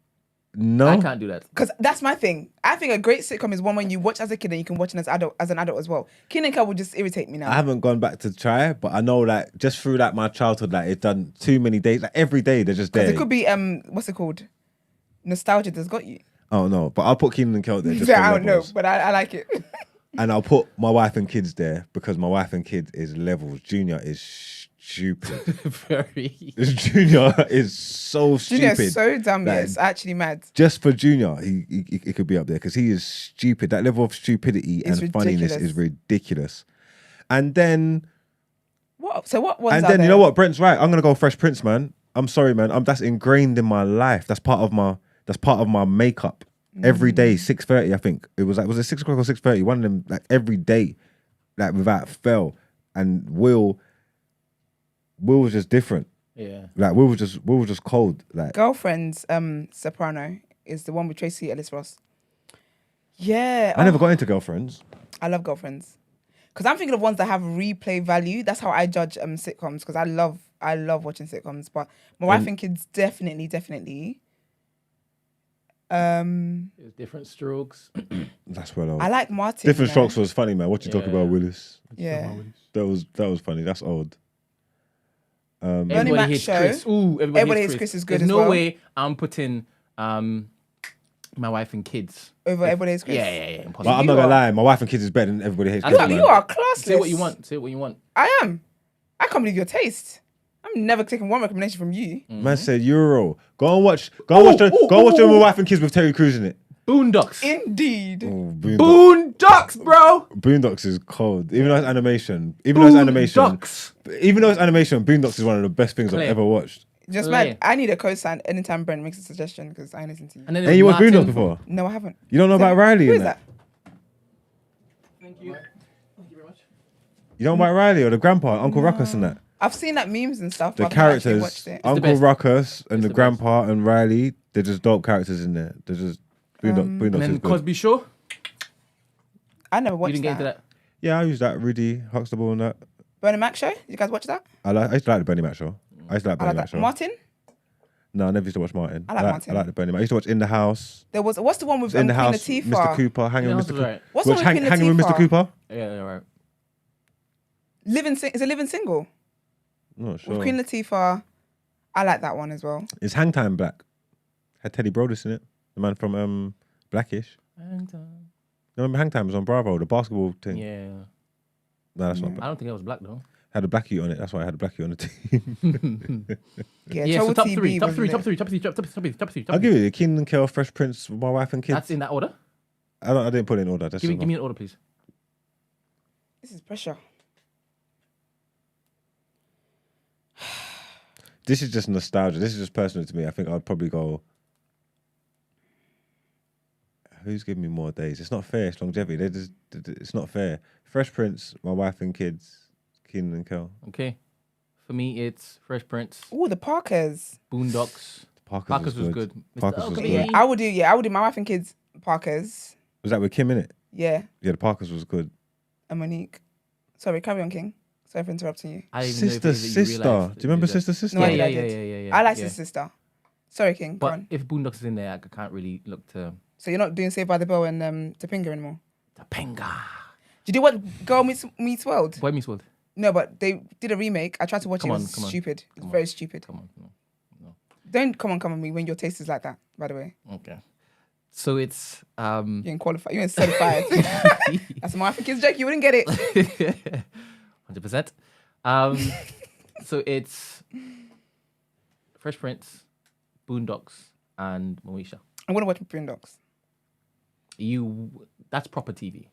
No, I can't do that. Because that's my thing. I think a great sitcom is one when you watch as a kid and you can watch it as an adult as well. Keenan and Kel would just irritate me now. I haven't gone back to try, but I know like just through like my childhood, like it's done too many days. Like every day they're just there. Because it could be what's it called? Nostalgia that's got you. Oh no, but I'll put Keenan and Kel there. Just Yeah, for I don't know, levels. but I like it. And I'll put my wife and kids there because my wife and kids is levels. Junior is stupid. Very. Junior is so Junior stupid. is so dumb. Like, Yeah, it's actually mad. just for Junior, he could be up there because he is stupid. That level of stupidity It's and funniness ridiculous. is ridiculous. And then, What? So what ones and are then there? you know what? Brent's right. I'm gonna go Fresh Prince, man. I'm sorry, man. That's ingrained in my life. That's part of my makeup. Every day, 6:30. I think it was like, was it 6 o'clock or 6:30? One of them, like every day, like without fail. And Will was just different. Yeah. Like Will was just cold. Like Girlfriends, Soprano is the one with Tracy Ellis Ross. Yeah, I never got into Girlfriends. I love Girlfriends because I'm thinking of ones that have replay value. That's how I judge sitcoms because I love watching sitcoms. But my wife and kids definitely. It was different strokes. That's well old. I like Martin. Different you know. Strokes was funny, man. What you talking Yeah. about, Willis? Yeah. That was funny. That's old. Bernie Everybody Mac hates show. Chris. Ooh, Everybody Hates Chris is good There's as no well. way I'm putting my wife and kids. Over Everybody Hates Chris. Yeah, impossible. But I'm not gonna lie. My wife and kids is better than Everybody Hates I Chris, thought man. You are classless. Say what you want. Say what you want. I am. I can't believe your taste. I'm never taking one recommendation from you. Man said Euro. Go and watch My Wife and Kids with Terry Crews in it. Boondocks. Indeed. Oh, Boondocks, bro. Boondocks is cold. Even though it's animation. Boondocks. Boondocks is one of the best things Play. I've ever watched. Just Play. mad. I need a co-sign anytime Brent makes a suggestion because I listen to you. And then And you watched Martin. Boondocks before? No, I haven't. You don't know about Riley Who and is that? that? Thank you. Thank you very much. You don't know about Riley or the grandpa, Uncle Ruckus and that? I've seen that memes and stuff. The but I've never actually characters, watched it. Uncle best. Ruckus and It's the the grandpa and Riley, they're just dope characters in there. They're just Boondocks And is then good. Cosby Show. I never You watched didn't get into that. Yeah, I use that. Rudy, Huxtable and that. Bernie Mac show. You guys watch that? I used to like the Bernie Mac show. I used to like I Bernie like Mac that. show. Martin. No, I never used to watch Martin. I like Martin. I like the Bernie Mac. I used to watch In the House. There was what's the one with In the Queen House, Latifah? Mr. Cooper, hanging Yeah, with that's Mr. Cooper. right. What's the one with Queen Hanging with Mr. Latifah? Cooper? Yeah, right. Is it Living Single? I'm not With sure. Queen Latifah. I like that one as well. Is Hang Time Black? Had Teddy Brodus in it. The man from Blackish. Remember Hang Time was on Bravo, the basketball thing. Yeah. No, that's not. I don't think I was black though. Had a blackie on it. That's why I had a blackie on the team. Yeah, So Trouble top TV three. Top was three. lit. Top three. Top three. Top three. Top three. I'll give you Keenan and Kel, Fresh Prince, My Wife and Kids. That's in that order. I didn't put it in order. That's Give me an order, please. This is pressure. This is just nostalgia. This is just personal to me. I think I'd probably go. Who's giving me more days? It's not fair. It's longevity. It's not fair. Fresh Prince, My Wife and Kids, Keenan and Kel. Okay. For me, it's Fresh Prince, Oh, the Parkers. Boondocks. Parker's was good. Parker's was Mr. good. Yeah, I would do My Wife and Kids Parkers. Was that with Kim in it? Yeah, Yeah, the Parkers was good. and Monique. Sorry, carry on, King. Sorry for interrupting you. I didn't even know if it was that you Sister. realised Do you remember that- Sister Sister? No, I Yeah, did. yeah. I like his sister. Sorry, King. Go But on. if Boondocks is in there, I can't really look to So you're not doing Saved by the Bell and Topanga anymore? Topanga. Did you watch Girl Meets World? Boy Meets World. No, but they did a remake. I tried to watch Come it. on, It was come on. stupid. It's Come on. very stupid. Come on. No. Don't come on me when your taste is like that, by the way. Okay. So it's You ain't qualified. You ain't certified. That's My Wife and Kids joke. You wouldn't get it. 100%. So it's Fresh Prince, Boondocks, and Moesha. I'm going to watch Boondocks. That's proper TV.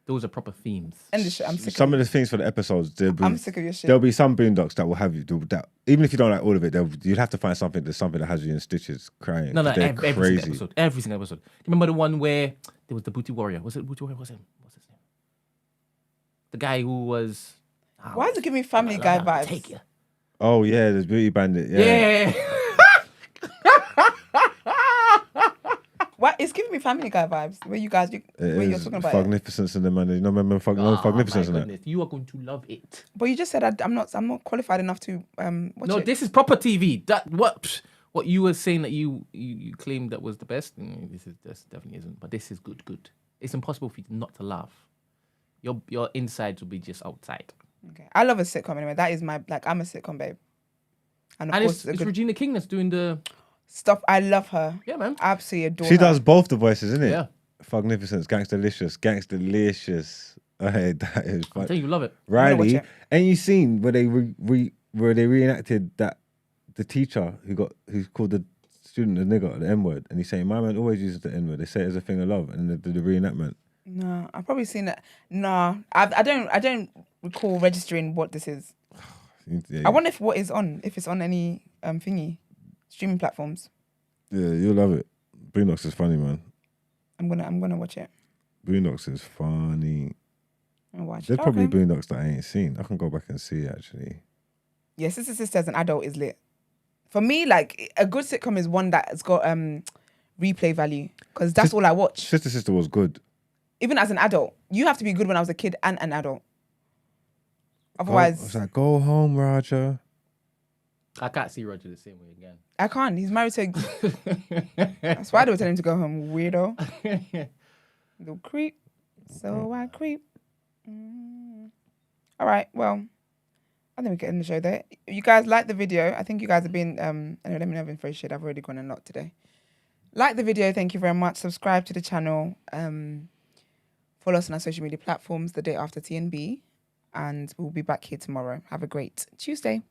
Those are proper themes. End the shit. I'm sick Some of of the things for the episodes, I'm sick of your shit. there'll be some Boondocks that will have you that even if you don't like all of it, you'd have to find something that has you in stitches crying. No, 'cause they're every crazy. single episode. Every single episode. You remember the one where there was the Booty Warrior? Was it Booty Warrior? What's his name? The guy who was. Why is it giving me Family Guy vibes? Take you. Oh yeah, there's Beauty Bandit. Yeah. Yeah. What? It's giving me Family Guy vibes. Where you guys, where you're talking about it. Fugnificence and the man. You know, remember Oh, my Fugnificence and that. goodness. You are going to love it. But you just said I'm not qualified enough to watch No, it. this is proper TV. That what you were saying that you claimed that was the best. This definitely isn't. But this is good. It's impossible for you not to laugh. Your insides will be just outside. Okay, I love a sitcom anyway. That is my I'm a sitcom babe. And of And course, it's Regina King that's doing the stuff. I love her. yeah, man. Absolutely adore She her. does both the voices, isn't it? Yeah. Fugnificence, Gangsterlicious. Hey, that is I fun. think you love it. gonna watch Riley, it. ain't you seen where they where they reenacted that the teacher who's called the student the nigger, the N word, and he's saying my man always uses the N word. They say it as a thing of love, and they did the reenactment. No, I've probably seen it. No, I don't recall registering what this is. Yeah, I wonder if it's on any thingy streaming platforms. yeah, you'll love it. Boondocks is funny, man. I'm gonna watch it. Boondocks is funny. I'll watch There's it. probably Okay. Boondocks that I ain't seen. I can go back and see actually. Yeah, Sister as an adult is lit. For me, like a good sitcom is one that's got replay value because that's all I watch. Sister was good. Even as an adult, you have to be good when I was a kid and an adult. I Otherwise, was like, go home, Roger. I can't see Roger the same way again. I can't. He's married to. That's why they were telling him to go home, weirdo. Little creep. So I creep. All right. Well, I think we can end the show there. You guys like the video? I think you guys have been. Anyway, let me know if in fresh shit. I've already gone a lot today. Like the video. Thank you very much. Subscribe to the channel. Follow us on our social media platforms. The day after TNB, and we'll be back here tomorrow. Have a great Tuesday.